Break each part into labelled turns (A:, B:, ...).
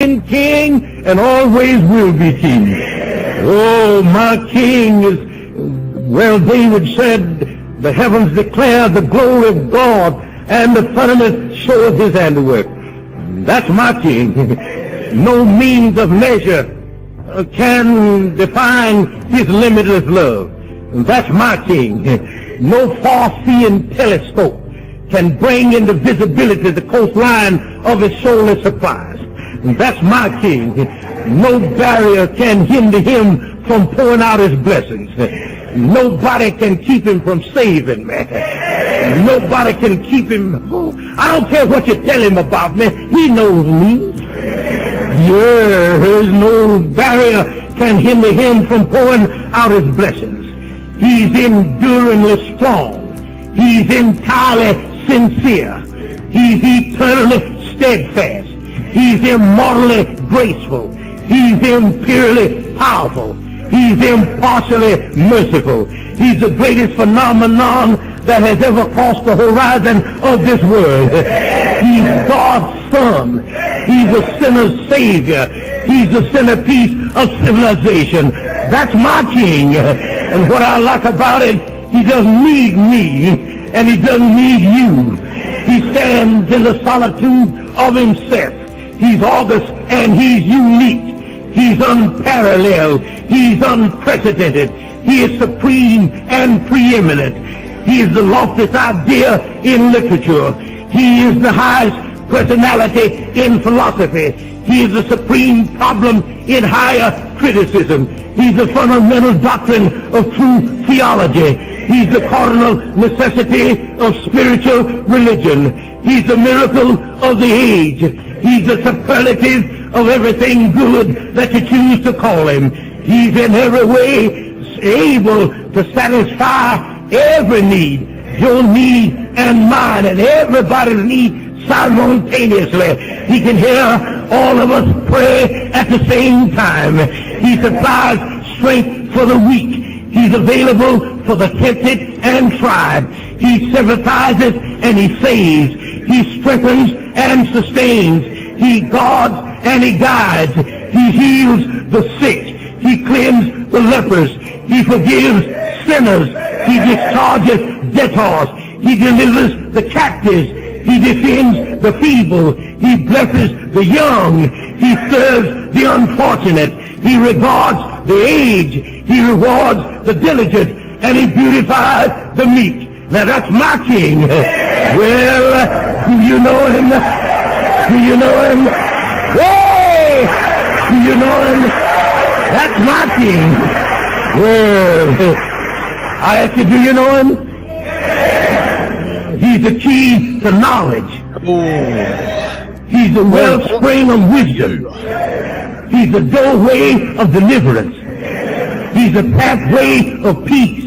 A: King and always will be king. Oh, my king is, well, David said, the heavens declare the glory of God, and the firmament showeth his handiwork. That's my king. No means of measure can define his limitless love. That's my king. No far-seeing telescope can bring into visibility the coastline of his soulless supplies. That's my king. No barrier can hinder him from pouring out his blessings. Nobody can keep him from saving me. Nobody can keep him. I don't care what you tell him about me. He knows me. There's no barrier can hinder him from pouring out his blessings. He's enduringly strong. He's entirely sincere. He's eternally steadfast. He's immortally graceful. He's imperially powerful. He's impartially merciful. He's the greatest phenomenon that has ever crossed the horizon of this world. He's God's Son. He's a sinner's Savior. He's the centerpiece of civilization. That's my king. And what I like about it, he doesn't need me, and he doesn't need you. He stands in the solitude of himself. He's august and he's unique. He's unparalleled. He's unprecedented. He is supreme and preeminent. He is the loftiest idea in literature. He is the highest personality in philosophy. He is the supreme problem in higher criticism. He's the fundamental doctrine of true theology. He's the cardinal necessity of spiritual religion. He's the miracle of the age. He's the superlative of everything good that you choose to call him. He's in every way able to satisfy every need, your need and mine, and everybody's need simultaneously. He can hear all of us pray at the same time. He supplies strength for the weak. He's available for the tempted and tried. He sympathizes and he saves. He strengthens and sustains. He guards and he guides. He heals the sick. He cleanses the lepers. He forgives sinners. He discharges debtors. He delivers the captives. He defends the feeble. He blesses the young. He serves the unfortunate. He regards the aged. He rewards the diligent. And he beautifies the meek. Now that's my king. Well, do you know him? Do you know him? Hey! Do you know him? That's my king. Well, I ask you, do you know him? He's the key to knowledge. He's the wellspring of wisdom. He's the doorway of deliverance. He's the pathway of peace.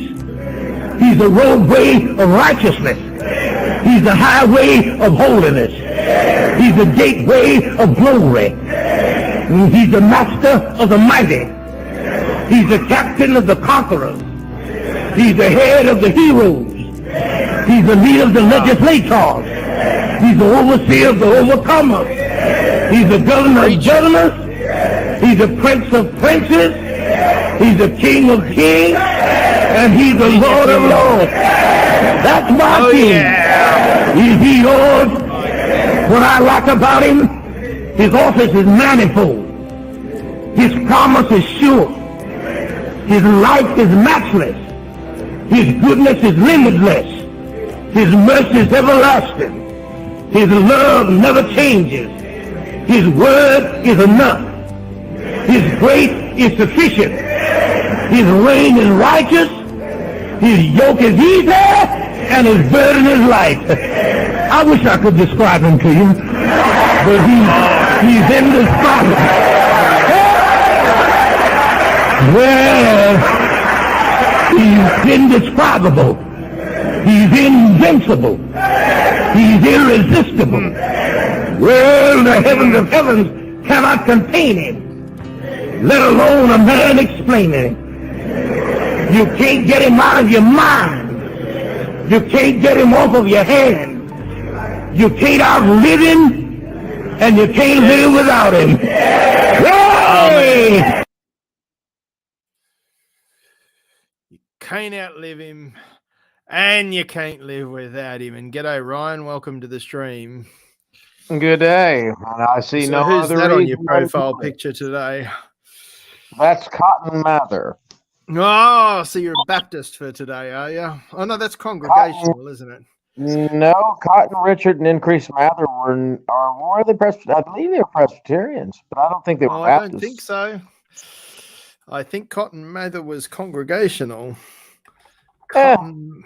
A: He's the roadway of righteousness. He's the highway of holiness. He's the gateway of glory. He's the master of the mighty. He's the captain of the conquerors. He's the head of the heroes. He's the leader of the legislators. He's the overseer of the overcomers. He's the governor of governors. He's the prince of princes. He's the king of kings. And he's the Lord of lords. That's my king.
B: Yeah.
A: Is he yours? What I like about him, his office is manifold. His promise is sure. His life is matchless. His goodness is limitless. His mercy is everlasting. His love never changes. His word is enough. His grace is sufficient. His reign is righteous. His yoke is easy, and his burden is light. I wish I could describe him to you, but he's indescribable. Well, he's indescribable. He's invincible. He's irresistible. Well, the heavens of heavens cannot contain him, let alone a man explain it. You can't get him out of your mind. You can't get him off of your hand. You can't outlive him, and you can't live without him. Hey!
B: You can't outlive him, and you can't live without him. And g'day, Ryan. Welcome to the stream.
C: Good day. And I see
B: So
C: no
B: who's
C: other
B: that
C: reason
B: on your profile
C: than-
B: picture today?
C: That's Cotton Mather.
B: Oh, so you're a Baptist for today, are you? Oh, no, that's congregational, isn't it?
C: No, Cotton Richard and Increase Mather were they I believe they were Presbyterians, but I don't think they were
B: Oh,
C: Baptists.
B: I don't think so. I think Cotton Mather was congregational.
C: Yeah.
B: Cotton,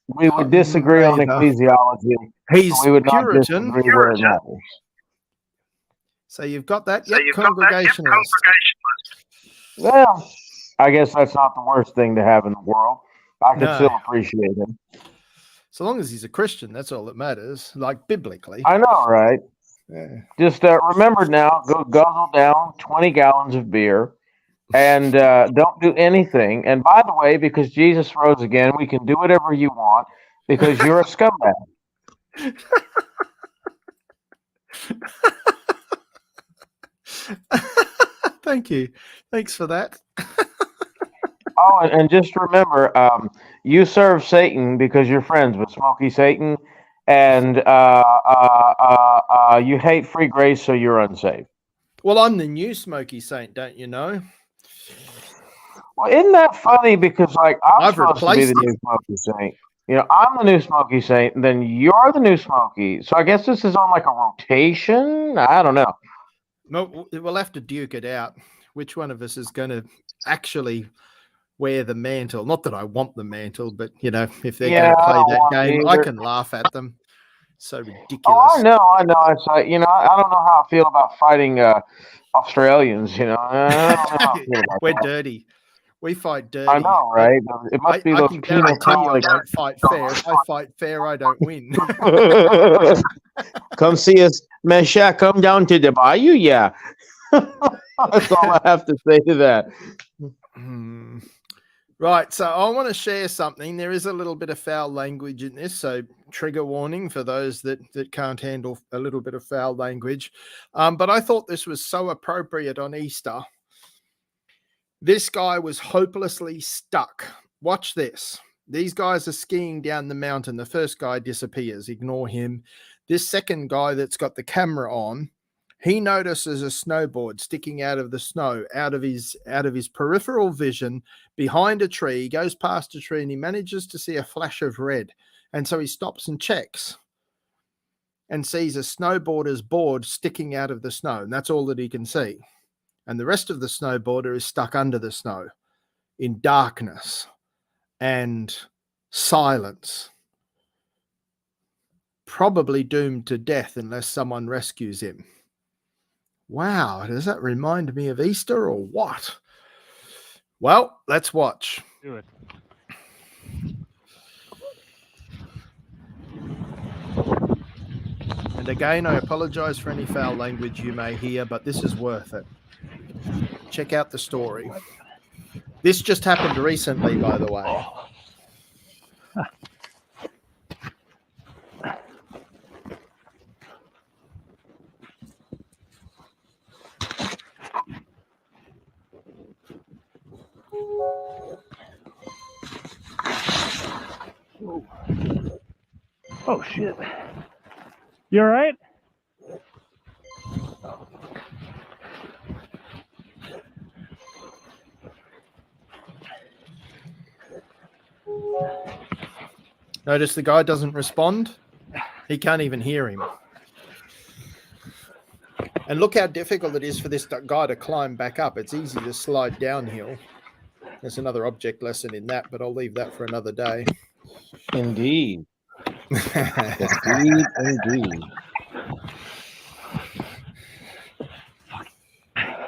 C: We would disagree on
B: Mather.
C: ecclesiology.
B: He's
C: We would not
B: Puritan.
C: disagree where it matters.
B: So you've got that. Yep, congregationalist.
C: Well, I guess that's not the worst thing to have in the world. I can
B: No.
C: still appreciate him.
B: So long as he's a Christian, that's all that matters. Like biblically.
C: I know, right?
B: Yeah.
C: Just remember now, go guzzle down 20 gallons of beer and don't do anything. And by the way, because Jesus rose again, we can do whatever you want because you're a scumbag.
B: Thank you. Thanks for that.
C: Oh, and just remember, you serve Satan because you're friends with Smoky Satan, and you hate free grace, so you're unsaved.
B: Well, I'm the new Smoky Saint, don't you know?
C: Well, isn't that funny? Because like I'm
B: I've
C: supposed to be
B: replaced
C: the new Smoky Saint. You know, I'm the new Smoky Saint, and then you're the new Smoky. So I guess this is on like a rotation. I don't know.
B: No, we'll have to duke it out. Which one of us is going to actually wear the mantle? Not that I want the mantle, but you know, if they're
C: Yeah,
B: going to
C: I
B: play
C: don't
B: that
C: want
B: game,
C: it
B: I
C: either.
B: can laugh at them. So ridiculous.
C: Oh, I know. It's like, you know, I don't know how I feel about fighting Australians. You know, I don't know how I feel about
B: We're
C: that.
B: dirty. We fight dirty.
C: I know, right? It must be
B: I
C: those
B: can
C: penal
B: guarantee you I
C: colonies.
B: don't fight fair. If I fight fair, I don't win.
C: Come see us, Mesha. Come down to the bayou, yeah. That's all I have to say to that.
B: Right, so I want to share something. There is a little bit of foul language in this, so trigger warning for those that can't handle a little bit of foul language. But I thought this was so appropriate on Easter. This guy was hopelessly stuck. Watch this. These guys are skiing down the mountain. The first guy disappears. Ignore him. This second guy that's got the camera on, he notices a snowboard sticking out of the snow, out of his peripheral vision behind a tree. He goes past a tree and he manages to see a flash of red. And so he stops and checks and sees a snowboarder's board sticking out of the snow. And that's all that he can see. And the rest of the snowboarder is stuck under the snow in darkness and silence, probably doomed to death unless someone rescues him. Wow, does that remind me of Easter or what? Well, let's watch.
D: Do it.
B: And again, I apologize for any foul language you may hear, but this is worth it. Check out the story. This just happened recently, by the way.
D: Oh shit. You all right?
B: Notice the guy doesn't respond. He can't even hear him. And look how difficult it is for this guy to climb back up. It's easy to slide downhill. There's another object lesson in that, but I'll leave that for another day.
C: Indeed. Indeed.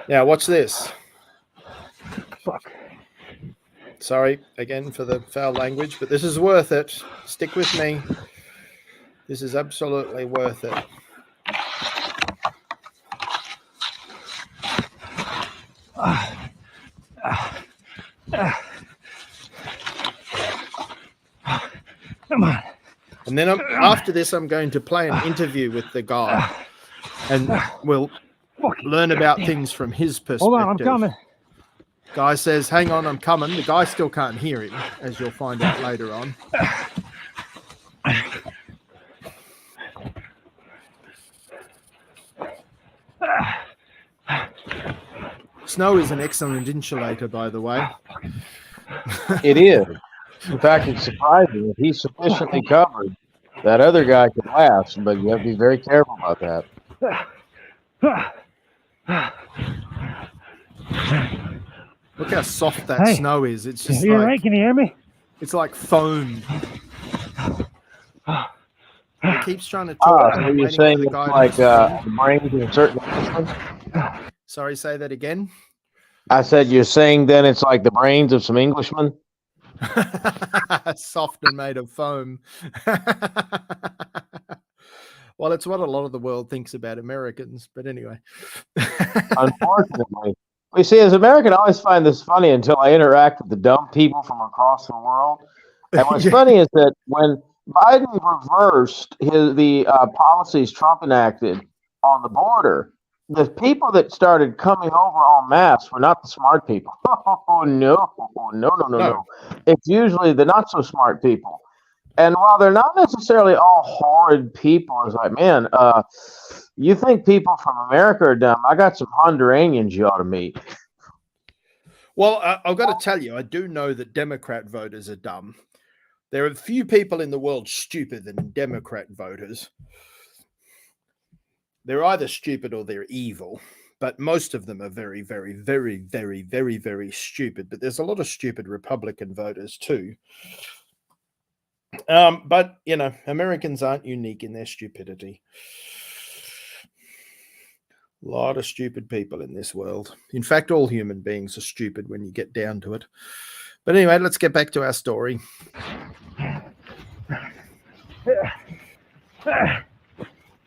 B: Now, watch this.
D: Fuck.
B: Sorry again for the foul language, but this is worth it. Stick with me. This is absolutely worth it.
D: Come on.
B: And then after this, I'm going to play an interview with the guy. and we'll
D: Fucking
B: learn about
D: goddamn.
B: things from his perspective.
D: Hold on, I'm coming.
B: Guy says, hang on, I'm coming. The guy still can't hear him, as you'll find out later on. Snow is an excellent insulator, by the way.
C: It is. In fact, it's surprising if he's sufficiently covered. That other guy can last, but you have to be very careful about that.
B: Look how soft that
D: Hey,
B: snow is. It's just
D: You all
B: like
D: right? Can you hear me?
B: it's like foam. He keeps trying to talk.
C: So
B: I'm
C: you're
B: waiting for
C: saying
B: the
C: it's
B: guy to
C: like
B: respond.
C: the brains of certain Englishmen?
B: Sorry, say that again.
C: I said you're saying then it's like the brains of some Englishmen?
B: Soft and made of foam. Well, it's what a lot of the world thinks about Americans, but anyway.
C: Unfortunately. You see, as an American, I always find this funny until I interact with the dumb people from across the world. And what's
B: Yeah.
C: funny is that when Biden reversed the policies Trump enacted on the border, the people that started coming over en masse were not the smart people. Oh, no. It's usually the not so smart people. And while they're not necessarily all horrid people, it's like, man, you think people from America are dumb? I got some Honduranians you ought to meet.
B: Well, I've got to tell you, I do know that Democrat voters are dumb. There are few people in the world stupider than Democrat voters. They're either stupid or they're evil, but most of them are very, very, very, very, very, very stupid. But there's a lot of stupid Republican voters too. But, you know, Americans aren't unique in their stupidity. A lot of stupid people in this world. In fact, all human beings are stupid when you get down to it. But anyway, let's get back to our story.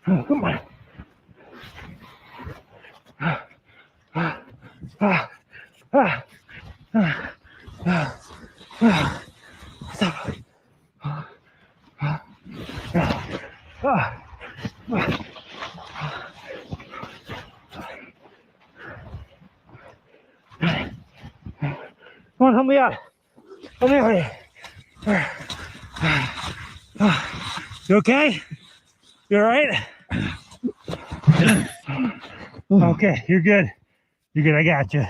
D: Oh, come on. Come on, help me out. Help me out here. You okay? You all right? Okay, you're good. You're good. I got you.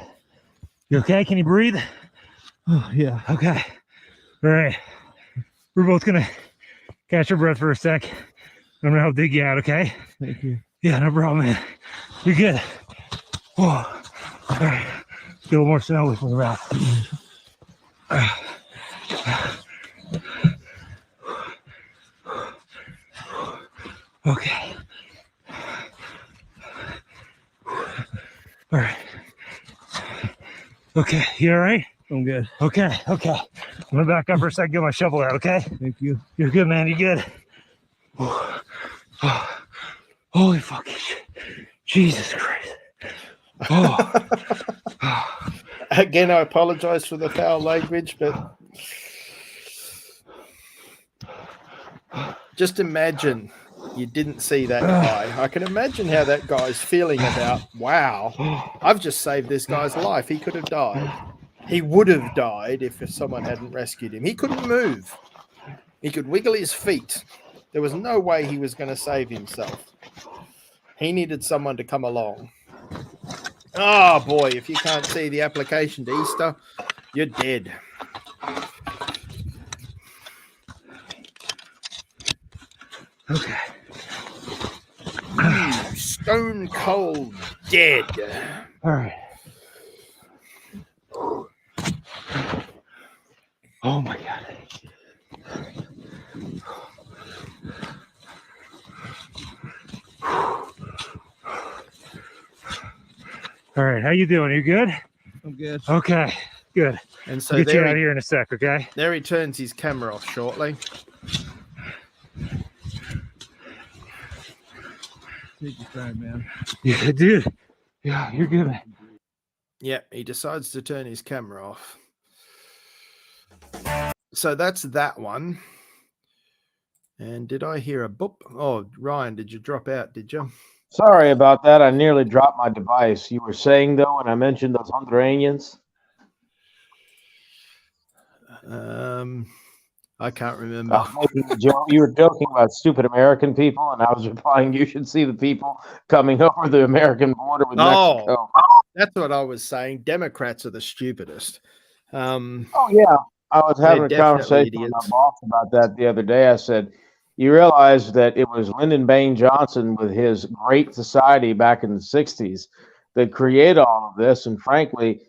D: You okay? Can you breathe?
E: Oh, yeah.
D: Okay. All right. We're both gonna catch our breath for a sec. I'm gonna help dig you out, okay?
E: Thank you.
D: Yeah, no problem, man. You're good. Whoa. All right. Get a little more snow with me around. Okay. All right. Okay, you all right?
E: I'm good.
D: Okay. I'm gonna back up for a second, get my shovel out, okay?
E: Thank you.
D: You're good, man. You're good. Holy fucking shit. Jesus Christ.
B: Again, I apologize for the foul language, but just imagine you didn't see that guy. I can imagine how that guy's feeling about, wow, I've just saved this guy's life. He could have died. He would have died if someone hadn't rescued him. He couldn't move. He could wiggle his feet. There was no way he was going to save himself. He needed someone to come along. Oh, boy, if you can't see the application to Easter, you're dead.
D: Okay.
B: Stone cold dead.
D: All right. Oh my God. All right, how you doing? You good?
E: I'm good.
D: Okay, good.
B: And so
D: I'll get you out
B: there
D: of here in a sec, okay?
B: he turns his camera off shortly.
E: Take your time, man.
D: Yeah, dude. Yeah, you're good, man.
B: Yeah, he decides to turn his camera off. So that's that one. And did I hear a boop? Oh, Ryan, did you drop out? Did you?
C: Sorry about that. I nearly dropped my device. You were saying, though, when I mentioned those Honduranians?
B: I can't
C: I
B: remember.
C: was making a joke. You were joking about stupid American people, and I was replying, you should see the people coming over the American border with Mexico.
B: That's what I was saying. Democrats are the stupidest.
C: Oh, yeah. I was having a
B: definitely
C: conversation with my
B: idiots.
C: boss about that the other day. I said, you realize that it was Lyndon Baines Johnson with his Great Society back in the 60s that created all of this. And frankly,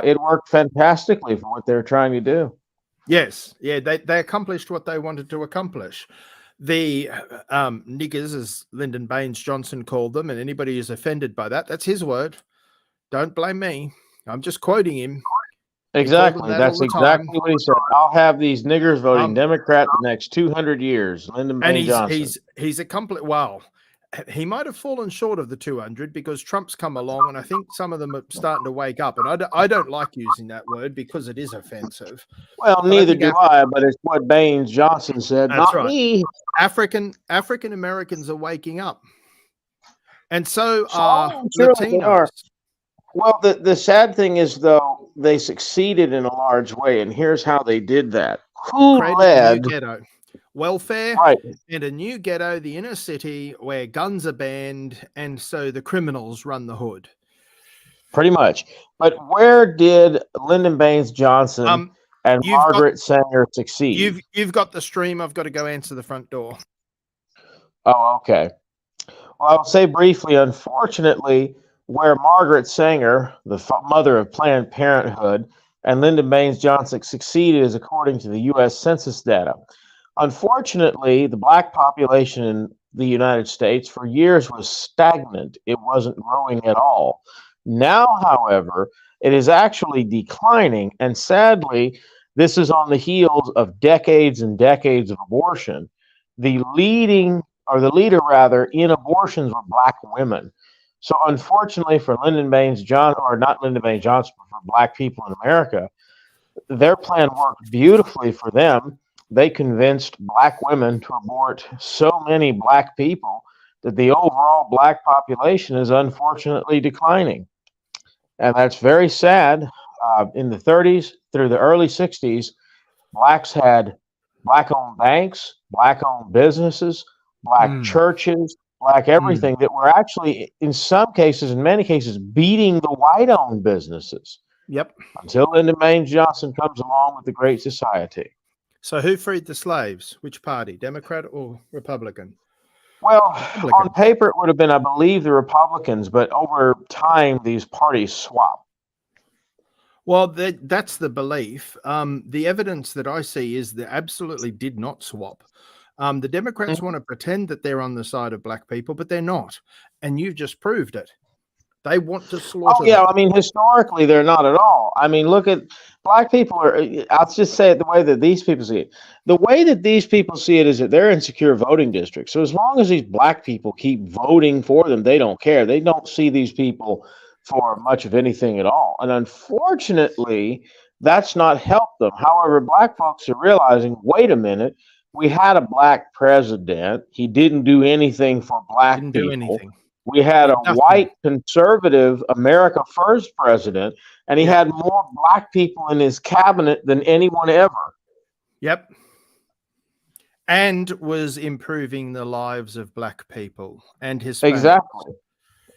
C: it worked fantastically for what they're trying to do.
B: Yes, yeah, they accomplished what they wanted to accomplish. The niggers, as Lyndon Baines Johnson called them, and anybody who's offended by that, that's his word. Don't blame me. I'm just quoting him.
C: Exactly.
B: that
C: That's
B: all the
C: exactly
B: time.
C: what he said. I'll have these niggers voting
B: Um,
C: Democrat the next 200 years. Lyndon
B: And
C: Baines Johnson.
B: he's accomplished. Well, he might have fallen short of the 200 because Trump's come along, and I think some of them are starting to wake up. And I don't like using that word because it is offensive.
C: Well, neither do I, but it's what Baines Johnson said,
B: That's
C: not
B: right.
C: me.
B: African Americans are waking up, and so
C: So
B: are
C: sure they are.
B: Latinos.
C: Well, the sad thing is, though, they succeeded in a large way, and here's how they did that. Who
B: Created a
C: led?
B: new ghetto, welfare,
C: Right.
B: and a new ghetto, the inner city, where guns are banned, and so the criminals run the hood.
C: Pretty much. But where did Lyndon Baines Johnson and Margaret Sanger succeed?
B: You've got the stream. I've got to go answer the front door.
C: Oh, okay. Well, I'll say briefly, unfortunately, where Margaret Sanger, the mother of Planned Parenthood, and Lyndon Baines Johnson succeeded is according to the U.S. Census data. Unfortunately, the black population in the United States for years was stagnant. It wasn't growing at all. Now, however, it is actually declining, and sadly, this is on the heels of decades and decades of abortion. The leader in abortions were black women. So unfortunately for Lyndon Baines Johnson, or not Lyndon Baines Johnson, but for black people in America, their plan worked beautifully for them. They convinced black women to abort so many black people that the overall black population is unfortunately declining. And that's very sad. In the 30s through the early 60s, blacks had black-owned banks, black-owned businesses, black churches, black everything that were actually, in some cases, in many cases, beating the white-owned businesses.
B: Yep.
C: Until Lyndon Baines Johnson comes along with the Great Society.
B: So who freed the slaves? Which party, Democrat or Republican?
C: Well, on paper, it would have been, I believe, the Republicans, but over time, these parties swap.
B: Well, that's the belief. The evidence that I see is they absolutely did not swap. The Democrats want to pretend that they're on the side of black people, but they're not. And you've just proved it. They want to slaughter.
C: Oh, yeah.
B: them.
C: I mean, historically, they're not at all. I mean, look at black people I'll just say it the way that these people see it. The way that these people see it is that they're in secure voting districts. So as long as these black people keep voting for them, they don't care. They don't see these people for much of anything at all. And unfortunately, that's not helped them. However, black folks are realizing, wait a minute, we had a black president. He didn't do anything for black
B: Didn't
C: people.
B: do anything.
C: We had a
B: Nothing.
C: white conservative America First president, and he had more black people in his cabinet than anyone ever.
B: Yep. And was improving the lives of black people and his families.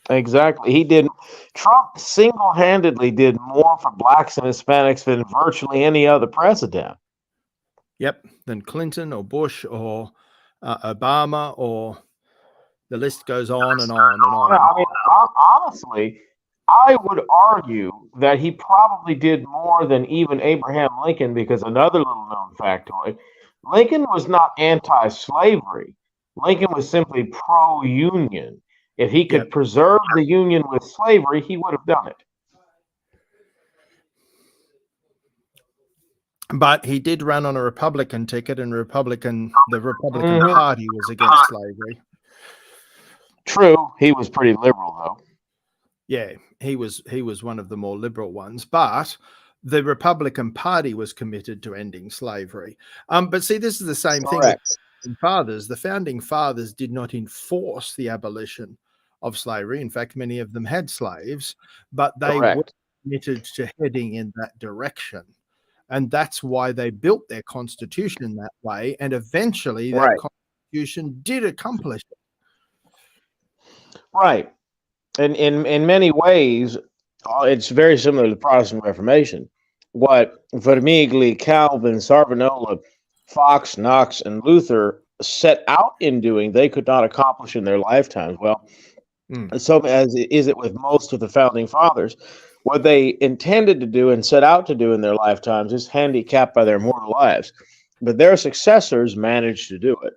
C: Exactly. He did. Trump single-handedly did more for blacks and Hispanics than virtually any other president.
B: Yep. Than Clinton or Bush or Obama, or the list goes on and on and on.
C: I mean, honestly, I would argue that he probably did more than even Abraham Lincoln, because another little known factoid, Lincoln was not anti-slavery. Lincoln was simply pro-union. If he could preserve the union with slavery, he would have done it.
B: But he did run on a Republican ticket, and the Republican Party was against slavery.
C: True, he was pretty liberal, though.
B: Yeah, he was one of the more liberal ones, but the Republican Party was committed to ending slavery. But see, this is the same thing. The founding fathers did not enforce the abolition of slavery. In fact, many of them had slaves, but they
C: Correct.
B: were committed to heading in that direction. And that's why they built their constitution in that way. And eventually that
C: Right.
B: constitution did accomplish it.
C: Right. And in many ways, it's very similar to the Protestant Reformation. What Vermigli, Calvin, Savonarola, Fox, Knox, and Luther set out in doing, they could not accomplish in their lifetimes. Well, so as is it with most of the founding fathers, what they intended to do and set out to do in their lifetimes is handicapped by their mortal lives. But their successors managed to do it.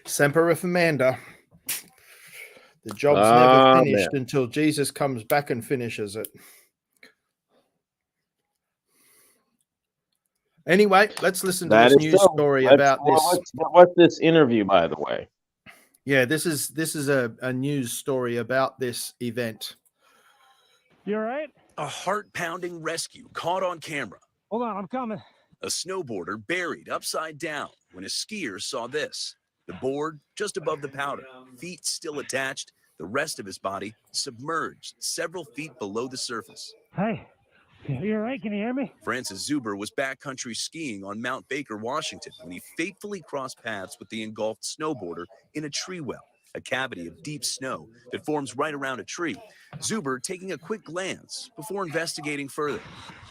B: Semper Reformanda. The job's never finished until Jesus comes back and finishes it. Anyway, let's listen to this news story about this.
C: What's this interview, by the way?
B: Yeah, this is a news story about this event.
D: You all right?
F: A heart-pounding rescue caught on camera.
D: Hold on, I'm coming.
F: A snowboarder buried upside down when a skier saw this. The board just above the powder, feet still attached, the rest of his body submerged several feet below the surface.
D: Hey, you all right? Can you hear me?
F: Francis Zuber was backcountry skiing on Mount Baker, Washington, when he fatefully crossed paths with the engulfed snowboarder in a tree well, a cavity of deep snow that forms right around a tree. Zuber taking a quick glance before investigating further.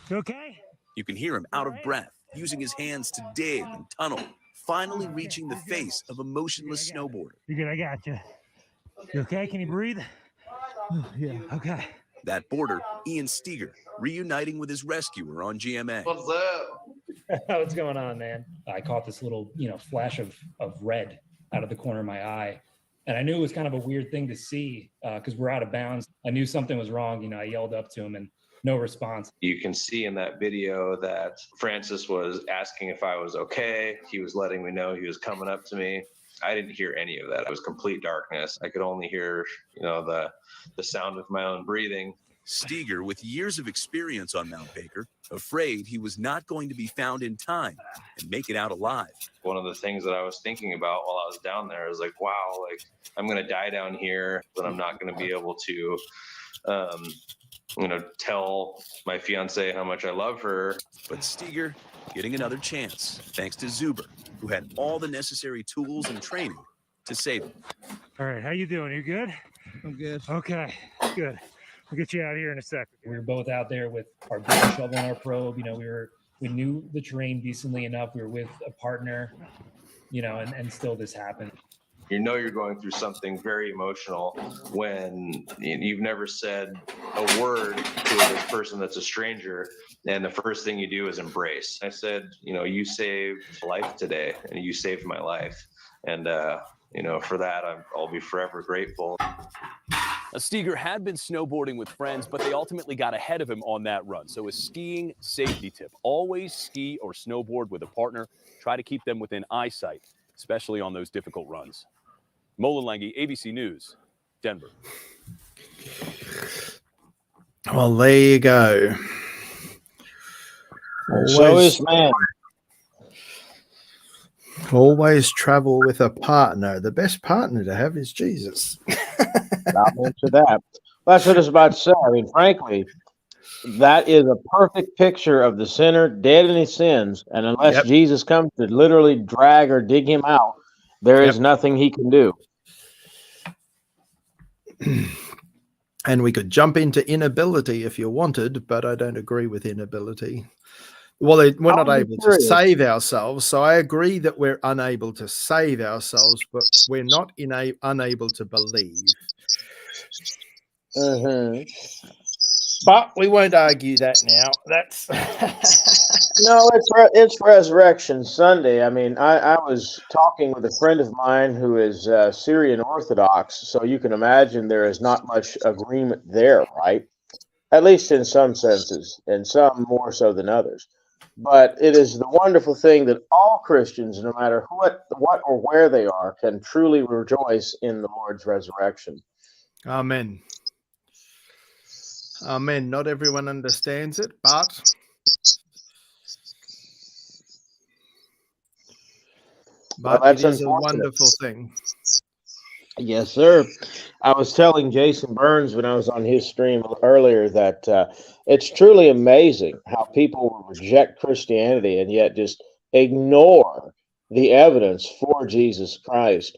D: You okay?
F: You can hear him out of breath, using his hands to dig and tunnel, finally reaching the face of a motionless snowboarder.
D: You're good, I got you. You okay? Can you breathe?
E: Yeah.
D: Okay.
F: That boarder, Ian Steger, reuniting with his rescuer on GMA.
G: What's up?
H: What's going on, man? I caught this little, flash of red out of the corner of my eye. And I knew it was kind of a weird thing to see because we're out of bounds. I knew something was wrong. I yelled up to him and no response.
G: You can see in that video that Francis was asking if I was okay. He was letting me know he was coming up to me. I didn't hear any of that. It was complete darkness. I could only hear, the sound of my own breathing.
F: Steger, with years of experience on Mount Baker, afraid he was not going to be found in time and make it out alive.
G: One of the things that I was thinking about while I was down there is like, wow, I'm going to die down here, but I'm not going to be able to, tell my fiance how much I love her.
F: But Steger getting another chance, thanks to Zuber, who had all the necessary tools and training to save him.
D: All right, how you doing? You good?
E: I'm good.
D: Okay, good. We'll get you out of here in a second.
H: We were both out there with our big shovel and our probe. We knew the terrain decently enough. We were with a partner, and still this happened.
G: You're going through something very emotional when you've never said a word to a person that's a stranger, and the first thing you do is embrace. I said, you saved life today, and you saved my life, and for that I'll be forever grateful.
I: Steger had been snowboarding with friends, but they ultimately got ahead of him on that run. So a skiing safety tip: always ski or snowboard with a partner. Try to keep them within eyesight, especially on those difficult runs. Molen Lange, ABC News, Denver.
B: Well, there you go.
C: So is man.
B: Always travel with a partner. The best partner to have is Jesus.
C: I'll answer that. That's what I was about to say. I mean, frankly, that is a perfect picture of the sinner dead in his sins. And unless Jesus comes to literally drag or dig him out, there is nothing he can do.
B: And we could jump into inability if you wanted, but I don't agree with inability. Well, we're not able to save ourselves. So I agree that we're unable to save ourselves, but we're not unable to believe. But we won't argue that now. That's
C: No, it's Resurrection Sunday. I mean, I was talking with a friend of mine who is Syrian Orthodox, so you can imagine there is not much agreement there, right? At least in some senses, and some more so than others. But it is the wonderful thing that all Christians, no matter what or where they are, can truly rejoice in the Lord's resurrection.
B: Amen. Amen. Not everyone understands it, but
C: Well, that's
B: it is a
C: unfortunate.
B: wonderful thing.
C: Yes, sir. I was telling Jason Burns when I was on his stream earlier that it's truly amazing how people will reject Christianity and yet just ignore the evidence for Jesus Christ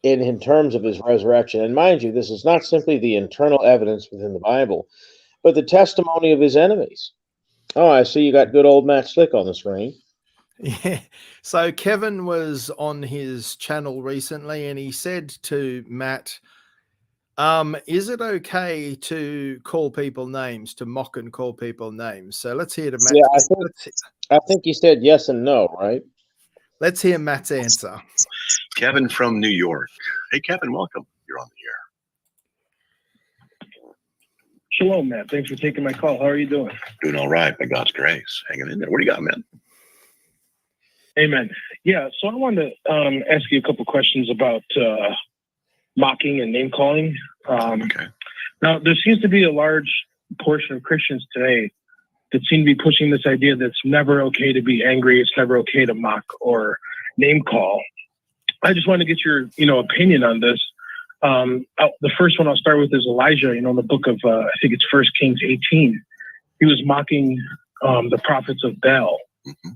C: in terms of his resurrection. And mind you, this is not simply the internal evidence within the Bible, but the testimony of his enemies. Oh, I see you got good old Matt Slick on the screen.
B: Yeah. So Kevin was on his channel recently and he said to Matt, is it okay to call people names, to mock and call people names? So let's hear Matt.
C: Yeah, I think he said yes and no, right?
B: Let's hear Matt's answer.
J: Kevin from New York. Hey, Kevin, welcome. You're on the air.
K: Shalom, Matt. Thanks for taking my call. How are you doing?
J: Doing all right, by God's grace. Hanging in there. What do you got, man?
K: Amen. Yeah, so I wanted to ask you a couple questions about mocking and name calling.
J: Okay.
K: Now, there seems to be a large portion of Christians today that seem to be pushing this idea that it's never okay to be angry, it's never okay to mock or name call. I just want to get your, opinion on this. The first one I'll start with is Elijah. In the book of I think it's 1 Kings 18. He was mocking the prophets of Baal.
J: Mm-hmm.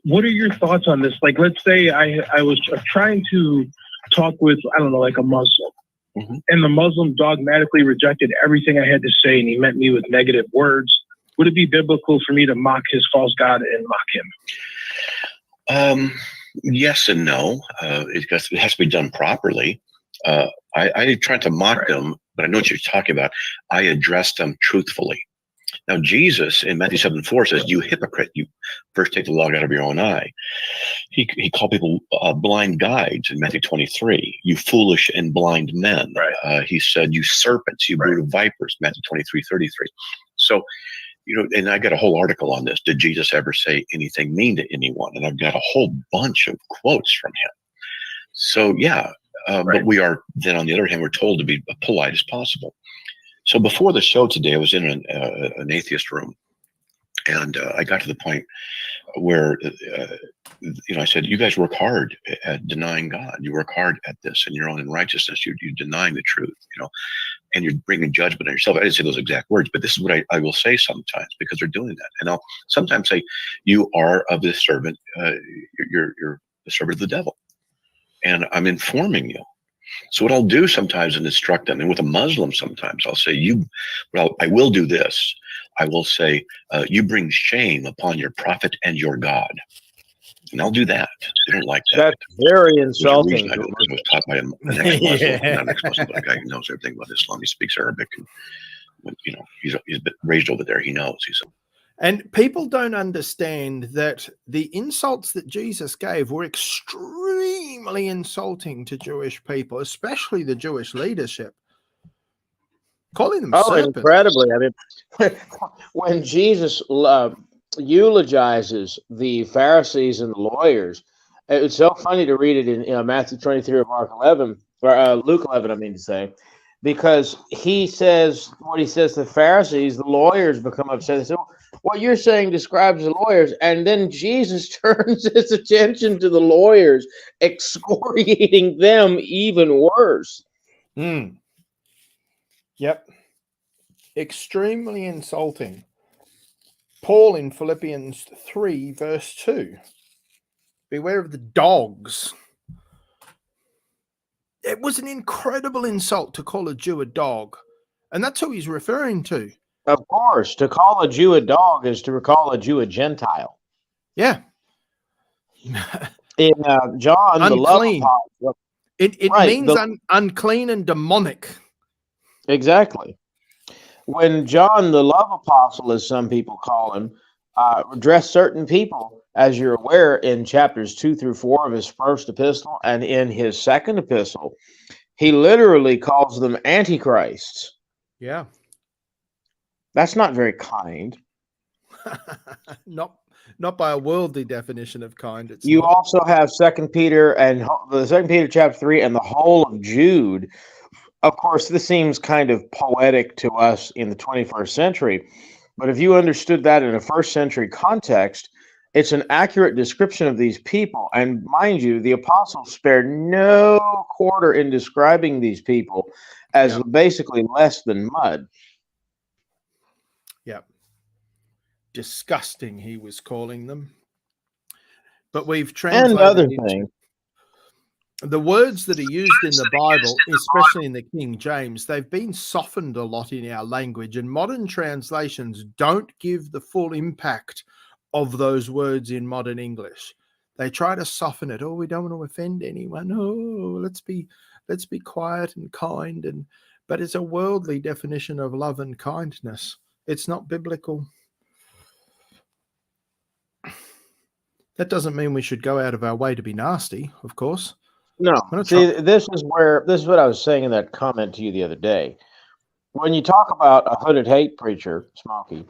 K: What are your thoughts on this? Like, let's say I was trying to talk with, a Muslim,
J: mm-hmm.
K: and the Muslim dogmatically rejected everything I had to say, and he met me with negative words. Would it be biblical for me to mock his false god and mock him?
J: Yes and no. It has to be done properly. I tried to mock them, but I know what you're talking about. I addressed them truthfully. Now, Jesus in Matthew 7:4 says, "You hypocrite, you first take the log out of your own eye." He called people blind guides in Matthew 23. You foolish and blind men.
K: Right.
J: He said, "You serpents, you brood of vipers," Matthew 23:33. So, and I got a whole article on this. Did Jesus ever say anything mean to anyone? And I've got a whole bunch of quotes from him. So, yeah. But we are then, on the other hand, we're told to be polite as possible. So before the show today, I was in an atheist room, and I got to the point where, I said, "You guys work hard at denying God. You work hard at this in your own unrighteousness. You're denying the truth, and you're bringing judgment on yourself." I didn't say those exact words, but this is what I will say sometimes because they're doing that. And I'll sometimes say, "You are of the servant. You're the servant of the devil," and I'm informing you. So what I'll do sometimes and instruct them, and with a Muslim sometimes I'll say, I will do this. I will say, you bring shame upon your prophet and your God. And I'll do that. They don't like that.
C: That's very insulting.
J: I was taught by an ex-Muslim, not an ex-Muslim, but a guy who knows everything about Islam. He speaks Arabic, and he's been raised over there. He knows.
B: And people don't understand that the insults that Jesus gave were extremely insulting to Jewish people, especially the Jewish leadership. Calling them serpents.
C: Incredibly. I mean, when Jesus eulogizes the Pharisees and the lawyers, it's so funny to read it in Matthew 23 or Mark 11, or Luke 11, I mean to say, because he says to the Pharisees, the lawyers become upset. They say, "What you're saying describes the lawyers," and then Jesus turns his attention to the lawyers, excoriating them even worse.
B: Yep. Extremely insulting. Paul in Philippians 3, verse 2. Beware of the dogs. It was an incredible insult to call a Jew a dog. And that's who he's referring to.
C: Of course, to call a Jew a dog is to call a Jew a Gentile.
B: Yeah.
C: In John,
B: unclean. It
C: right,
B: means unclean and demonic.
C: Exactly. When John, the love apostle, as some people call him, addressed certain people, as you're aware, in chapters 2 through 4 of his first epistle and in his second epistle, he literally calls them antichrists.
B: Yeah.
C: That's not very kind.
B: Not by a worldly definition of kind.
C: You also have 2 Peter and the 2 Peter chapter 3 and the whole of Jude. Of course, this seems kind of poetic to us in the 21st century, but if you understood that in a first century context, It's an accurate description of these people. And mind you, the apostles spared no quarter in describing these people as basically less than mud.
B: Yeah. Disgusting, he was calling them. But we've translated
C: And other
B: into
C: things.
B: the words that are used in the Bible, especially in the King James, they've been softened a lot in our language, and modern translations don't give the full impact of those words in modern English. They try to soften it. Oh, we don't want to offend anyone. Oh, let's be quiet and kind, but it's a worldly definition of love and kindness. It's not biblical. That doesn't mean we should go out of our way to be nasty, of course.
C: No. See, this is what I was saying in that comment to you the other day. When you talk about a hooded hate preacher, Smokey,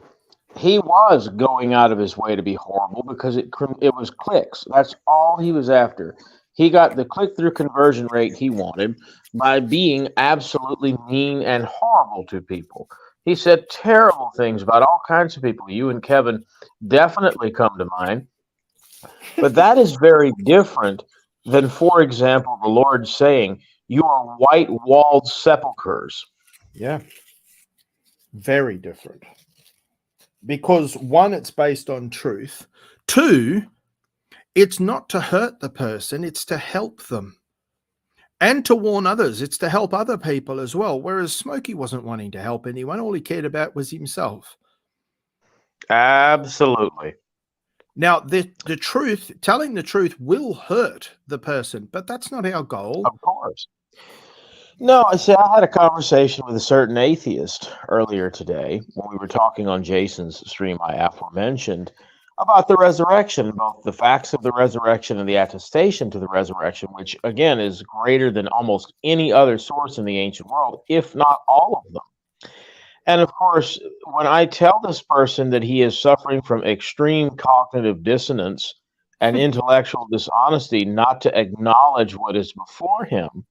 C: he was going out of his way to be horrible because it was clicks. That's all he was after. He got the click-through conversion rate he wanted by being absolutely mean and horrible to people. He said terrible things about all kinds of people. You and Kevin definitely come to mind. But that is very different than, for example, the Lord saying, "You are white-walled sepulchres."
B: Yeah. Very different. Because one, it's based on truth. Two, it's not to hurt the person, it's to help them. And to warn others, it's to help other people as well. Whereas Smokey wasn't wanting to help anyone. All he cared about was himself.
C: Absolutely.
B: Now, the truth, telling the truth will hurt the person, but that's not our goal.
C: Of course. No, I had a conversation with a certain atheist earlier today when we were talking on Jason's stream I aforementioned about the resurrection, both the facts of the resurrection and the attestation to the resurrection, which again is greater than almost any other source in the ancient world, if not all of them. And of course, when I tell this person that he is suffering from extreme cognitive dissonance and intellectual dishonesty not to acknowledge what is before him,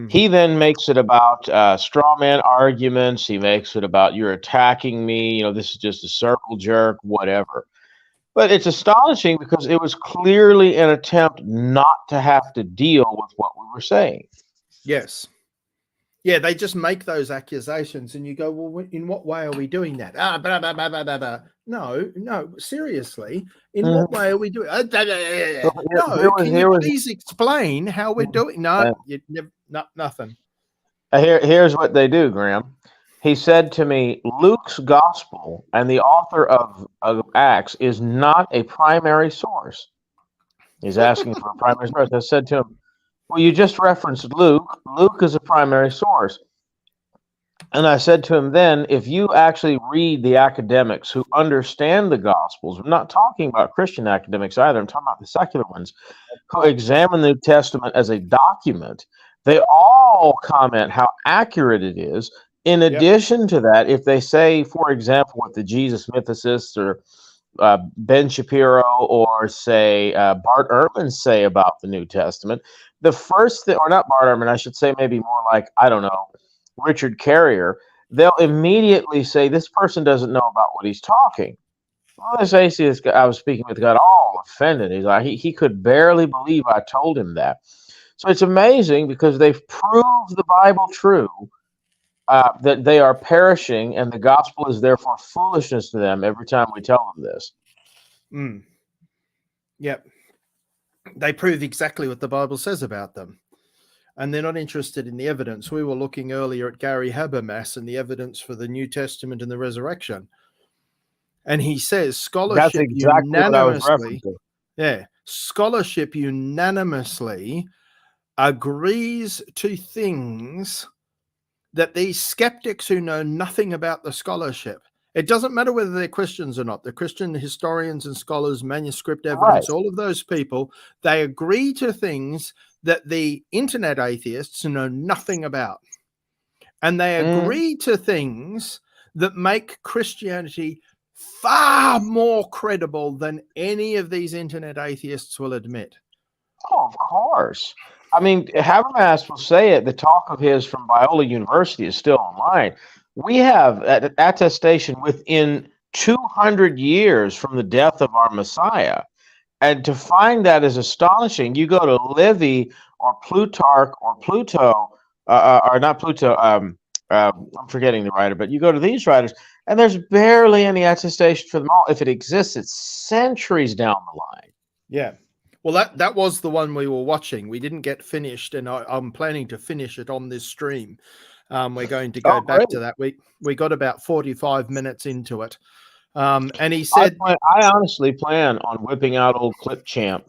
C: he then makes it about straw man arguments. He makes it about you're attacking me. This is just a circle jerk, whatever. But it's astonishing because it was clearly an attempt not to have to deal with what we were saying.
B: Yes. Yeah, they just make those accusations and you go, well, in what way are we doing that? Blah, blah, blah, blah, blah, blah. No, seriously. In what way are we doing it? No, can you please explain how we're doing? No, nothing.
C: Here's what they do, Graham. He said to me, Luke's gospel and the author of Acts is not a primary source. He's asking for a primary source. I said to him, well, you just referenced Luke. Luke is a primary source. And I said to him then, if you actually read the academics who understand the Gospels, I'm not talking about Christian academics either, I'm talking about the secular ones, who examine the New Testament as a document, they all comment how accurate it is. In addition to that, if they say, for example, what the Jesus mythicists or Ben Shapiro or say Bart Ehrman say about the New Testament, the first thing, or not Bart Ehrman, I should say maybe more like, I don't know, Richard Carrier, they'll immediately say this person doesn't know about what he's talking. Well, this atheist guy I was speaking with got all offended. He's like, he could barely believe I told him that. So it's amazing because they've proved the Bible true, that they are perishing and the gospel is therefore foolishness to them every time we tell them this.
B: Yep. They prove exactly what the Bible says about them. And they're not interested in the evidence. We were looking earlier at Gary Habermas and the evidence for the New Testament and the resurrection. And he says scholarship
C: That's exactly what I was
B: unanimously,
C: referencing.
B: scholarship unanimously agrees to things that these skeptics who know nothing about the scholarship, it doesn't matter whether they're Christians or not, the Christian historians and scholars, manuscript evidence, all of those people, they agree to things that the internet atheists know nothing about. And they agree to things that make Christianity far more credible than any of these internet atheists will admit.
C: Oh, of course. I mean, Habermas will say it. The talk of his from Biola University is still online. We have attestation within 200 years from the death of our Messiah. And to find that is astonishing. You go to Livy or Plutarch or Pluto, or not Pluto, I'm forgetting the writer, but you go to these writers, and there's barely any attestation for them all. If it exists, it's centuries down the line.
B: Yeah. Well, that was the one we were watching. We didn't get finished, and I'm planning to finish it on this stream. We're going to go back to that. We got about 45 minutes into it. And he said,
C: I honestly plan on whipping out old Clip Champ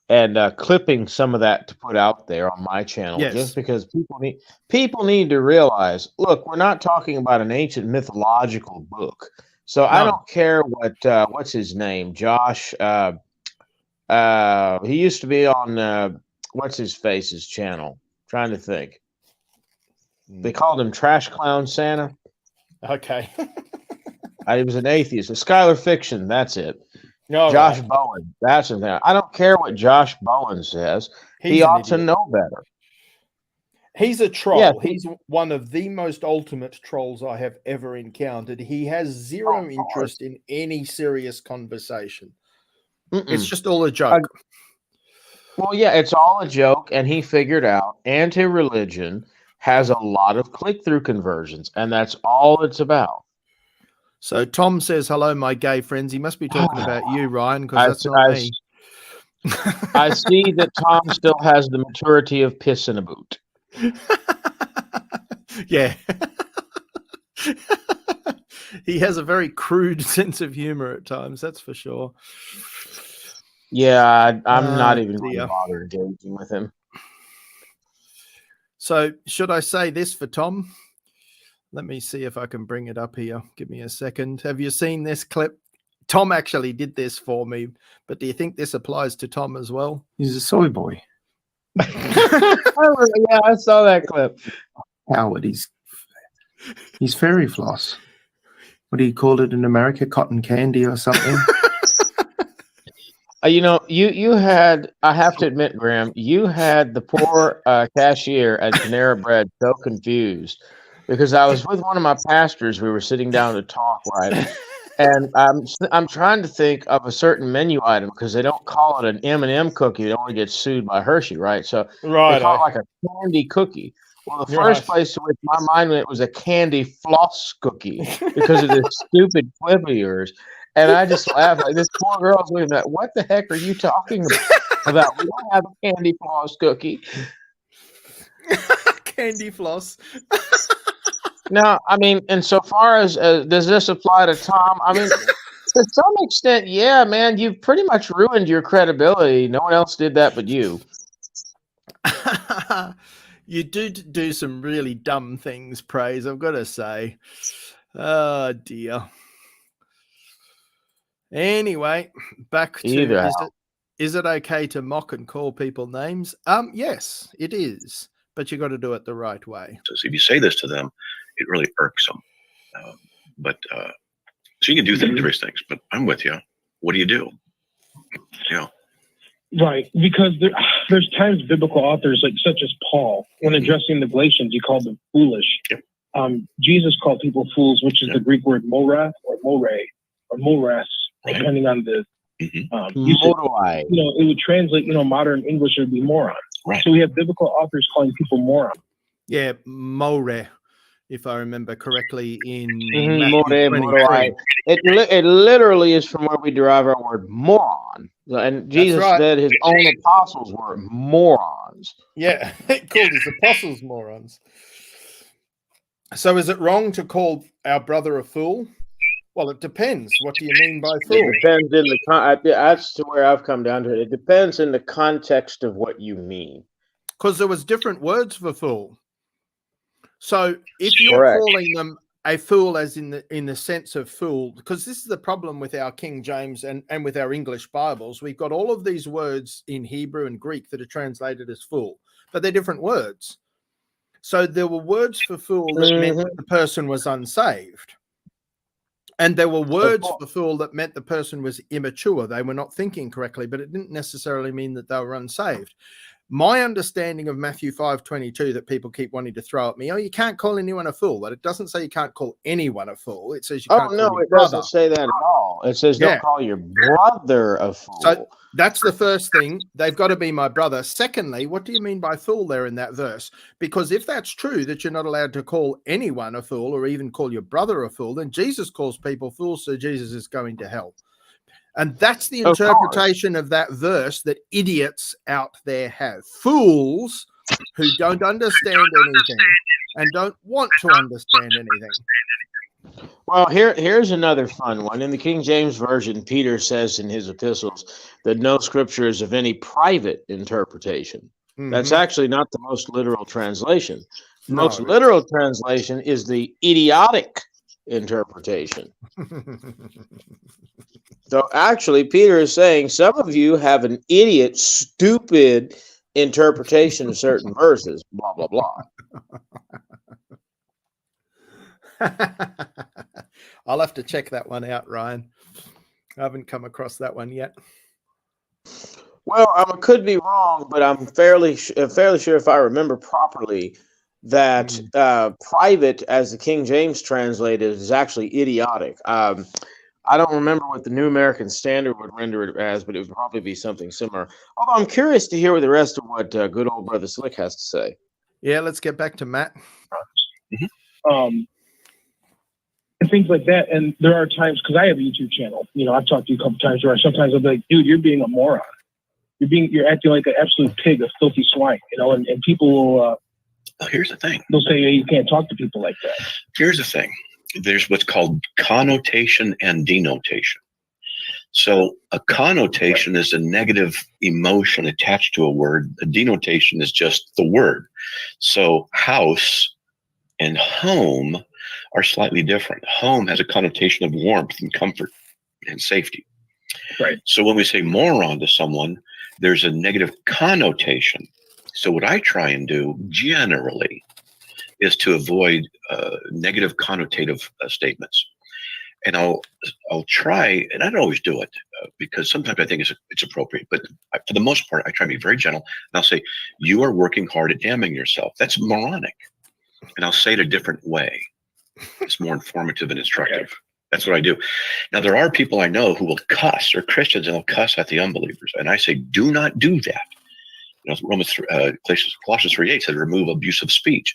C: and clipping some of that to put out there on my channel, just because people need to realize, look, we're not talking about an ancient mythological book. So I don't care what's his name, Josh. He used to be on what's his face's channel. Trying to think. They called him Trash Clown Santa.
B: Okay.
C: He was an atheist. Skylar Fiction, that's it.
B: No,
C: Josh Bowen, that's the thing. I don't care what Josh Bowen says. He ought to know better.
B: He's a troll.
C: Yeah,
B: He's one of the most ultimate trolls I have ever encountered. He has zero interest in any serious conversation. It's just all a joke.
C: Well, yeah, it's all a joke, and he figured out anti-religion has a lot of click-through conversions, and that's all it's about.
B: So Tom says, hello, my gay friends. He must be talking about you, Ryan, because that's not me.
C: I see that Tom still has the maturity of piss in a boot.
B: Yeah. He has a very crude sense of humor at times, that's for sure.
C: Yeah, I'm not even going to bother engaging with him.
B: So should I say this for Tom? Let me see if I can bring it up here. Give me a second. Have you seen this clip? Tom actually did this for me, but do you think this applies to Tom as well?
L: He's a soy boy.
C: Yeah, I saw that clip.
L: Howard, he's fairy floss. What do you call it in America? Cotton candy or something?
C: You had, I have to admit, Graham, you had the poor cashier at Panera Bread so confused because I was with one of my pastors. We were sitting down to talk, right? And I'm trying to think of a certain menu item because they don't call it an M&M cookie. It only gets sued by Hershey, right? So they call it like a candy cookie. Well, the first place to which my mind went was a candy floss cookie because of this stupid clip of yours. And I just laughed. Like, this poor girl's looking at, what the heck are you talking about? We don't have a candy floss cookie.
B: Candy floss.
C: Now, I mean, insofar as does this apply to Tom? I mean, to some extent, yeah, man, you've pretty much ruined your credibility. No one else did that but you.
B: You do some really dumb things, Praise, I've got to say. Oh, dear. Anyway, back to is it okay to mock and call people names? Yes, it is, but you got to do it the right way.
J: So if you say this to them, it really irks them. So you can do various things, but I'm with you. What do you do? Yeah.
K: Right, because there's times biblical authors, like such as Paul, when addressing the Galatians, he called them foolish.
J: Yep.
K: Jesus called people fools, which is the Greek word morath or more or moras, depending on the usage. It would translate, modern English would be moron.
J: Right.
K: So we have biblical authors calling people moron.
B: Yeah, more, if I remember correctly, in
C: Matthew 23. It literally is from where we derive our word moron. And Jesus said his own apostles were morons.
B: Yeah, he called his apostles morons. So is it wrong to call our brother a fool? Well, it depends. What do you mean by fool?
C: It depends in that's to where I've come down to it. It depends in the context of what you mean.
B: Because there was different words for fool. So if you're calling them a fool as in the sense of fool, because this is the problem with our King James and with our English Bibles, we've got all of these words in Hebrew and Greek that are translated as fool, but they're different words. So there were words for fool that meant that the person was unsaved. And there were words for fool that meant the person was immature. They were not thinking correctly, but it didn't necessarily mean that they were unsaved. My understanding of Matthew 5:22 that people keep wanting to throw at me, you can't call anyone a fool. But it doesn't say you can't call anyone a fool. It says you can't
C: no,
B: call your
C: it
B: brother.
C: doesn't say that at all. It says don't call your brother a fool.
B: So that's the first thing. They've got to be my brother. Secondly, what do you mean by fool there in that verse? Because if that's true, that you're not allowed to call anyone a fool or even call your brother a fool, then Jesus calls people fools, so Jesus is going to hell. And that's the interpretation of that verse that idiots out there have. Fools who don't understand anything and don't want to understand anything.
C: Well, here's another fun one. In the King James Version, Peter says in his epistles that no scripture is of any private interpretation. That's actually not the most literal translation. The most literal translation is the idiotic interpretation. So actually, Peter is saying some of you have an idiot, stupid interpretation of certain verses, blah, blah, blah.
B: I'll have to check that one out, Ryan. I haven't come across that one yet.
C: Well, I could be wrong, but I'm fairly sure if I remember properly that private, as the King James translated, is actually idiotic. I don't remember what the New American Standard would render it as, but it would probably be something similar. Although I'm curious to hear the rest of what good old Brother Slick has to say.
B: Yeah, let's get back to Matt.
K: And things like that. And there are times, because I have a YouTube channel, I've talked to you a couple times where sometimes I'll be like, dude, you're being a moron. You're acting like an absolute pig, a filthy swine, and people will.
J: Here's the thing.
K: They'll say, hey, you can't talk to people like that.
J: Here's the thing. There's what's called connotation and denotation. So a connotation is a negative emotion attached to a word. A denotation is just the word. So house and home are slightly different. Home has a connotation of warmth and comfort and safety.
K: Right.
J: So when we say moron to someone, there's a negative connotation. So what I try and do generally is to avoid negative connotative statements. And I'll try, and I don't always do it because sometimes I think it's appropriate, but for the most part, I try to be very gentle. And I'll say, you are working hard at damning yourself. That's moronic. And I'll say it a different way. It's more informative and instructive. That's what I do. Now, there are people I know who will cuss, or Christians, and they'll cuss at the unbelievers. And I say, do not do that. Colossians 3:8 says, remove abusive speech.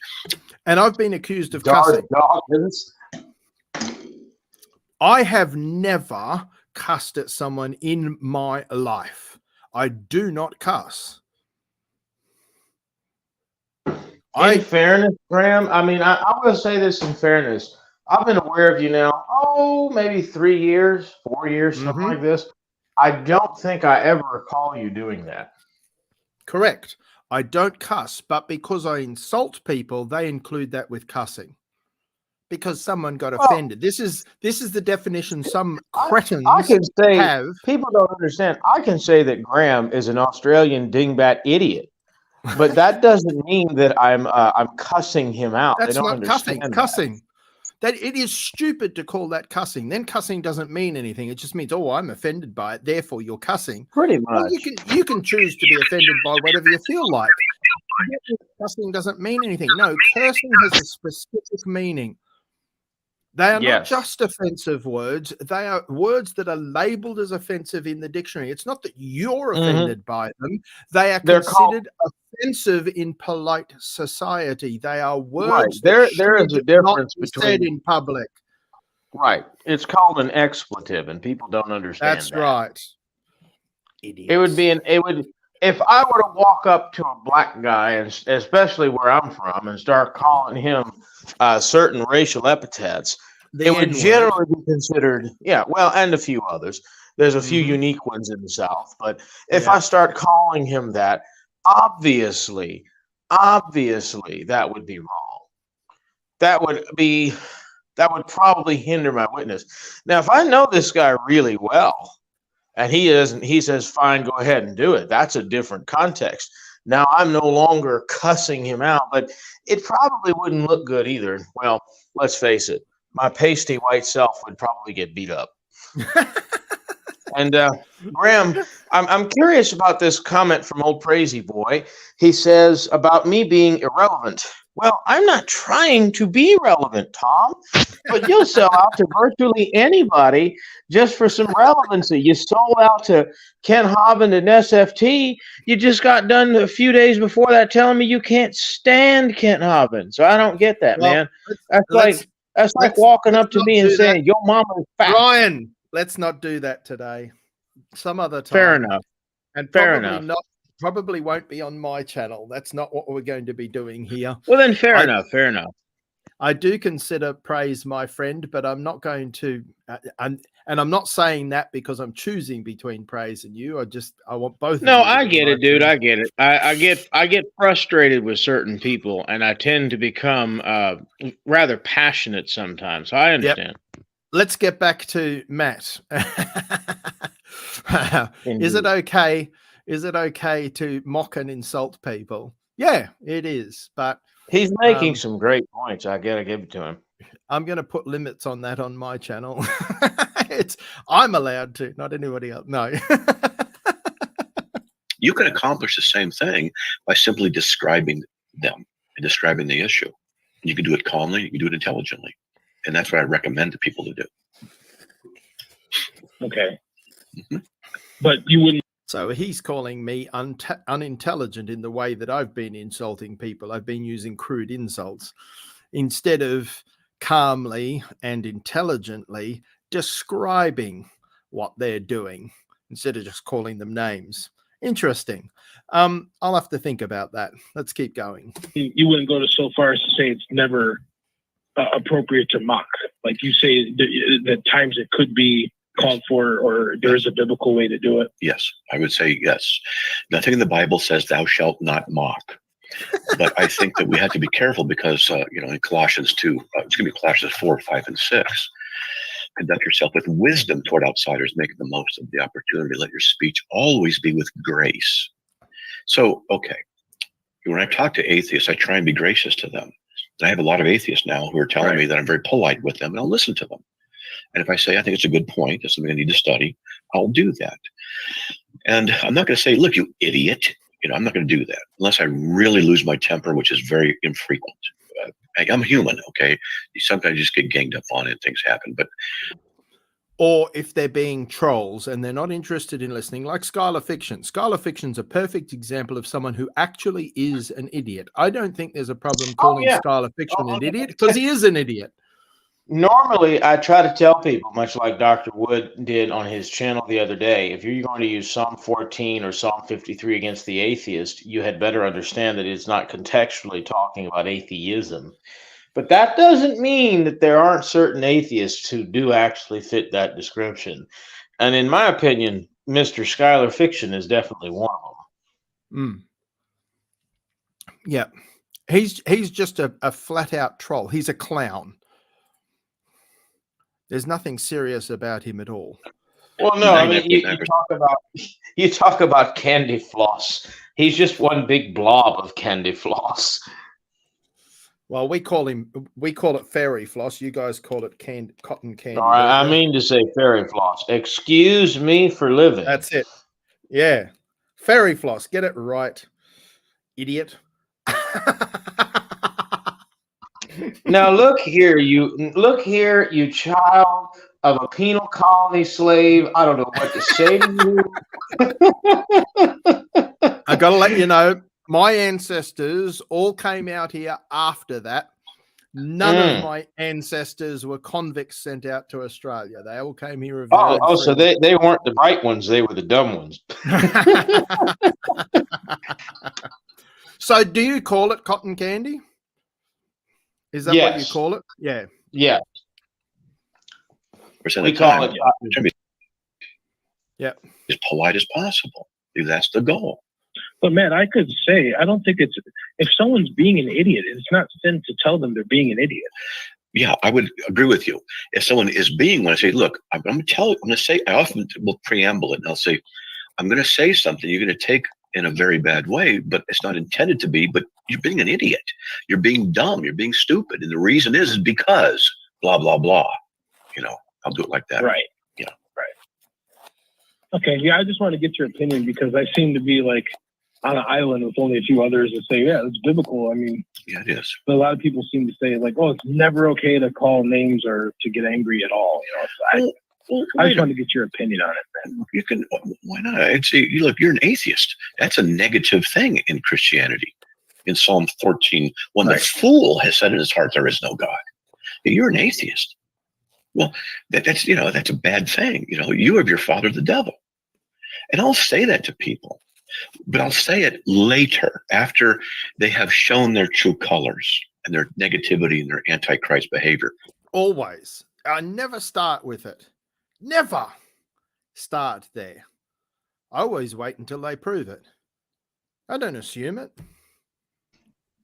B: And I've been accused of cussing. I have never cussed at someone in my life. I do not cuss.
C: In fairness, Graham, I mean, I'm going to say this in fairness. I've been aware of you now, maybe 3 years, 4 years, something like this. I don't think I ever recall you doing that.
B: Correct. I don't cuss, but because I insult people, they include that with cussing. Because someone got offended. This is the definition some cretins
C: I can say,
B: have.
C: People don't understand. I can say that Graham is an Australian dingbat idiot, but that doesn't mean that I'm cussing him out.
B: That's
C: they don't
B: not cussing.
C: understand
B: Cussing. That it is stupid to call that cussing. Then cussing doesn't mean anything. It just means, I'm offended by it, therefore you're cussing.
C: Pretty much.
B: Well, you can choose to be offended by whatever you feel like. Cussing doesn't mean anything. No, cursing has a specific meaning. They are not just offensive words. They are words that are labeled as offensive in the dictionary. It's not that you're offended by them. They're considered offensive in polite society. They are words.
C: Right. There is a difference between
B: said in public.
C: Right. It's called an expletive, and people don't understand.
B: That's right. Idiots.
C: If I were to walk up to a black guy, and especially where I'm from, and start calling him certain racial epithets, they would generally be considered, and a few others. There's a few unique ones in the South. But if I start calling him that, obviously, that would be wrong. That would probably hinder my witness. Now, if I know this guy really well, and he says, fine, go ahead and do it, that's a different context. Now I'm no longer cussing him out, but it probably wouldn't look good either. Well, let's face it, my pasty white self would probably get beat up. And Graham, I'm curious about this comment from old Crazy Boy. He says about me being irrelevant. Well, I'm not trying to be relevant, Tom, but you'll sell out to virtually anybody just for some relevancy. You sold out to Ken Hovind and SFT. You just got done a few days before that telling me you can't stand Ken Hovind. So I don't get that, man. That's like walking up to me and saying, your mama is fat.
B: Ryan, let's not do that today. Some other time.
C: Fair enough.
B: And
C: Fair enough.
B: Probably won't be on my channel. That's not what we're going to be doing here.
C: Well, then fair enough. Fair enough.
B: I do consider praise my friend, but I'm not going to, and I'm not saying that because I'm choosing between praise and you. I want both.
C: No, I get it, dude. I get it. I get frustrated with certain people, and I tend to become rather passionate sometimes. So I understand.
B: Yep. Let's get back to Matt. Is it okay? Is it okay to mock and insult people? Yeah, it is. But
C: he's making some great points. I gotta give it to him.
B: I'm going to put limits on that on my channel. I'm allowed to, not anybody else. No.
J: You can accomplish the same thing by simply describing them and describing the issue. You can do it calmly. You can do it intelligently, and that's what I recommend to people to do.
K: Okay. But you wouldn't.
B: So he's calling me unintelligent in the way that I've been insulting people. I've been using crude insults instead of calmly and intelligently describing what they're doing instead of just calling them names. Interesting. I'll have to think about that. Let's keep going.
K: You wouldn't go to so far as to say it's never appropriate to mock. Like you say that times it could be called for, or there is a biblical way to do it.
J: Yes, I would say yes. Nothing in the Bible says thou shalt not mock. But I think that we have to be careful because, in Colossians 2, it's going to be Colossians 4, 5, and 6. Conduct yourself with wisdom toward outsiders, making the most of the opportunity. Let your speech always be with grace. So, okay, when I talk to atheists, I try and be gracious to them. And I have a lot of atheists now who are telling me that I'm very polite with them, and I'll listen to them. And if I say, I think it's a good point, it's something I need to study, I'll do that. And I'm not going to say, look, you idiot. I'm not going to do that unless I really lose my temper, which is very infrequent. I'm human, okay? Sometimes you just get ganged up on it and things happen.
B: Or if they're being trolls and they're not interested in listening, like Skylar Fiction. Skylar Fiction's a perfect example of someone who actually is an idiot. I don't think there's a problem calling Skylar Fiction an idiot because he is an idiot.
C: Normally, I try to tell people, much like Dr. Wood did on his channel the other day, if you're going to use Psalm 14 or Psalm 53 against the atheist, you had better understand that it's not contextually talking about atheism. But that doesn't mean that there aren't certain atheists who do actually fit that description. And in my opinion, Mr. Skylar Fiction is definitely one of them.
B: Yeah. He's just a flat-out troll. He's a clown. There's nothing serious about him at all.
C: Well, no, I mean, you talk about candy floss. He's just one big blob of candy floss.
B: Well, we call it fairy floss. You guys call it cotton candy.
C: All right, I mean to say fairy floss. Excuse me for living.
B: That's it. Yeah, fairy floss. Get it right, idiot.
C: Now look here, you child of a penal colony slave. I don't know what to say to you.
B: I got to let you know, my ancestors all came out here after that. None of my ancestors were convicts sent out to Australia. They all came here.
C: So they weren't the bright ones; they were the dumb ones.
B: So, do you call it cotton candy? Is that what you call it? Yeah.
C: Yeah.
J: We call it
B: as
J: polite as possible. That's the goal.
K: But Matt, I could say, I don't think if someone's being an idiot, it's not sin to tell them they're being an idiot.
J: Yeah, I would agree with you. If someone is being, when I say, look, I'm going to say, I often will preamble it and I'll say, I'm going to say something you're going to take in a very bad way, but it's not intended to be, but you're being an idiot. You're being dumb. You're being stupid. And the reason is because blah, blah, blah. I'll do it like that.
K: Right.
J: Yeah.
K: Right. Okay, yeah, I just want to get your opinion because I seem to be like on an island with only a few others that say, yeah, it's biblical. I mean,
J: Yeah, it is.
K: but a lot of people seem to say like, oh, it's never okay to call names or to get angry at all. You know, so I just wanted to get your opinion on it, man.
J: You can, why not? I'd say, look, you're an atheist. That's a negative thing in Christianity. In Psalm 14, when the fool has said in his heart, there is no God. You're an atheist. Well, that's a bad thing. You have your father, the devil. And I'll say that to people, but I'll say it later after they have shown their true colors and their negativity and their antichrist behavior.
B: Always. I never start with it. Never start there. I always wait until they prove it. I don't assume it.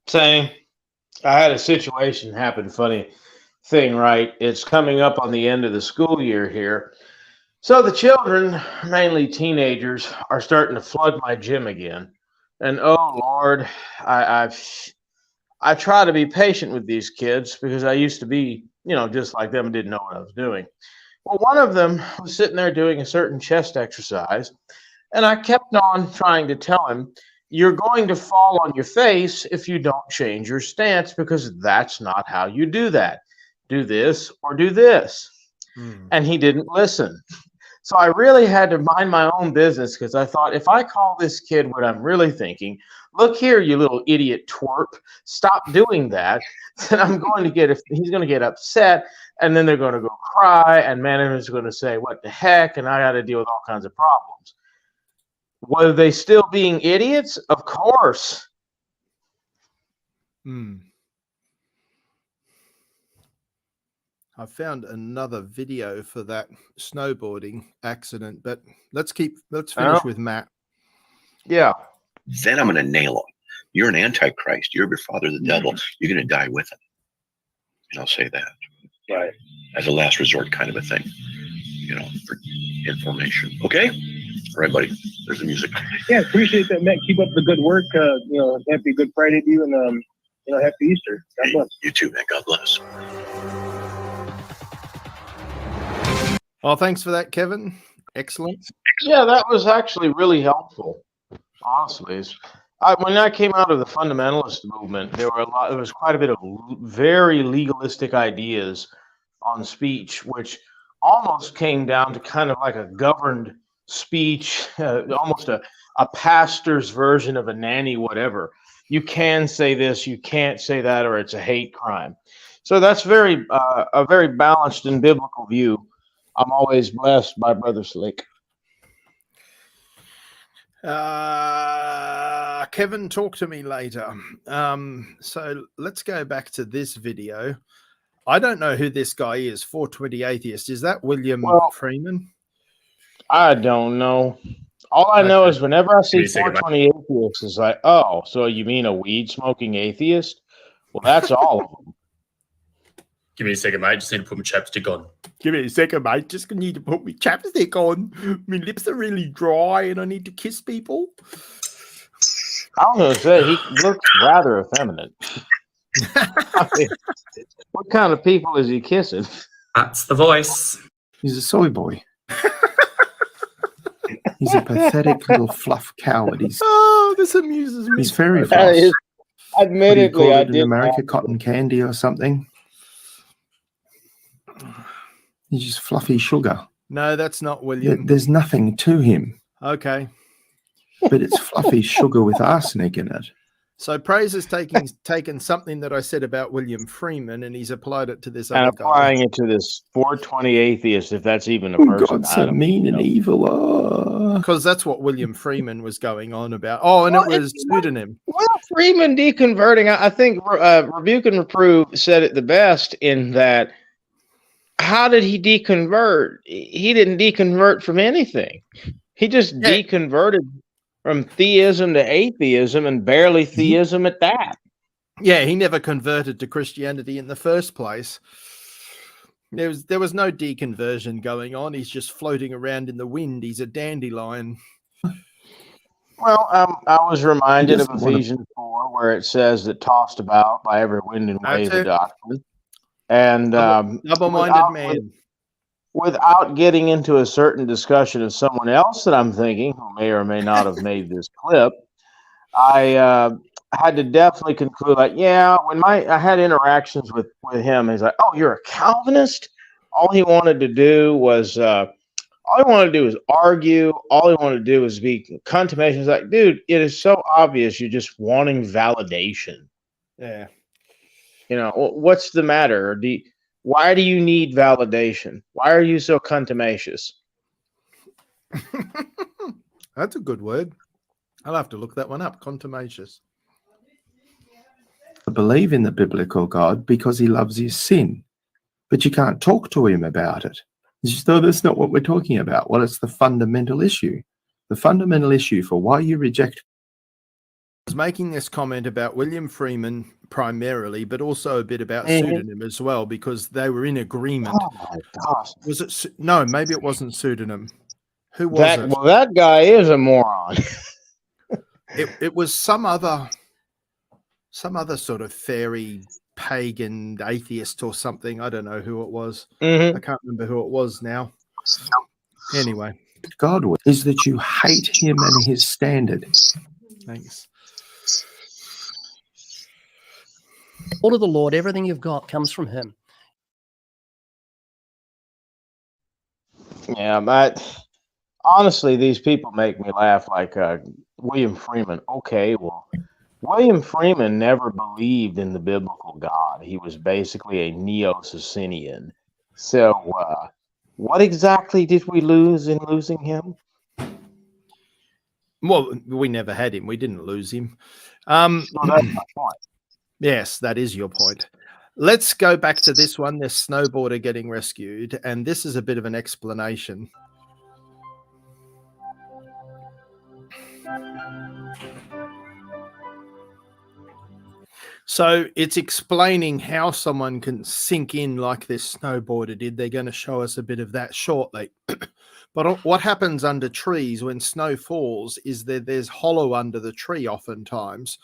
C: Same. I had a situation happen. Funny thing, right? It's coming up on the end of the school year here. So the children, mainly teenagers, are starting to flood my gym again. And oh Lord, I try to be patient with these kids because I used to be, just like them and didn't know what I was doing. Well, one of them was sitting there doing a certain chest exercise, and I kept on trying to tell him, you're going to fall on your face if you don't change your stance because that's not how you do that. Do this or do this. And he didn't listen. So I really had to mind my own business because I thought if I call this kid what I'm really thinking, look here, you little idiot twerp, stop doing that, then he's going to get upset, and then they're going to go cry, and management's going to say, what the heck, and I got to deal with all kinds of problems. Were they still being idiots? Of course.
B: I found another video for that snowboarding accident, but let's finish with Matt.
C: Yeah.
J: Then I'm going to nail him. You're an antichrist. You're your father, the devil. You're going to die with him. And I'll say that.
K: Right.
J: As a last resort kind of a thing, for information. Okay? All right, buddy. There's the music.
K: Yeah, appreciate that, Matt. Keep up the good work. Happy Good Friday to you, and happy Easter. God bless.
J: You too, man. God bless.
B: Oh, thanks for that, Kevin. Excellent.
C: Yeah, that was actually really helpful. Honestly, when I came out of the fundamentalist movement, there was quite a bit of very legalistic ideas on speech, which almost came down to kind of like a governed speech, almost a pastor's version of a nanny, whatever. You can say this, you can't say that, or it's a hate crime. So that's a very balanced and biblical view. I'm always blessed by Brother Slick.
B: Kevin, talk to me later. So let's go back to this video. I don't know who this guy is, 420 Atheist. Is that William Freeman?
C: I don't know. All I know is whenever I see 420 Atheists, it's like, oh, so you mean a weed-smoking atheist? Well, that's all of them.
M: Give me a second, mate. Just need to put my chapstick on.
B: Give me a second, mate. Just need to put my chapstick on. My lips are really dry and I need to kiss people.
C: I was going to say, he looks rather effeminate. I mean, what kind of people is he kissing?
M: That's the voice.
L: He's a soy boy. He's a pathetic little fluff coward.
B: This amuses me.
L: He's very floss.
C: Admittedly, I did
L: in America cotton candy or something. He's just fluffy sugar.
B: No, that's not William.
L: There's nothing to him.
B: Okay.
L: But it's fluffy sugar with arsenic in it.
B: So Praise has taken something that I said about William Freeman and he's applied it to this other guy.
C: Applying it to this 420 atheist, if that's even a person.
L: God's so mean and evil.
B: Because that's what William Freeman was going on about. Oh, and it was pseudonym.
C: Well, Freeman deconverting, I think Rebuke and Reprove said it the best in that, how did he deconvert? He didn't deconvert from anything. He just deconverted from theism to atheism and barely theism at that.
B: Yeah, he never converted to Christianity in the first place. There was no deconversion going on. He's just floating around in the wind. He's a dandelion.
C: Well, I was reminded of Ephesians 4, where it says that tossed about by every wind and wave of doctrine. And
B: double-minded man.
C: without getting into a certain discussion of someone else that I'm thinking, who may or may not have made this clip, I had to definitely conclude, like, yeah, when I had interactions with him, he's like, oh, you're a Calvinist? All he wanted to do was argue. All he wanted to do was be contumacious. Like, dude, it is so obvious you're just wanting validation.
B: Yeah.
C: You know, what's the matter? Why do you need validation? Why are you so contumacious?
B: That's a good word. I'll have to look that one up. Contumacious.
L: Believe in the biblical God because he loves his sin, but you can't talk to him about it. So that's not what we're talking about. Well, it's the fundamental issue. The fundamental issue for why you reject.
B: I was making this comment about William Freeman primarily, but also a bit about
C: Mhm.
B: pseudonym as well, because they were in agreement.
C: Oh my gosh!
B: Was it? No, maybe it wasn't pseudonym. Who was
C: That
B: it?
C: well, that guy is a moron.
B: It was some other sort of fairy pagan atheist or something. I don't know who it was.
C: Mhm.
B: I can't remember who it was now. Anyway,
L: God is that you hate him and his standard.
B: thanks.
N: All of the Lord, everything you've got comes from him.
C: Yeah, but honestly, these people make me laugh. Like William Freeman. Okay, well, William Freeman never believed in the biblical God. He was basically a neo-Socinian. So, what exactly did we lose in losing him?
B: Well, we never had him. We didn't lose him.
C: Well, that's my point.
B: Yes, that is your point. Let's go back to this one, this snowboarder getting rescued. And this is a bit of an explanation. So it's explaining how someone can sink in like this snowboarder did. They're going to show us a bit of that shortly. But what happens under trees when snow falls is that there's hollow under the tree oftentimes.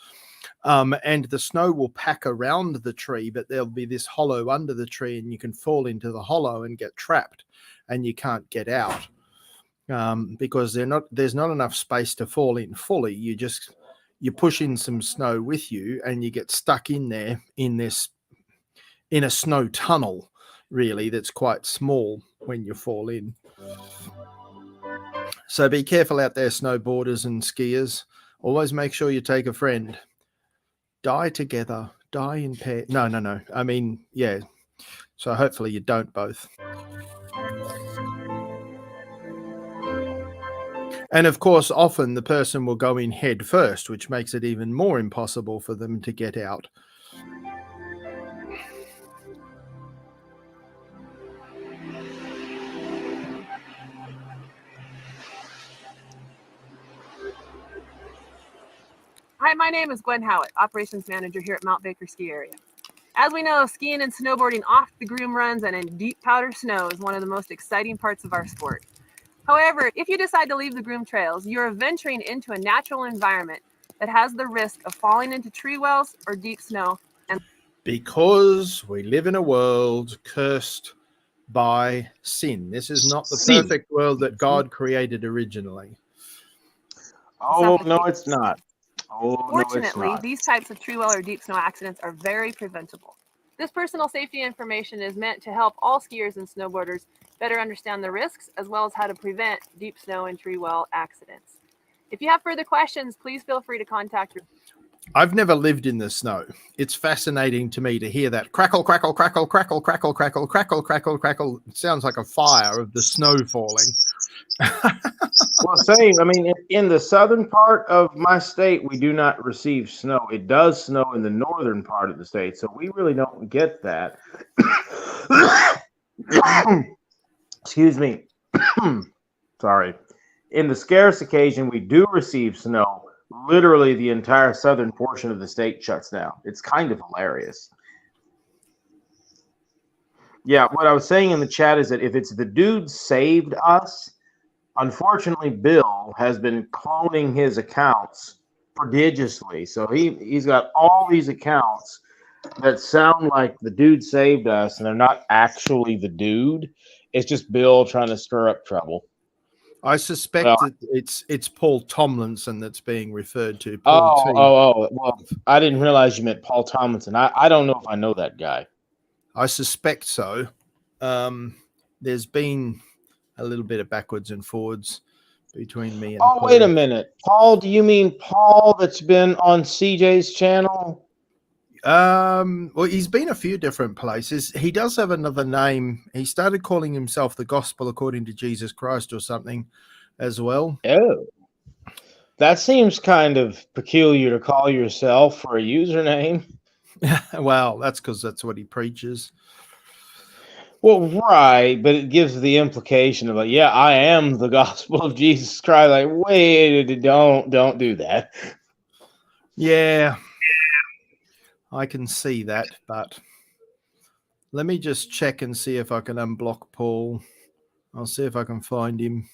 B: And the snow will pack around the tree, but there'll be this hollow under the tree and you can fall into the hollow and get trapped and you can't get out because there's not enough space to fall in fully. You push in some snow with you and you get stuck in there in a snow tunnel, really, that's quite small when you fall in. So be careful out there, snowboarders and skiers. Always make sure you take a friend. Die together, die in pair. No. I mean, yeah. So hopefully you don't both. And of course, often the person will go in head first, which makes it even more impossible for them to get out.
O: Hi, my name is Gwen Howitt, Operations Manager here at Mount Baker Ski Area. As we know, skiing and snowboarding off the groom runs and in deep powder snow is one of the most exciting parts of our sport. However, if you decide to leave the groom trails, you're venturing into a natural environment that has the risk of falling into tree wells or deep snow. And
B: because we live in a world cursed by sin. This is not the perfect world that God created originally.
C: Oh, no, it's not. Oh,
O: Fortunately,
C: no, it's not.
O: these types of tree well or deep snow accidents are very preventable. This personal safety information is meant to help all skiers and snowboarders better understand the risks as well as how to prevent deep snow and tree well accidents. If you have further questions, please feel free to contact your...
B: I've never lived in the snow. It's fascinating to me to hear that crackle, crackle, crackle, crackle, crackle, crackle, crackle, crackle, crackle. It sounds like a fire of the snow falling.
C: Well, same. I mean, in the southern part of my state, we do not receive snow. It does snow in the northern part of the state, so we really don't get that. Excuse me. Sorry. In the scarce occasion, we do receive snow. Literally, the entire southern portion of the state shuts down. It's kind of hilarious. Yeah, what I was saying in the chat is that if it's the dude saved us, unfortunately, Bill has been cloning his accounts prodigiously. So he's got all these accounts that sound like the dude saved us, and they're not actually the dude. It's just Bill trying to stir up trouble.
B: I suspect that it's Paul Tomlinson that's being referred to.
C: Well, I didn't realize you meant Paul Tomlinson. I don't know if I know that guy.
B: I suspect so. There's been a little bit of backwards and forwards between me and
C: Paul.
B: Paul.
C: Wait a minute. Paul, do you mean Paul that's been on CJ's channel?
B: Well, he's been a few different places. He does have another name. He started calling himself the Gospel According to Jesus Christ or something as well.
C: Oh, that seems kind of peculiar to call yourself for a username.
B: Well, that's because that's what he preaches.
C: Well, right, but it gives the implication of like, yeah, I am the gospel of Jesus Christ. Like, wait, don't do that.
B: Yeah, I can see that, but let me just check and see if I can unblock Paul. I'll see if I can find him.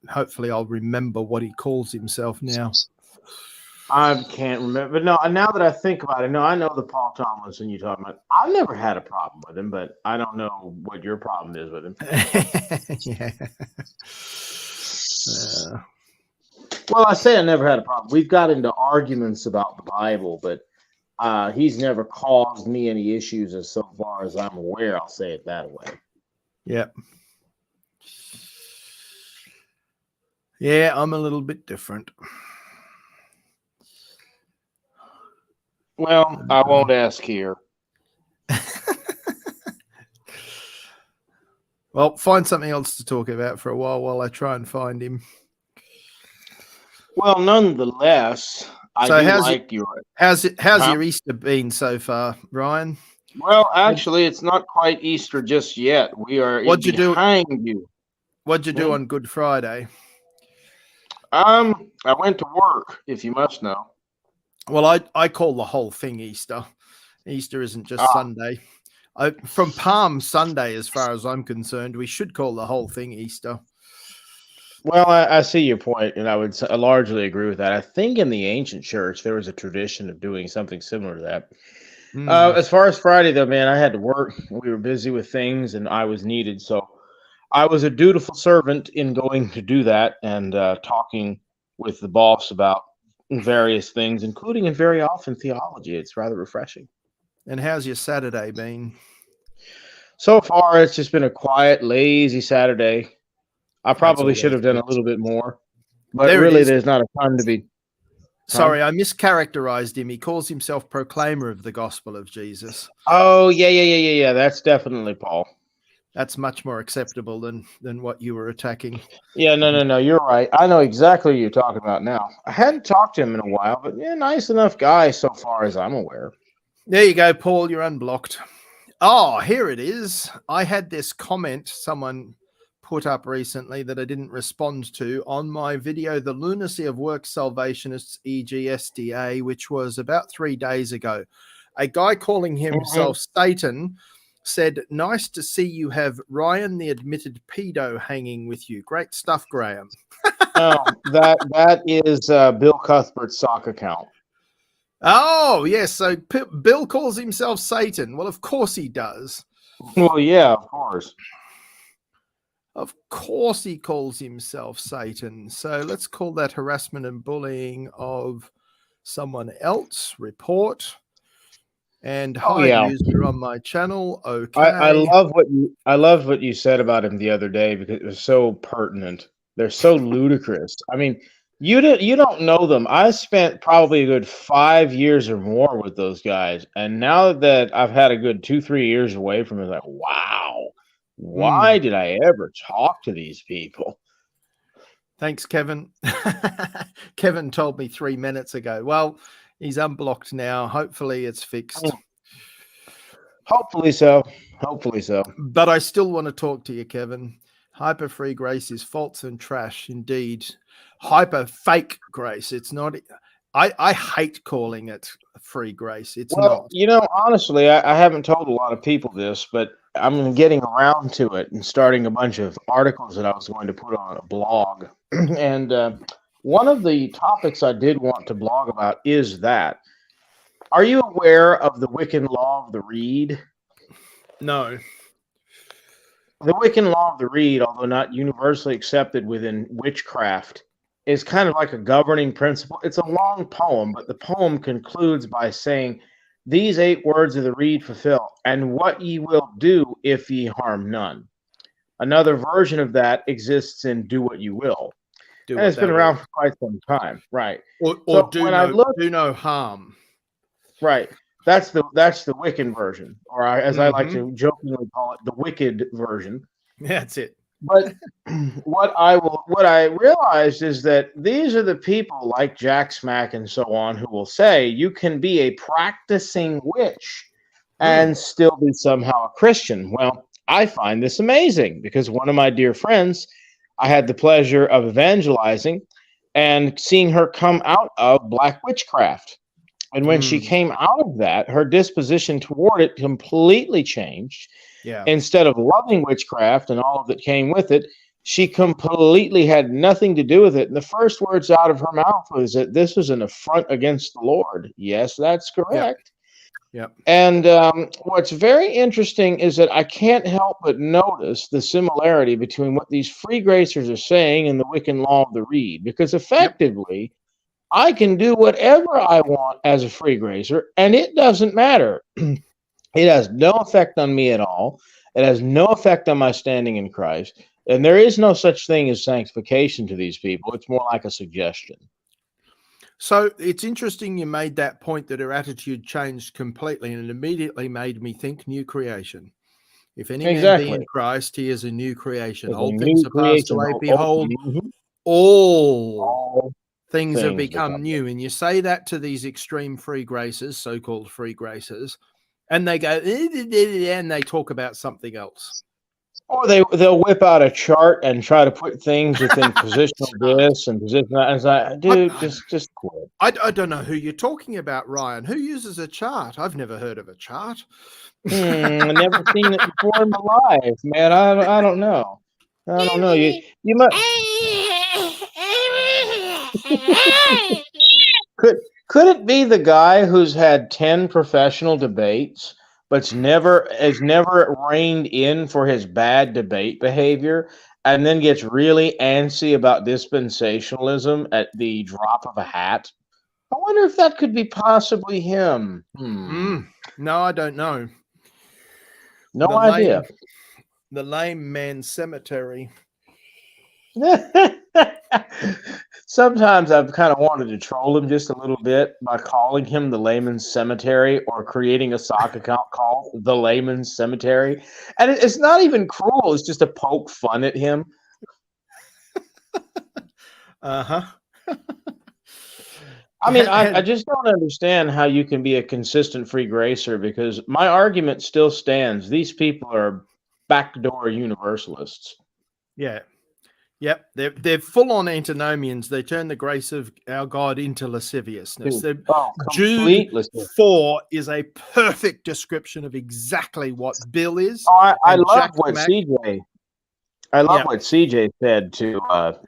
B: Hopefully I'll remember what he calls himself now.
C: I can't remember. But no, now that I think about it, no, I know the Paul Tomlinson you're talking about. I've never had a problem with him, but I don't know what your problem is with him.
B: Yeah.
C: Well, I say I never had a problem. We've got into arguments about the Bible, but he's never caused me any issues as so far as I'm aware. I'll say it that way.
B: Yeah. Yeah, I'm a little bit different.
C: Well, I won't ask here.
B: Well, find something else to talk about for a while I try and find him.
C: Well, nonetheless, how's
B: your Easter been so far, Ryan?
C: Well, actually, it's not quite Easter just yet. We are
B: What'd you do
C: on
B: Good Friday?
C: I went to work, if you must know.
B: Well, I call the whole thing Easter. Easter isn't just Sunday. From Palm Sunday, as far as I'm concerned, we should call the whole thing Easter.
C: Well, I see your point, and I would largely agree with that. I think in the ancient church, there was a tradition of doing something similar to that. As far as Friday, though, man, I had to work. We were busy with things, and I was needed. So I was a dutiful servant in going to do that and talking with the boss about various things, including and very often theology. It's rather refreshing.
B: And how's your Saturday been?
C: So far, it's just been a quiet, lazy Saturday. I probably should have done a little bit more, but there's not a time to be.
B: Sorry, I mischaracterized him. He calls himself proclaimer of the gospel of Jesus.
C: Oh, yeah. That's definitely Paul.
B: That's much more acceptable than what you were attacking.
C: Yeah, no. You're right. I know exactly what you're talking about now. I hadn't talked to him in a while, but yeah, nice enough guy so far as I'm aware.
B: There you go, Paul. You're unblocked. Oh, here it is. I had this comment someone put up recently that I didn't respond to on my video, The Lunacy of Work Salvationists, EGSDA, which was about 3 days ago. A guy calling himself Satan said, "Nice to see you have Ryan the admitted pedo hanging with you. Great stuff, Graham."
C: Oh, that is Bill Cuthbert's sock account.
B: Oh, yes. So Bill calls himself Satan. Well, of course he does.
C: Well, yeah, of course.
B: Of course he calls himself Satan. So let's call that harassment and bullying of someone else. Report. And user on my channel. Okay.
C: I love what you said about him the other day because it was so pertinent. They're so ludicrous. I mean, you don't know them. I spent probably a good 5 years or more with those guys, and now that I've had a good 2-3 years away from it, like, wow, why did I ever talk to these people?
B: Thanks, Kevin. Kevin told me 3 minutes ago. Well, he's unblocked now. Hopefully it's fixed.
C: Hopefully so.
B: But I still want to talk to you, Kevin. Hyper free grace is false and trash. Indeed. Hyper fake grace. It's not. I hate calling it free grace. It's not.
C: You know, honestly, I haven't told a lot of people this, but I'm getting around to it and starting a bunch of articles that I was going to put on a blog. And one of the topics I did want to blog about is that Are you aware of the Wiccan law of the reed?
B: No.
C: The Wiccan law of the reed, although not universally accepted within witchcraft, is kind of like a governing principle. It's a long poem, but the poem concludes by saying, "These 8 words of the reed fulfill, and what ye will do if ye harm none." Another version of that exists in "Do What You Will." And it's been around for quite some time, right?
B: Or
C: So
B: do
C: when I look,
B: do no harm.
C: right, that's the Wiccan version, or as I like
B: Mm-hmm.
C: to jokingly call it, the wicked version.
B: That's it.
C: But what I realized is that these are the people like Jack Smack and so on who will say you can be a practicing witch and still be somehow a Christian. Well, I find this amazing because one of my dear friends, I had the pleasure of evangelizing and seeing her come out of black witchcraft. And when she came out of that, her disposition toward it completely changed.
B: Yeah.
C: Instead of loving witchcraft and all that came with it, she completely had nothing to do with it. And the first words out of her mouth was that this was an affront against the Lord. Yes, that's correct.
B: Yep.
C: And what's very interesting is that I can't help but notice the similarity between what these free gracers are saying and the Wiccan law of the reed, because effectively, I can do whatever I want as a free gracer, and it doesn't matter. It has no effect on me at all. It has no effect on my standing in Christ. And there is no such thing as sanctification to these people. It's more like a suggestion.
B: So it's interesting you made that point that her attitude changed completely, and it immediately made me think new creation. If any man be in Christ, he is a new creation. Old things are passed away. Behold, all things have become new. And you say that to these extreme free gracers, so-called free gracers, and they go, and they talk about something else.
C: Or they'll whip out a chart and try to put things within positional this and position that. And it's like, dude, just quit.
B: I don't know who you're talking about, Ryan. Who uses a chart? I've never heard of a chart.
C: I've never seen it before in my life, man. I don't know. I don't know. You must. Could it be the guy who's had 10 professional debates, but has never reined in for his bad debate behavior, and then gets really antsy about dispensationalism at the drop of a hat? I wonder if that could be possibly him.
B: No, I don't know.
C: No idea.
B: The lame man cemetery.
C: Sometimes I've kind of wanted to troll him just a little bit by calling him the Layman's Cemetery, or creating a sock account called the Layman's Cemetery. And it's not even cruel. It's just to poke fun at him.
B: Uh-huh.
C: I mean, I just don't understand how you can be a consistent free gracer, because my argument still stands. These people are backdoor universalists.
B: Yeah. Yep, they're full-on antinomians. They turn the grace of our God into lasciviousness. Jude 4 is a perfect description of exactly what Bill is.
C: I love what CJ. I love what CJ said to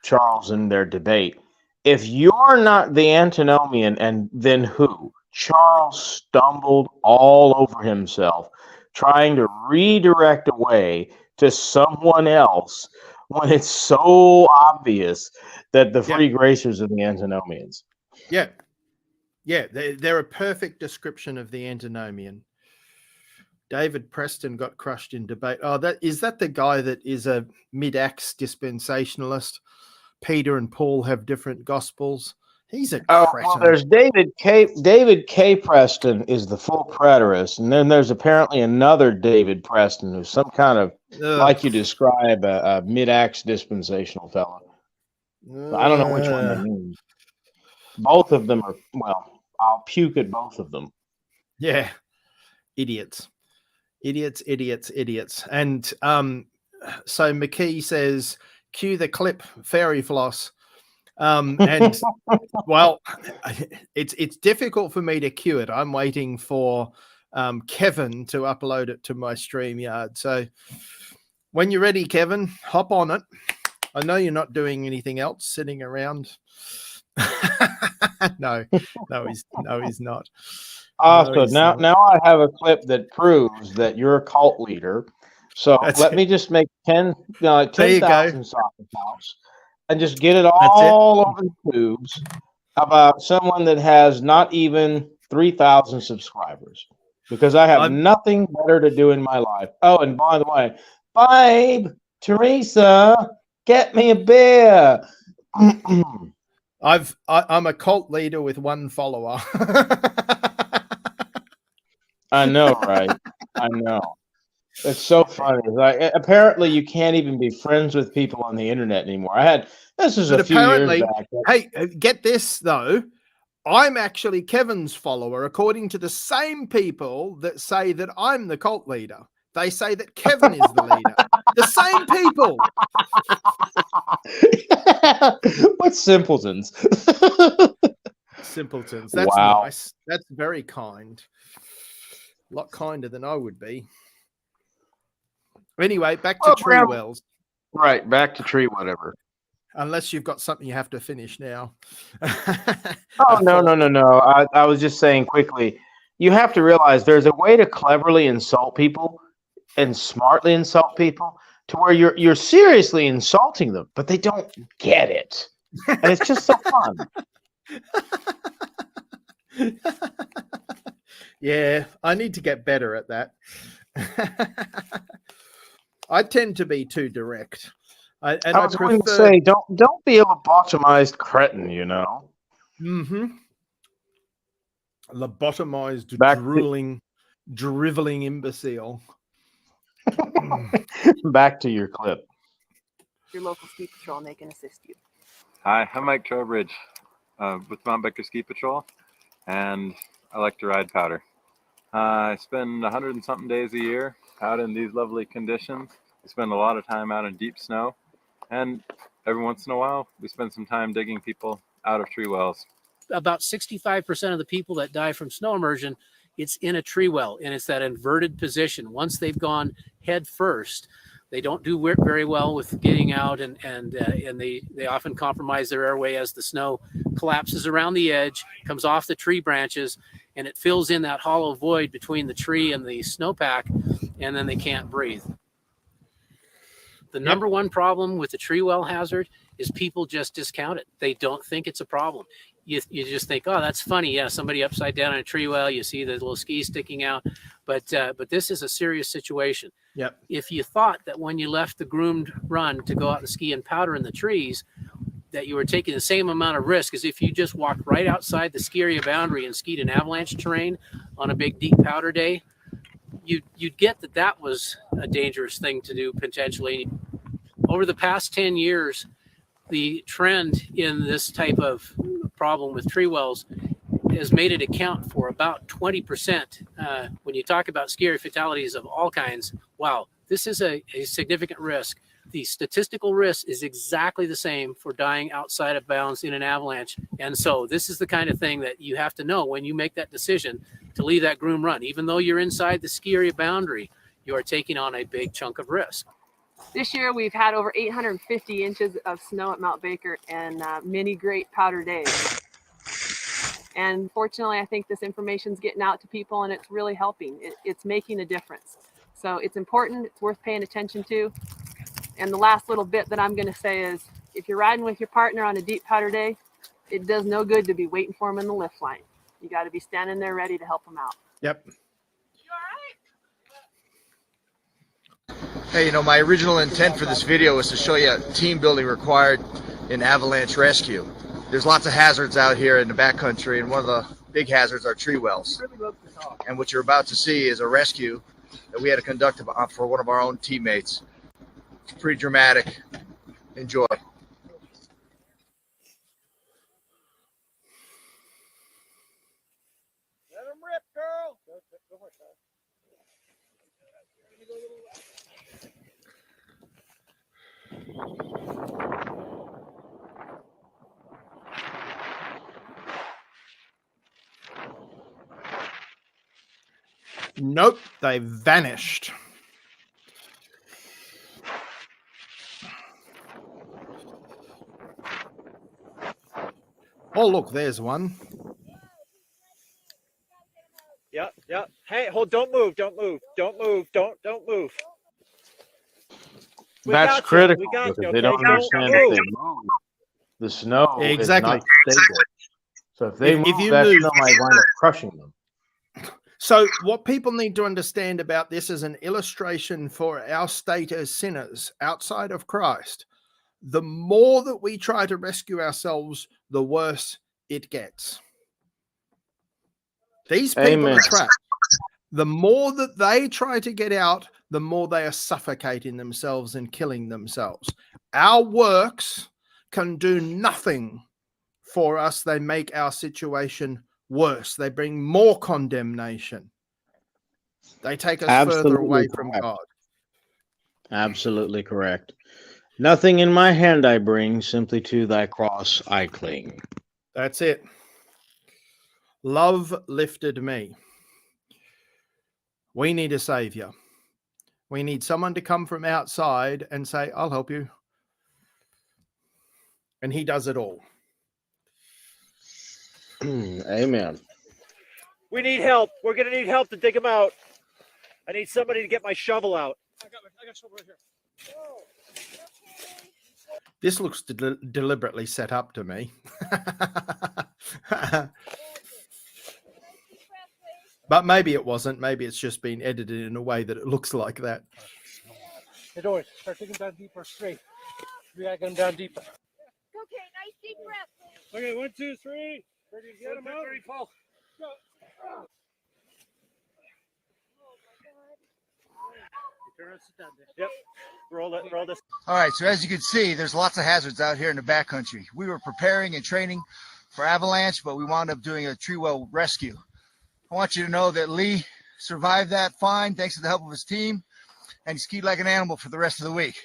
C: Charles in their debate. If you're not the antinomian, and then who? Charles stumbled all over himself trying to redirect away to someone else, when it's so obvious that the free gracers are the antinomians.
B: Yeah. Yeah, they're a perfect description of the antinomian. David Preston got crushed in debate. Oh, is that the guy that is a mid-acts dispensationalist? Peter and Paul have different gospels. He's a
C: well, there's David K. Preston is the full preterist, and then there's apparently another David Preston who's some kind of, like you describe, a mid-acts dispensational fellow. I don't know which one they mean. Both of them are, well, I'll puke at both of them.
B: Yeah, idiots. And so McKee says, cue the clip, fairy floss. And well, it's difficult for me to cue it. I'm waiting for Kevin to upload it to my StreamYard. So when you're ready, Kevin, hop on it. I know you're not doing anything else, sitting around. No, he's not.
C: So
B: No, he's
C: now,
B: not.
C: now I have a clip that proves that you're a cult leader. So
B: That's
C: let
B: it.
C: me just make 10,
B: There you go.
C: 10,000 soccer pops and just get it all over the tubes about someone that has not even 3,000 subscribers, because I have nothing better to do in my life. Oh, and by the way, babe, Teresa, get me a beer.
B: I'm a cult leader with one follower.
C: I know, right? I know. It's so funny. Like, apparently, you can't even be friends with people on the internet anymore. This is
B: But
C: a few years
B: apparently,
C: back.
B: hey, get this though. I'm actually Kevin's follower, according to the same people that say that I'm the cult leader. They say that Kevin is the leader. The same people.
C: What simpletons.
B: Simpletons. That's
C: Wow.
B: nice. That's very kind. A lot kinder than I would be. Anyway, back to tree wells.
C: Right, back to tree whatever.
B: Unless you've got something you have to finish now.
C: Oh, no. I was just saying quickly, you have to realize there's a way to cleverly insult people and smartly insult people to where you're seriously insulting them, but they don't get it. And it's just so fun.
B: Yeah, I need to get better at that. I tend to be too direct.
C: I was going to say, don't be a lobotomized cretin, you know.
B: Mm-hmm. Lobotomized, driveling imbecile.
C: Back to your clip.
O: Your local ski patrol, and they can assist you.
P: Hi, I'm Mike Trowbridge with Mount Baker Ski Patrol, and I like to ride powder. I spend 100 and something days a year out in these lovely conditions. We spend a lot of time out in deep snow, and every once in a while we spend some time digging people out of tree wells.
N: About 65% of the people that die from snow immersion, it's in a tree well, and it's that inverted position. Once they've gone head first, they don't do very well with getting out, and they often compromise their airway as the snow collapses around the edge, comes off the tree branches, and it fills in that hollow void between the tree and the snowpack, and then they can't breathe. The number one problem with the tree well hazard is people just discount it. They don't think it's a problem. You just think, oh, that's funny. Yeah, somebody upside down in a tree well, you see the little skis sticking out. But this is a serious situation.
B: Yep.
N: If you thought that when you left the groomed run to go out and ski and powder in the trees, that you were taking the same amount of risk as if you just walked right outside the ski area boundary and skied an avalanche terrain on a big deep powder day, you'd get that was a dangerous thing to do potentially. Over the past 10 years, the trend in this type of problem with tree wells has made it account for about 20%. When you talk about ski area fatalities of all kinds, wow, this is a significant risk. The statistical risk is exactly the same for dying outside of bounds in an avalanche. And so this is the kind of thing that you have to know when you make that decision to leave that groom run. Even though you're inside the ski area boundary, you are taking on a big chunk of risk.
O: This year, we've had over 850 inches of snow at Mount Baker and many great powder days. And fortunately, I think this information is getting out to people and it's really helping. It's making a difference. So it's important. It's worth paying attention to. And the last little bit that I'm going to say is, if you're riding with your partner on a deep powder day, it does no good to be waiting for them in the lift line. You got to be standing there ready to help them out.
B: Yep.
Q: Hey, my original intent for this video was to show you team building required in avalanche rescue. There's lots of hazards out here in the backcountry, and one of the big hazards are tree wells. And what you're about to see is a rescue that we had to conduct for one of our own teammates. It's pretty dramatic. Enjoy.
R: Let him rip, girl. Go for it, Tyler.
B: Nope, they vanished. Oh, look, there's one.
R: hold. Don't move. Don't move. Don't move. Don't move. We
C: That's
R: got you.
C: critical
R: We got
C: because
R: you.
C: they
R: Okay,
C: don't understand
R: move.
C: if they move, the snow
B: Exactly.
C: is not stable. So if they
B: If
C: move,
B: you
C: that
B: move-
C: snow might wind up crushing them.
B: So, what people need to understand about this is an illustration for our state as sinners outside of Christ. The more that we try to rescue ourselves, the worse it gets. These people
C: Amen.
B: are trapped. The more that they try to get out, the more they are suffocating themselves and killing themselves. Our works can do nothing for us. They make our situation worse. They bring more condemnation. They take us further
S: Absolutely
B: away from
S: correct.
B: God.
S: Absolutely correct. Nothing in my hand I bring, simply to thy cross I cling.
B: That's it. Love lifted me. We need a savior. We need someone to come from outside and say, I'll help you. And he does it all.
S: Amen.
R: We need help. We're gonna need help to dig him out. I need somebody to get my shovel out. I got shovel right here.
B: This looks deliberately set up to me. But maybe it wasn't. Maybe it's just been edited in a way that it looks like that.
R: Hey, Doris, start digging down deeper, straight. We gotta get him down deeper.
T: Okay, nice deep breath.
R: Okay, 1, 2, 3. Ready to get him out? Ready, Paul. Go. Yep. Roll this.
Q: All right, so as you can see, there's lots of hazards out here in the backcountry. We were preparing and training for avalanche, but we wound up doing a tree well rescue. I want you to know that Lee survived that fine thanks to the help of his team, and he skied like an animal for the rest of the week.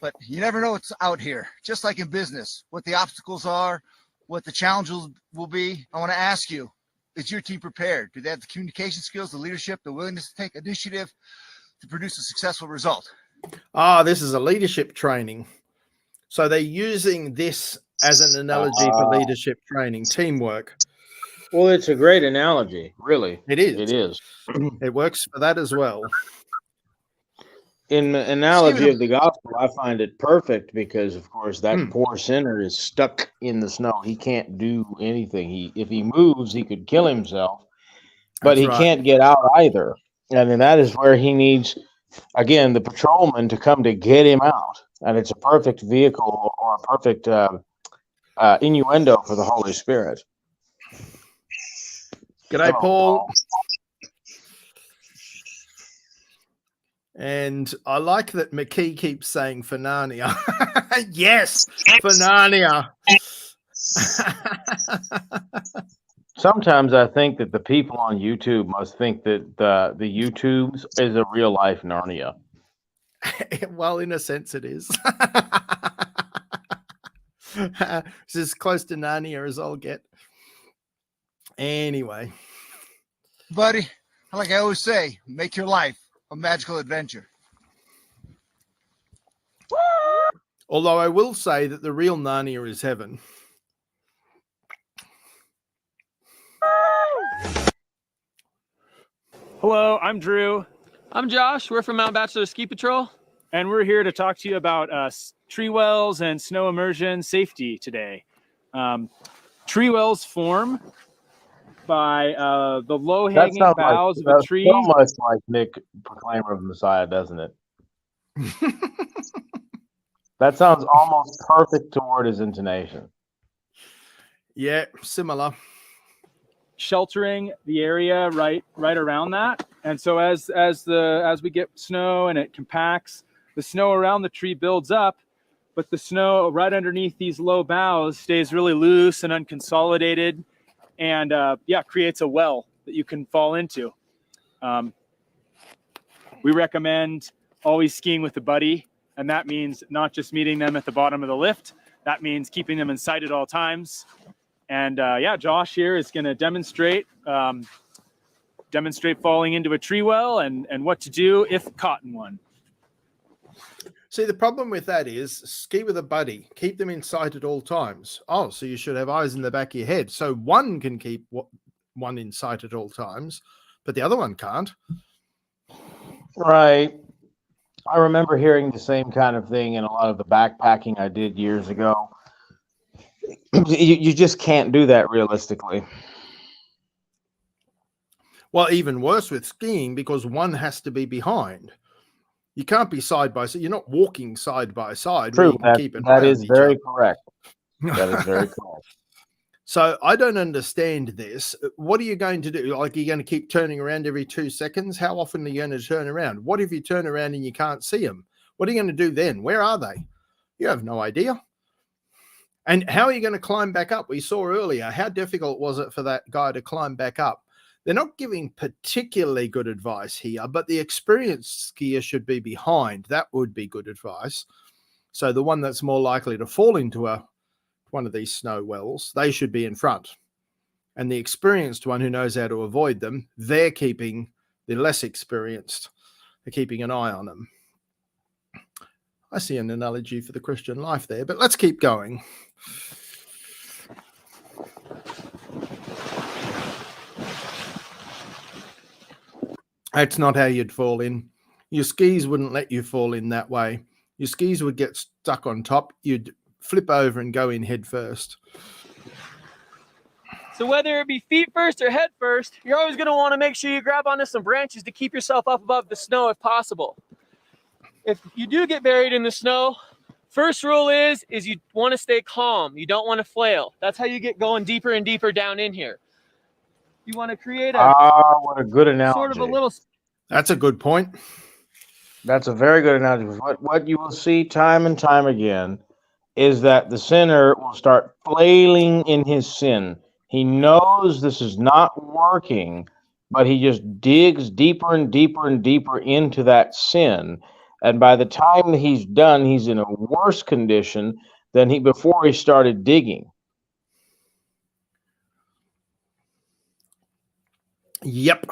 Q: But you never know what's out here, just like in business, what the obstacles are, what the challenges will be. I want to ask you, is your team prepared? Do they have the communication skills, the leadership, the willingness to take initiative to produce a successful result?
B: This is a leadership training. So they're using this as an analogy for leadership training, teamwork.
S: Well, it's a great analogy, really.
B: It is.
S: It is.
B: It works for that as well.
S: In the analogy of the gospel, I find it perfect because, of course, that poor sinner is stuck in the snow. He can't do anything. If he moves, he could kill himself, but
B: That's
S: he
B: right.
S: can't get out either. And then that is where he needs, again, the patrolman to come to get him out. And it's a perfect vehicle or a perfect innuendo for the Holy Spirit.
B: G'day, Paul. And I like that McKee keeps saying for Narnia. Yes, for Narnia.
C: Sometimes I think that the people on YouTube must think that the YouTubes is a real life Narnia.
B: Well, in a sense, it is. It's as close to Narnia as I'll get. Anyway,
Q: Buddy, like I always say, make your life a magical adventure.
B: although I will say that the real Narnia is heaven.
U: Hello, I'm Drew.
V: I'm Josh. We're from Mount Bachelor Ski Patrol.
U: And we're here to talk to you about tree wells and snow immersion safety today. Tree wells form by the low-hanging boughs of a tree.
C: So much like Nick, Proclaimer of the Messiah, doesn't it? That sounds almost perfect toward his intonation.
B: Yeah, similar.
U: Sheltering the area right around that, and so as we get snow and it compacts, the snow around the tree builds up, but the snow right underneath these low boughs stays really loose and unconsolidated, and creates a well that you can fall into. We recommend always skiing with a buddy, and that means not just meeting them at the bottom of the lift. That means keeping them in sight at all times. And Josh here is going to demonstrate falling into a tree well and what to do if caught in one.
B: See, the problem with that is ski with a buddy. Keep them in sight at all times. Oh, so you should have eyes in the back of your head. So one can keep one in sight at all times. but the other one can't.
S: Right. I remember hearing the same kind of thing in a lot of the backpacking I did years ago. You just can't do that realistically.
B: Well, even worse with skiing, because one has to be behind. You can't be side by side. You're not walking side by side. where
S: True.
B: you can keep an eye
S: That
B: on
S: is
B: each
S: very
B: other.
S: correct. That is very correct.
B: So I don't understand this. What are you going to do? Like, you're going to keep turning around every 2 seconds? How often are you going to turn around? What if you turn around and you can't see them? What are you going to do then? Where are they? You have no idea. And how are you going to climb back up? We saw earlier, how difficult was it for that guy to climb back up? They're not giving particularly good advice here, but the experienced skier should be behind. That would be good advice. So the one that's more likely to fall into one of these snow wells, they should be in front. And the experienced one who knows how to avoid them, they're keeping the less experienced. They're keeping an eye on them. I see an analogy for the Christian life there, but let's keep going. That's not how you'd fall in. Your skis wouldn't let you fall in that way. Your skis would get stuck on top. You'd flip over and go in head first.
V: So whether it be feet first or head first, you're always going to want to make sure you grab onto some branches to keep yourself up above the snow if possible. If you do get buried in the snow, first rule is you want to stay calm. You don't want to flail. That's how you get going deeper and deeper down in here. You want to create
S: what a good analogy.
V: sort of a little.
B: That's a good point.
S: That's a very good analogy. What you will see time and time again is that the sinner will start flailing in his sin. He knows this is not working, but he just digs deeper and deeper and deeper into that sin. And by the time he's done, he's in a worse condition than before he started digging.
B: Yep.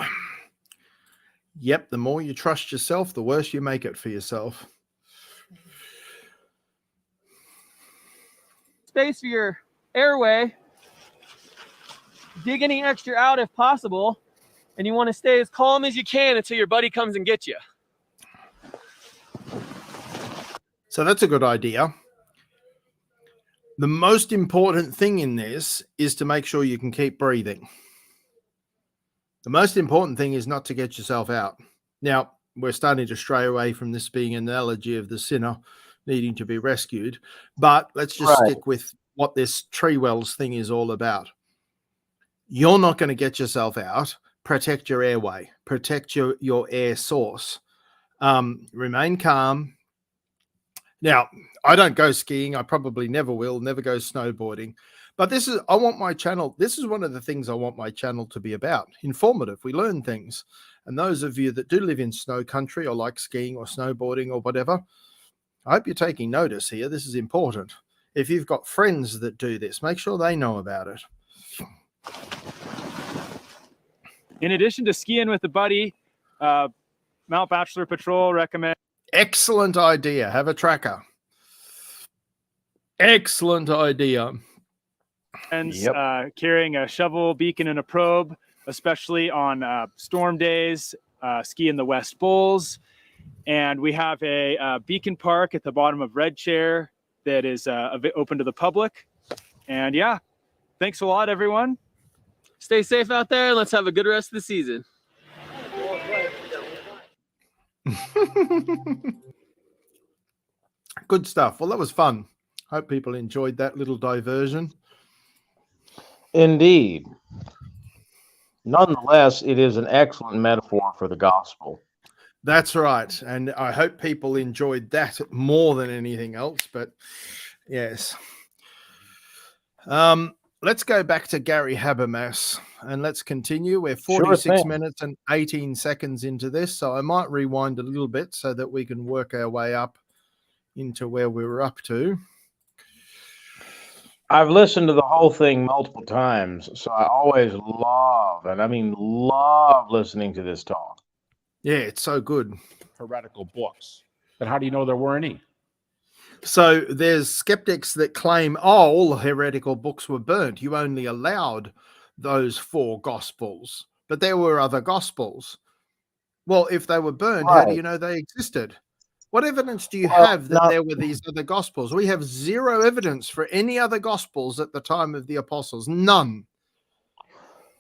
B: Yep. The more you trust yourself, the worse you make it for yourself.
V: Space for your airway. Dig any extra out if possible. And you want to stay as calm as you can until your buddy comes and gets you.
B: So that's a good idea. The most important thing in this is to make sure you can keep breathing. The most important thing is not to get yourself out. Now, we're starting to stray away from this being an analogy of the sinner needing to be rescued, but let's just stick with what this tree wells thing is all about. You're not going to get yourself out. Protect your airway. Protect your air source. Remain calm. Now, I don't go skiing. I probably never will, never go snowboarding. But I want my channel. This is one of the things I want my channel to be about. Informative. We learn things. And those of you that do live in snow country or like skiing or snowboarding or whatever, I hope you're taking notice here. This is important. If you've got friends that do this, make sure they know about it.
U: In addition to skiing with a buddy, Mount Bachelor Patrol recommends.
B: Excellent idea. Have a tracker. Excellent idea.
U: Carrying a shovel, beacon, and a probe, especially on storm days, ski in the West Bowls. And we have a beacon park at the bottom of Red Chair that is open to the public. And yeah, thanks a lot, everyone.
V: Stay safe out there, and let's have a good rest of the season.
B: Good stuff. Well, that was fun. Hope people enjoyed that little diversion.
S: Indeed. Nonetheless, it is an excellent metaphor for the gospel.
B: That's right. And I hope people enjoyed that more than anything else. But yes. Let's go back to Gary Habermas and let's continue. We're 46 minutes and 18 seconds into this. So I might rewind a little bit so that we can work our way up into where we were up to.
S: I've listened to the whole thing multiple times, so I always love, and I mean love listening to this talk.
B: Yeah, it's so good.
A: Heretical books. But how do you know there were any?
B: So there's skeptics that claim, all heretical books were burnt. You only allowed those 4 gospels. but there were other gospels. Well, if they were burned, how do
S: Right.
B: you know they existed? What evidence do you
S: Well,
B: have that
S: not-
B: there were these other gospels? We have zero evidence for any other gospels at the time of the apostles. None.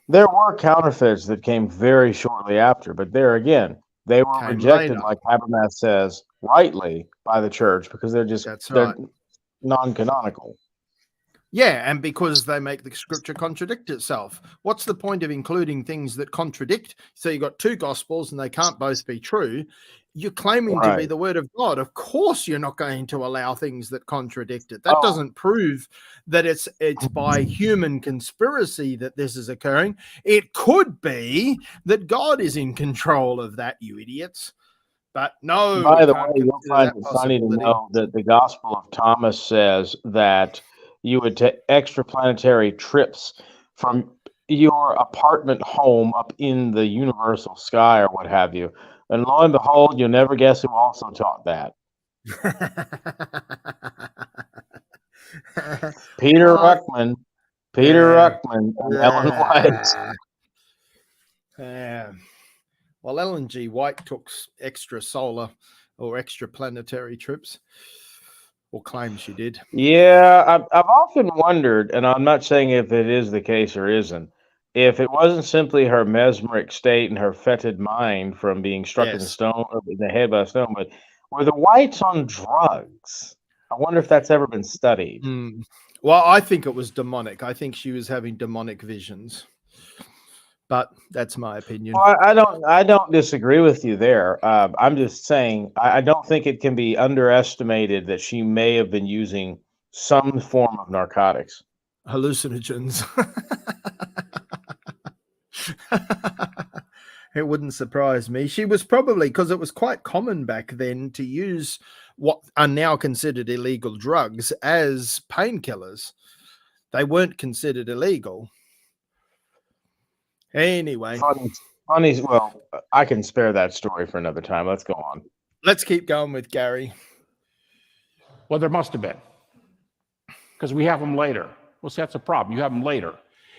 S: There were counterfeits that came very shortly after, but there again, they were
B: Came
S: rejected,
B: later.
S: like Habermas says, rightly by the church because they're just they're
B: right.
S: non-canonical.
B: Yeah, and because they make the scripture contradict itself. What's the point of including things that contradict? So you've got two gospels and they can't both be true. You're claiming to be
S: Right.
B: the word of God. Of course, you're not going to allow things that contradict it. That
S: Oh.
B: doesn't prove that it's by human conspiracy that this is occurring. It could be that God is in control of that, you idiots. But no.
S: By
B: we
S: the
B: can't
S: way, you'll
B: consider
S: find
B: that
S: it funny to
B: possibility.
S: know that the Gospel of Thomas says that you would take extraplanetary trips from your apartment home up in the universal sky or what have you. And lo and behold, you'll never guess who also taught that. Peter Ruckman. Peter Ruckman and Ellen White.
B: Yeah. Well, Ellen G. White took extra solar or extra planetary trips, or claims she did.
S: Yeah, I've often wondered, and I'm not saying if it is the case or isn't, if it wasn't simply her mesmeric state and her fetid mind from being struck in the
B: Yes.
S: stone or in the head by a stone, but were the Whites on drugs? I wonder if that's ever been studied.
B: Well, I think it was demonic. I think she was having demonic visions, but that's my opinion.
S: Well, I don't disagree with you there. I'm just saying I don't think it can be underestimated that she may have been using some form of narcotics.
B: Hallucinogens. It wouldn't surprise me. She was probably, because it was quite common back then to use what are now considered illegal drugs as painkillers. They weren't considered illegal. Anyway,
S: Funny. Well, I can spare that story for another time. Let's go on.
B: let's keep going with Gary.
A: Well, there must have been, because we have them later. Well, see, that's a problem. You have them later.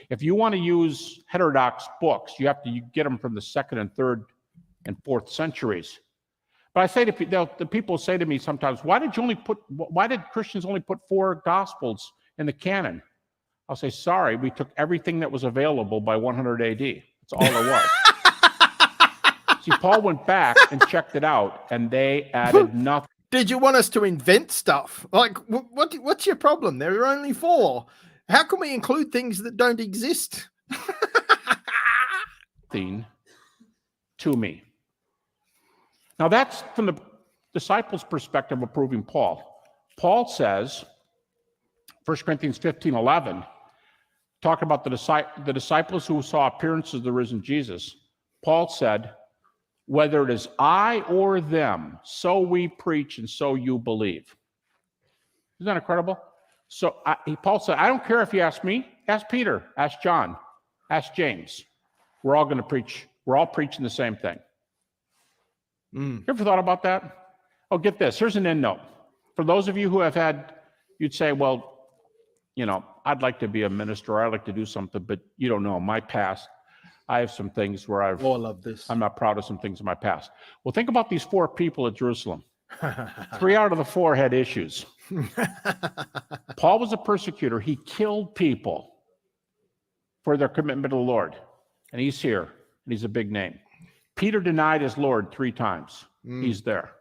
A: If you want to use heterodox books, you have to get them from the 2nd and 3rd and 4th centuries. But I say to the people say to me sometimes, why did Christians only put 4 gospels in the canon? I'll say, sorry, we took everything that was available by 100 AD. That's all there was. See, Paul went back and checked it out, and they added nothing.
B: Did you want us to invent stuff? Like, what's your problem? There are only 4. How can we include things that don't exist?
A: To me. Now that's from the disciples' perspective of proving Paul. Paul says, 1 Corinthians 15:11, talking about the disciples who saw appearances of the risen Jesus. Paul said, whether it is I or them, so we preach and so you believe. Isn't that incredible? So Paul said, I don't care if you ask me, ask Peter, ask John, ask James. We're all going to preach. We're all preaching the same thing. You ever thought about that? Oh, get this. Here's an end note. For those of you who have you'd say, well, I'd like to be a minister. I'd like to do something, but you don't know my past. I have some things where I
B: love this.
A: I'm not proud of some things in my past. Well, think about these 4 people at Jerusalem. 3 out of the 4 had issues. Paul was a persecutor. He killed people for their commitment to the Lord. And he's here, and he's a big name. Peter denied his Lord 3 times. He's there.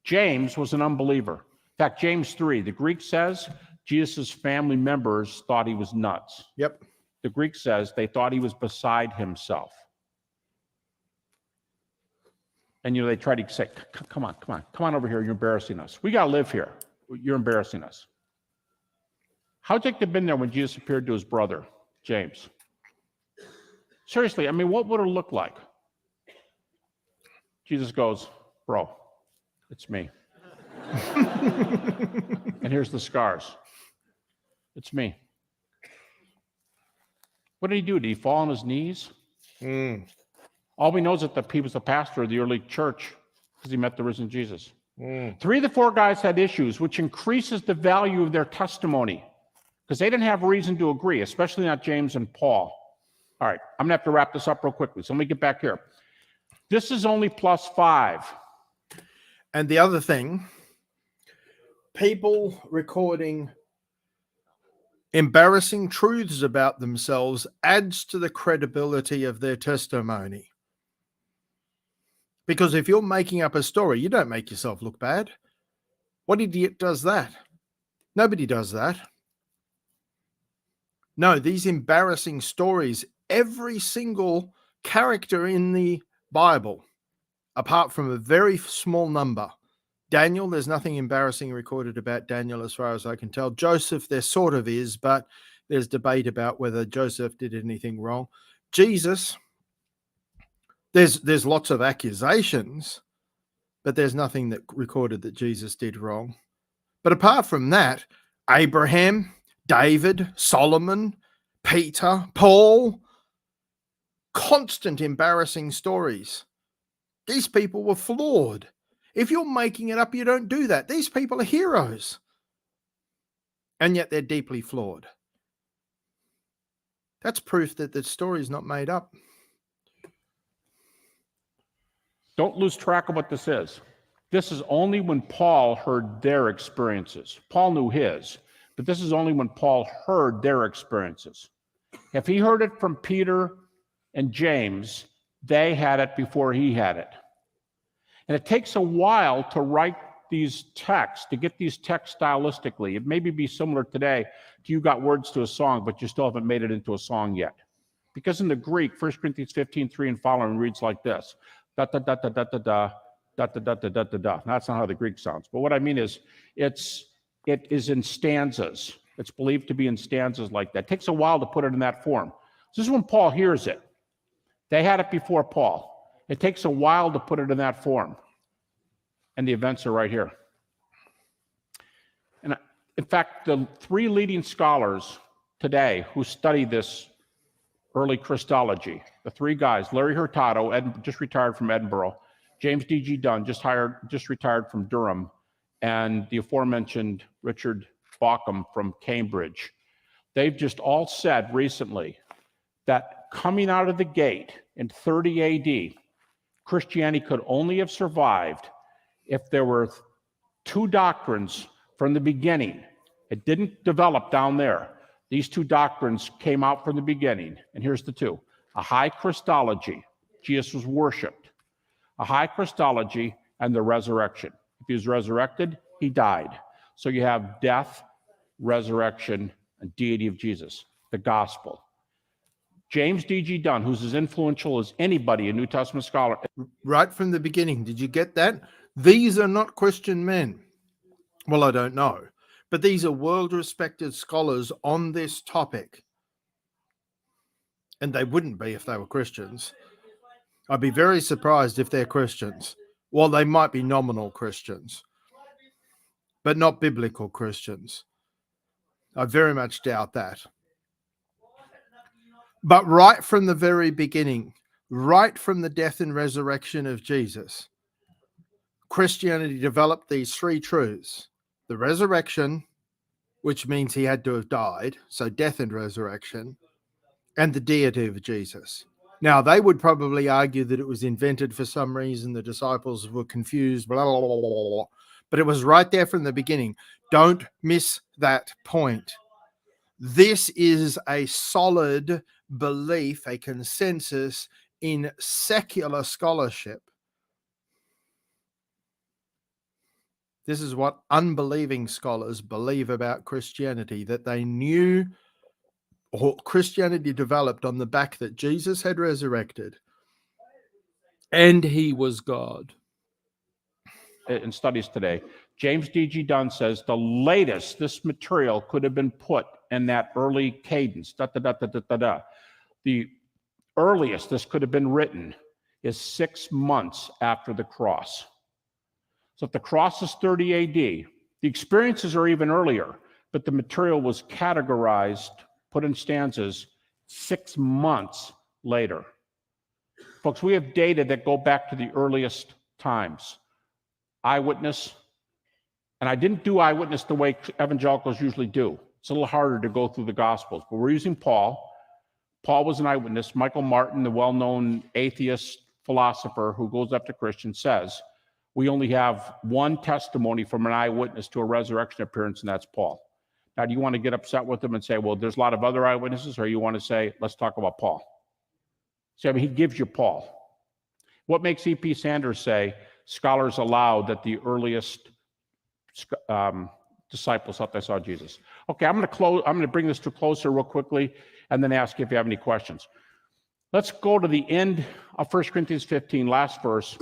A: James was an unbeliever. In fact, James 3, the Greek says Jesus' family members thought he was nuts.
B: Yep.
A: The Greek says they thought he was beside himself. And they try to say, come on over here. You're embarrassing us. We got to live here. You're embarrassing us. How'd you have been there when Jesus appeared to his brother, James? Seriously, what would it look like? Jesus goes, bro, it's me. And here's the scars. It's me. What did he do? Did he fall on his knees? All we know is that he was the pastor of the early church because he met the risen Jesus. 3 of the 4 guys had issues, which increases the value of their testimony because they didn't have reason to agree, especially not James and Paul. All right, I'm gonna have to wrap this up real quickly. So let me get back here. This is only +5.
B: And the other thing, people recording embarrassing truths about themselves adds to the credibility of their testimony. Because if you're making up a story, you don't make yourself look bad. What idiot does that? Nobody does that. No, these embarrassing stories, every single character in the Bible, apart from a very small number. Daniel, there's nothing embarrassing recorded about Daniel as far as I can tell. Joseph, there sort of is, but there's debate about whether Joseph did anything wrong. Jesus, there's lots of accusations, but there's nothing that recorded that Jesus did wrong. But apart from that, Abraham, David, Solomon, Peter, Paul, constant embarrassing stories. These people were flawed. If you're making it up, you don't do that. These people are heroes. And yet they're deeply flawed. That's proof that the story is not made up.
A: Don't lose track of what this is. This is only when Paul heard their experiences. Paul knew his, but this is only when Paul heard their experiences. If he heard it from Peter and James, they had it before he had it. And it takes a while to write these texts, to get these texts stylistically. It may be similar today to you got words to a song, but you still haven't made it into a song yet. Because in the Greek, 1 Corinthians 15:3 and following reads like this. Da da da da da da da da da da da da da da. That's not how the Greek sounds. But what I mean is it is in stanzas. It's believed to be in stanzas like that. It takes a while to put it in that form. This is when Paul hears it. They had it before Paul. It takes a while to put it in that form. And the events are right here. And in fact, the 3 leading scholars today who study this early Christology, the 3 guys, Larry Hurtado, just retired from Edinburgh, James D.G. Dunn, just retired from Durham, and the aforementioned Richard Bauckham from Cambridge. They've just all said recently that coming out of the gate in 30 AD, Christianity could only have survived if there were 2 doctrines from the beginning. It didn't develop down there. These 2 doctrines came out from the beginning. And here's the 2. A high Christology, Jesus was worshipped. A high Christology and the resurrection. If he was resurrected, he died. So you have death, resurrection, and deity of Jesus, the gospel. James D.G. Dunn, who's as influential as anybody, a New Testament scholar.
B: Right from the beginning. Did you get that? These are not Christian men. Well, I don't know. But these are world-respected scholars on this topic. And they wouldn't be if they were Christians. I'd be very surprised if they're Christians. Well, they might be nominal Christians, but not biblical Christians. I very much doubt that. But right from the very beginning, right from the death and resurrection of Jesus, Christianity developed these 3 truths. The resurrection, which means he had to have died, so death and resurrection, and the deity of Jesus. Now, they would probably argue that it was invented for some reason. The disciples were confused, blah, blah, blah, blah, blah. But it was right there from the beginning. Don't miss that point. This is a solid belief, a consensus in secular scholarship. This is what unbelieving scholars believe about Christianity, that they knew, or Christianity developed on the back that Jesus had resurrected and he was God.
A: In studies today, James D.G. Dunn says the latest this material could have been put in that early cadence, da, da, da, da, da, da, da. The earliest this could have been written is 6 months after the cross. So if the cross is 30 AD, the experiences are even earlier, but the material was categorized, put in stanzas 6 months later. Folks, we have data that go back to the earliest times. Eyewitness, and I didn't do eyewitness the way evangelicals usually do. It's a little harder to go through the Gospels, but we're using Paul. Paul was an eyewitness. Michael Martin, the well-known atheist philosopher who goes up to Christians, says we only have one testimony from an eyewitness to a resurrection appearance, and that's Paul. Now, do you want to get upset with him and say, well, there's a lot of other eyewitnesses, or you want to say, let's talk about Paul? See, I mean, he gives you Paul. What makes E.P. Sanders say scholars allow that the earliest disciples thought they saw Jesus? Okay, I'm going to bring this to a close here real quickly and then ask if you have any questions. Let's go to the end of 1 Corinthians 15, last verse.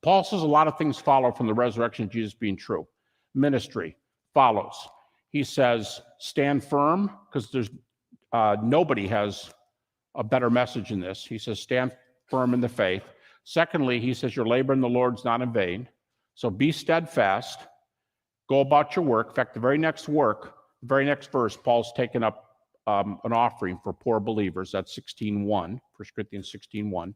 A: Paul says a lot of things follow from the resurrection of Jesus being true. Ministry follows. He says, stand firm, because there's nobody has a better message in this. He says, stand firm in the faith. Secondly, he says, your labor in the Lord's not in vain. So be steadfast. Go about your work. In fact, the very next verse, Paul's taken up an offering for poor believers. That's 16:1, 1 Corinthians 16:1.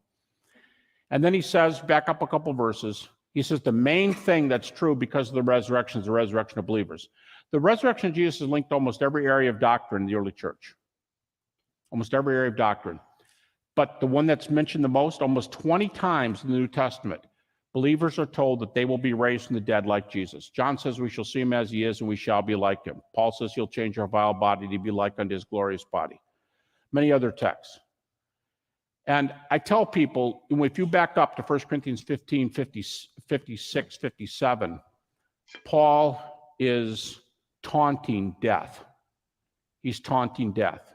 A: And then he says, back up a couple verses, he says the main thing that's true because of the resurrection is the resurrection of believers. The resurrection of Jesus is linked to almost every area of doctrine in the early church. Almost every area of doctrine. But the one that's mentioned the most, almost 20 times in the New Testament, believers are told that they will be raised from the dead like Jesus. John says we shall see him as he is and we shall be like him. Paul says he'll change our vile body to be like unto his glorious body. Many other texts. And I tell people, if you back up to 1 Corinthians 15, 56, 57, Paul is taunting death. He's taunting death.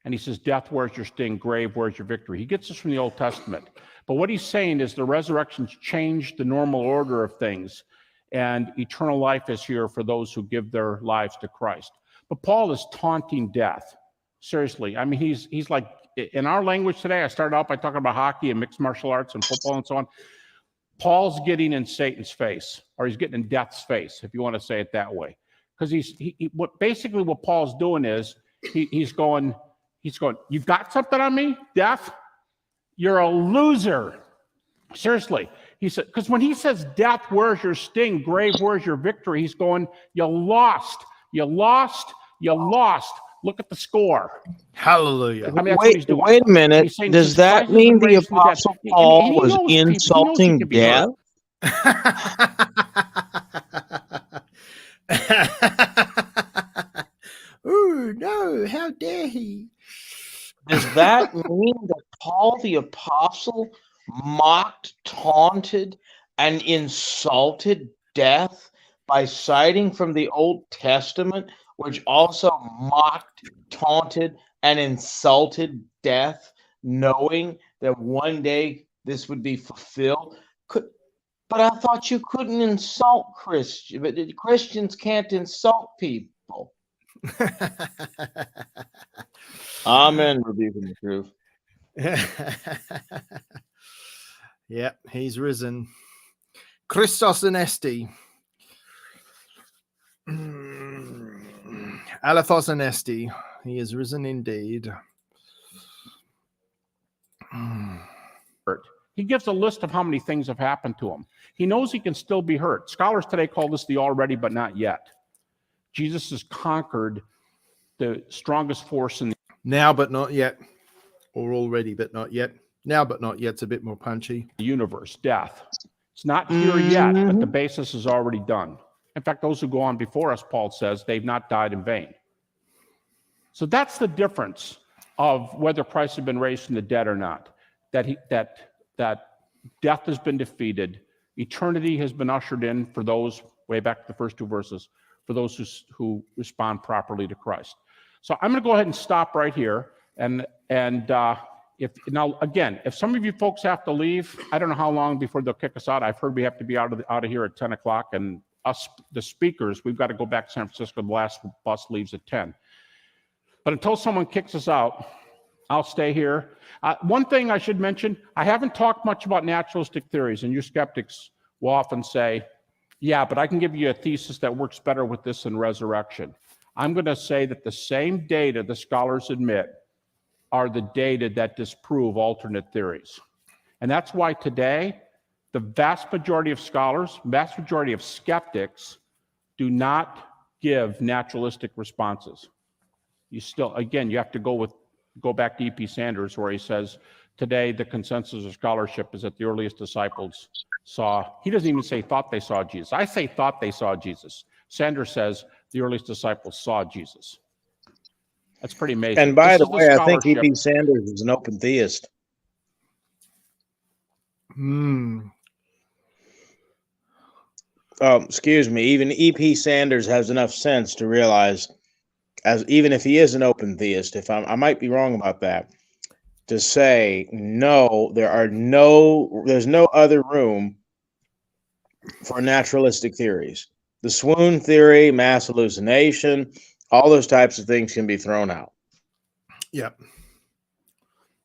A: And he says, death, where's your sting? Grave, where's your victory? He gets this from the Old Testament. But what he's saying is the resurrection's changed the normal order of things, and eternal life is here for those who give their lives to Christ. But Paul is taunting death. Seriously. I mean, he's like, in our language today, I started out by talking about hockey and mixed martial arts and football and so on. Paul's getting in Satan's face, or he's getting in death's face, if you want to say it that way. Because what Paul's doing is he's going, you got something on me, death? You're a loser. Seriously. He said, because when he says death, where's your sting? Grave, where's your victory? He's going, you lost. You lost. You lost. Look at the score.
B: Hallelujah.
A: I mean,
S: Wait a minute. Does that mean the Apostle Paul was insulting death?
B: Oh, no. How dare he?
S: Does that mean that Paul the Apostle mocked, taunted, and insulted death by citing from the Old Testament, which also mocked, taunted, and insulted death, knowing that one day this would be fulfilled? But I thought you couldn't insult Christians, but Christians can't insult people. Amen. Rebuking the truth.
B: Yep, he's risen. Christos anesti. Alathos anesti. He is risen indeed.
A: He gives a list of how many things have happened to him. He knows he can still be hurt. Scholars today call this the already but not yet. Jesus has conquered the strongest force in the
B: now but not yet, or already but not yet. Now but not yet's a bit more punchy.
A: Universe, death. It's not here yet, but the basis is already done. In fact, those who go on before us, Paul says, they've not died in vain. So that's the difference of whether Christ has been raised from the dead or not. That death has been defeated. Eternity has been ushered in for those, way back to the first two verses, for those who respond properly to Christ. So I'm going to go ahead and stop right here. And if some of you folks have to leave, I don't know how long before they'll kick us out. I've heard we have to be out of here at 10 o'clock, and us, the speakers, we've got to go back to San Francisco. The last bus leaves at 10. But until someone kicks us out, I'll stay here. One thing I should mention, I haven't talked much about naturalistic theories, and you skeptics will often say, yeah, but I can give you a thesis that works better with this than resurrection. I'm going to say that the same data the scholars admit are the data that disprove alternate theories. And that's why today, the vast majority of scholars, vast majority of skeptics do not give naturalistic responses. You still, again, you have to go with go back to E.P. Sanders, where he says, today the consensus of scholarship is that the earliest disciples saw, he doesn't even say thought they saw Jesus. I say thought they saw Jesus. Sanders says the earliest disciples saw Jesus. That's pretty amazing.
S: And by
A: This
S: the
A: is
S: way, I think
A: scholarship.
S: E.P. Sanders is an open theist. Excuse me. Even E.P. Sanders has enough sense to realize, as even if he is an open theist, I might be wrong about that, to say no, there's no other room for naturalistic theories. The swoon theory, mass hallucination, all those types of things can be thrown out.
B: Yep.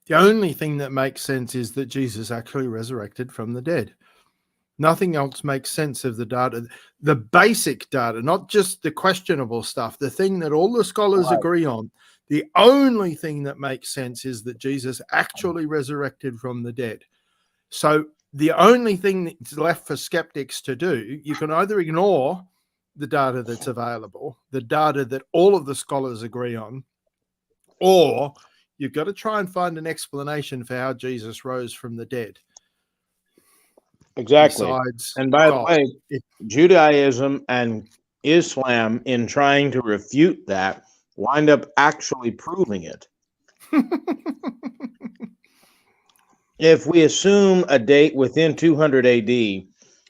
B: The only thing that makes sense is that Jesus actually resurrected from the dead. Nothing else makes sense of the data, the basic data, not just the questionable stuff, the thing that all the scholars agree on. The only thing that makes sense is that Jesus actually resurrected from the dead. So the only thing that's left for skeptics to do, you can either ignore the data that's available, the data that all of the scholars agree on, or you've got to try and find an explanation for how Jesus rose from the dead.
S: Exactly.
B: Besides
S: And by
B: God.
S: the way, Judaism and Islam, in trying to refute that, wind up actually proving it. If we assume a date within 200 AD,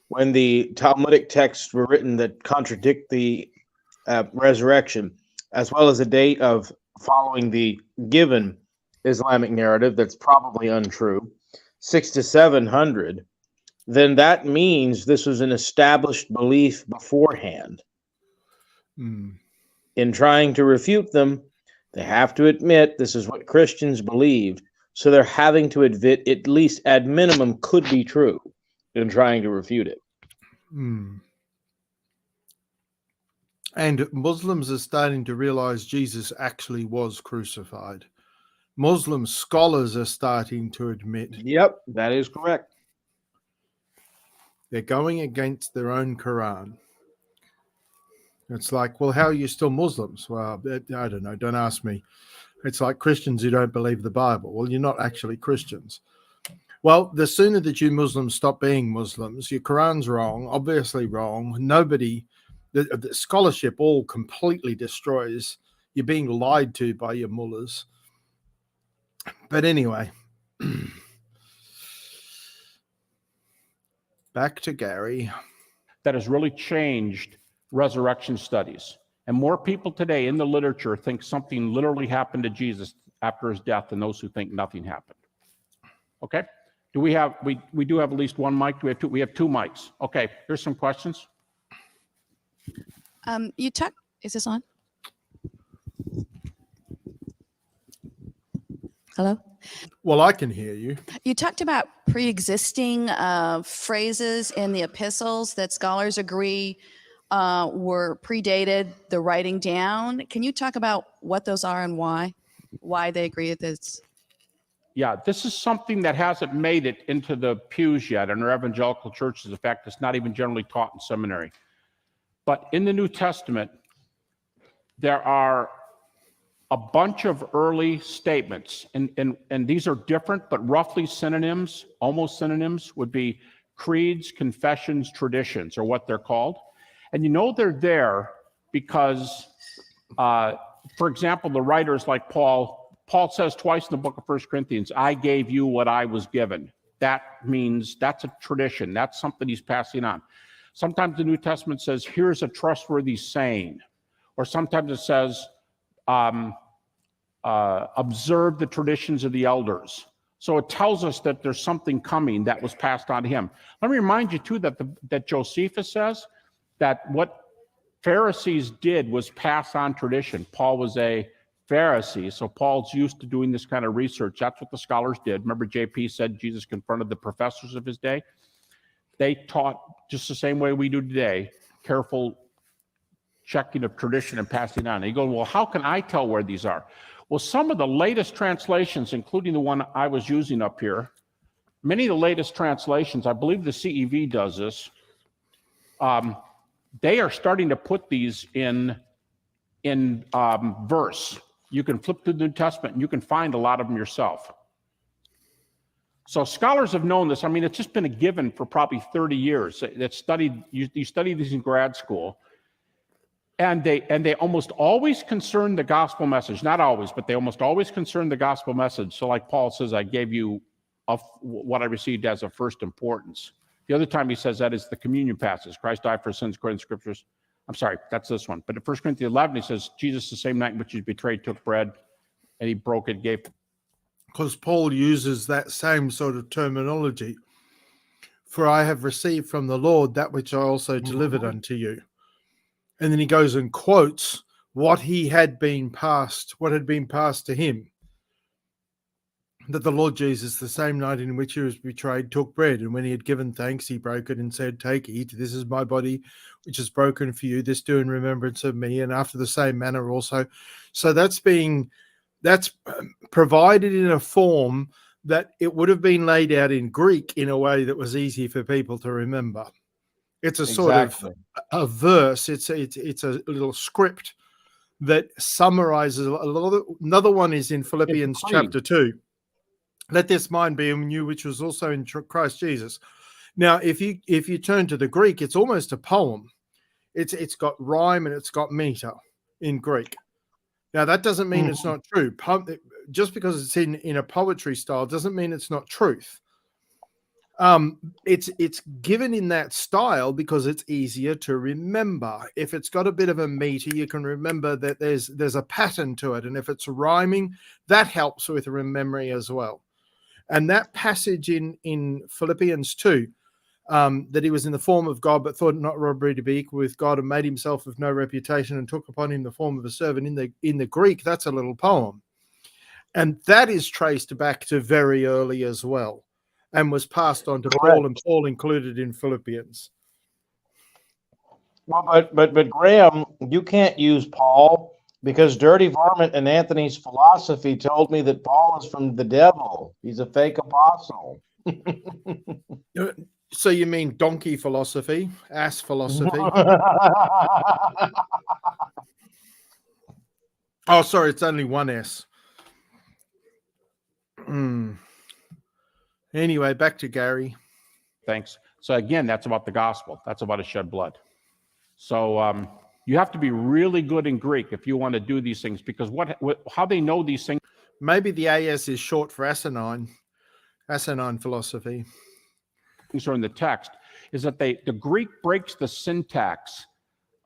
S: when the Talmudic texts were written that contradict the resurrection, as well as a date of following the given Islamic narrative that's probably untrue, 600 to 700, then that means this was an established belief beforehand. In trying to refute them, they have to admit this is what Christians believed, so they're having to admit, at least at minimum, could be true in trying to refute it.
B: And Muslims are starting to realize Jesus actually was crucified. Muslim scholars are starting to admit.
S: Yep, that is correct.
B: They're going against their own Quran. It's like, well, how are you still Muslims? Well, I don't know. Don't ask me. It's like Christians who don't believe the Bible. Well, you're not actually Christians. Well, the sooner that you Muslims stop being Muslims, your Quran's wrong, obviously wrong. Nobody, the scholarship all completely destroys. You're being lied to by your mullahs. But anyway, back to Gary.
A: That has really changed resurrection studies. And more people today in the literature think something literally happened to Jesus after his death than those who think nothing happened. Okay? Do we have, we do have at least one mic? Do we have two? We have two mics. Okay, here's some questions.
E: Is this on? Hello?
B: Well, I can hear you.
E: You talked about pre-existing phrases in the epistles that scholars agree were predated the writing down. Can you talk about what those are and why they agree with this?
A: Yeah, this is something that hasn't made it into the pews yet in our evangelical churches. In fact, it's not even generally taught in seminary. But in the New Testament, there are a bunch of early statements, and these are different, but roughly synonyms, almost synonyms, would be creeds, confessions, traditions, or what they're called. And you know they're there because, for example, the writers like Paul says twice in the book of 1 Corinthians, I gave you what I was given. That means that's a tradition. That's something he's passing on. Sometimes the New Testament says, here's a trustworthy saying. Or sometimes it says, observe the traditions of the elders. So it tells us that there's something coming that was passed on to him. Let me remind you, too, that Josephus says that what Pharisees did was pass on tradition. Paul was a Pharisee, so Paul's used to doing this kind of research. That's what the scholars did. Remember, JP said Jesus confronted the professors of his day? They taught just the same way we do today, careful checking of tradition and passing on. And you go, well, how can I tell where these are? Well, some of the latest translations, including the one I was using up here, many of the latest translations, I believe the CEV does this, they are starting to put these in verse. you can flip through the New Testament and you can find a lot of them yourself. So scholars have known this. I mean, it's just been a given for probably 30 years. You study these in grad school, and they almost always concern the gospel message. Not always, but they almost always concern the gospel message. So like Paul says, I gave you what I received as of first importance. The other time he says that is the communion passage. Christ died for sins according to the scriptures. I'm sorry, that's this one. But in 1 Corinthians 11, he says, Jesus, the same night in which he was betrayed, took bread, and he broke it, gave.
B: Because Paul uses that same sort of terminology. For I have received from the Lord that which I also delivered unto you. And then he goes and quotes what had been passed to him. That the Lord Jesus, the same night in which he was betrayed, took bread. And when he had given thanks, he broke it and said, take, eat. This is my body, which is broken for you. This do in remembrance of me. And after the same manner also. So that's provided in a form that it would have been laid out in Greek in a way that was easy for people to remember. It's a sort of a verse. It's a little script that summarizes a lot of. Another one is in Philippians chapter 2. Let this mind be in you, which was also in Christ Jesus. Now, if you turn to the Greek, it's almost a poem. It's got rhyme and it's got meter in Greek. Now, that doesn't mean it's not true. Just because it's in a poetry style doesn't mean it's not truth. It's given in that style because it's easier to remember. If it's got a bit of a meter, you can remember that there's a pattern to it. And if it's rhyming, that helps with memory as well. And that passage in Philippians 2, that he was in the form of God, but thought not robbery to be equal with God, and made himself of no reputation, and took upon him the form of a servant. In the Greek, that's a little poem. And that is traced back to very early as well, and was passed on to Paul, and Paul included in Philippians.
S: Well, but Graham, you can't use Paul because Dirty Varmint and Anthony's philosophy told me that Paul is from the devil. He's a fake apostle.
B: So you mean donkey philosophy, ass philosophy? Oh, sorry, it's only one S. Anyway, back to Gary.
A: Thanks. So again, that's about the gospel. That's about a shed blood. So you have to be really good in Greek if you want to do these things, because how they know these things.
B: Maybe the AS is short for asinine philosophy.
A: Or in the text is that the Greek breaks the syntax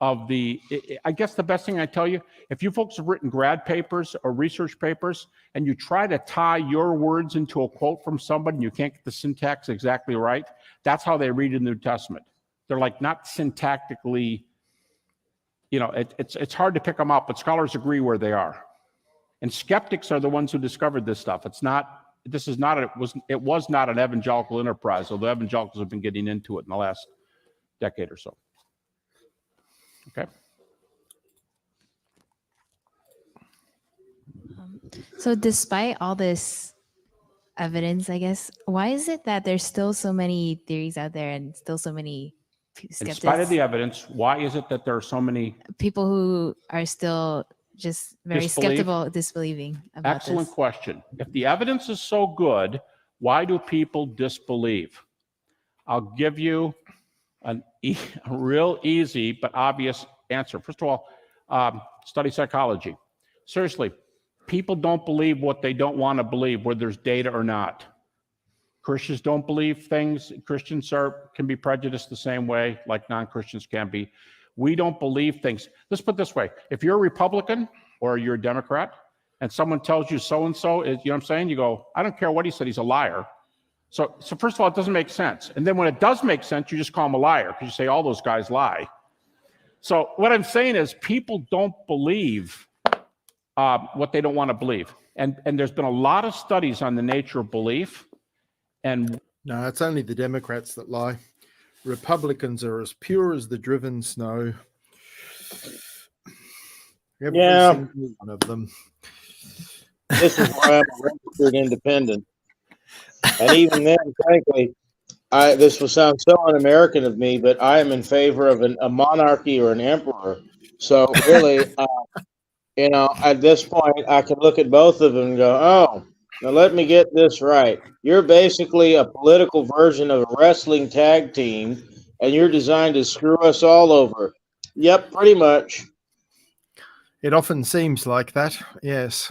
A: of I guess the best thing I tell you, if you folks have written grad papers or research papers and you try to tie your words into a quote from somebody and you can't get the syntax exactly right, that's how they read the New Testament. They're like not syntactically, it's hard to pick them up, but scholars agree where they are. And skeptics are the ones who discovered this stuff. It was not an evangelical enterprise, although evangelicals have been getting into it in the last decade or so. Okay.
D: So despite all this evidence, I guess, why is it that there's still so many theories out there and still so many skeptics?
A: In spite of the evidence, why is it that there are so many
D: people who are still just very skeptical, disbelieving about
A: Excellent
D: this?
A: question. If the evidence is so good, why do people disbelieve? I'll give you a real easy but obvious answer. First of all, study psychology. Seriously, people don't believe what they don't want to believe, whether there's data or not. Christians don't believe things. Christians can be prejudiced the same way like non-Christians can be. We don't believe things. Let's put it this way. If you're a Republican or you're a Democrat and someone tells you so-and-so is, you know what I'm saying? You go, I don't care what he said, he's a liar. So first of all, it doesn't make sense. And then when it does make sense, you just call him a liar because you say all those guys lie. So what I'm saying is people don't believe what they don't want to believe. And there's been a lot of studies on the nature of belief. And
B: no, it's only the Democrats that lie. Republicans are as pure as the driven snow. Every single one of them.
S: This is why I'm a registered independent. And even then, frankly, this will sound so un-American of me, but I am in favor of a monarchy or an emperor. So really, You know, at this point, I can look at both of them and go, oh, now let me get this right. You're basically a political version of a wrestling tag team, and you're designed to screw us all over. Yep, pretty much.
B: It often seems like that, yes.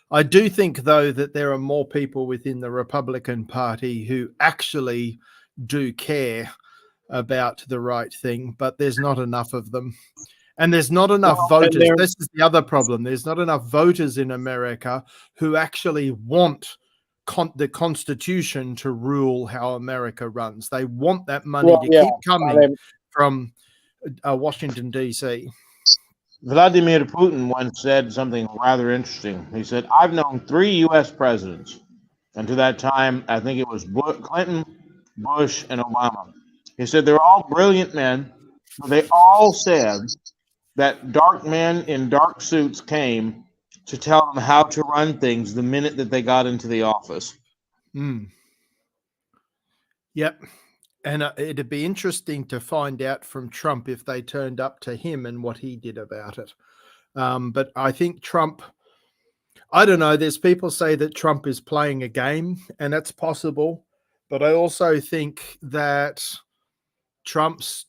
B: I do think, though, that there are more people within the Republican Party who actually do care about the right thing, but there's not enough of them. And there's not enough voters. This is the other problem. There's not enough voters in America who actually want the Constitution to rule how America runs. They want that money to keep coming from Washington, D.C.
S: Vladimir Putin once said something rather interesting. He said, I've known 3 U.S. presidents. And to that time, I think it was Clinton, Bush, and Obama. He said they're all brilliant men, but they all said that dark men in dark suits came to tell them how to run things the minute that they got into the office.
B: Yep. And it'd be interesting to find out from Trump if they turned up to him and what he did about it. But I think Trump, I don't know, there's people say that Trump is playing a game, and that's possible. But I also think that Trump's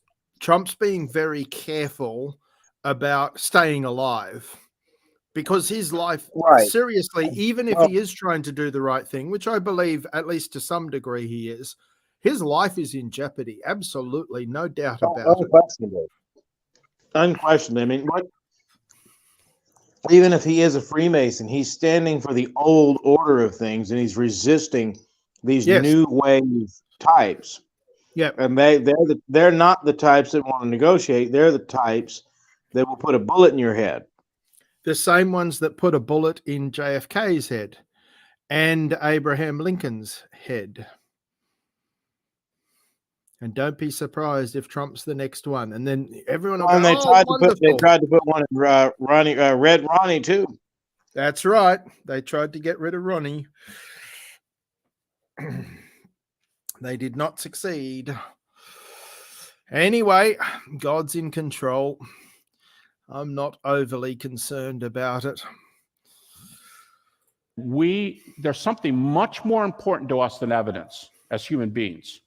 B: being very careful about staying alive, because his life, seriously, even if he is trying to do the right thing, which I believe at least to some degree he is, his life is in jeopardy. Absolutely, no doubt about it.
S: Unquestionably. I mean, even if he is a Freemason, he's standing for the old order of things, and he's resisting these new wave types.
B: Yeah,
S: and they're not the types that want to negotiate. They're the types that will put a bullet in your head.
B: The same ones that put a bullet in JFK's head and Abraham Lincoln's head. And don't be surprised if Trump's the next one. And then everyone will go,
S: and they tried to put one in Red Ronnie too.
B: That's right. They tried to get rid of Ronnie. They did not succeed. Anyway, God's in control. I'm not overly concerned about it.
A: There's something much more important to us than evidence as human beings.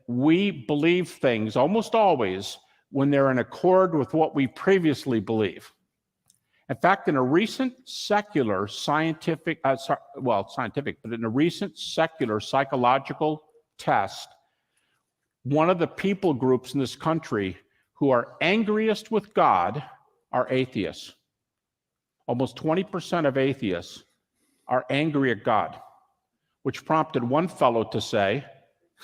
A: We believe things almost always when they're in accord with what we previously believe. In fact, in a recent secular scientific, but in a recent secular psychological test, one of the people groups in this country who are angriest with God are atheists. Almost 20% of atheists are angry at God, which prompted one fellow to say,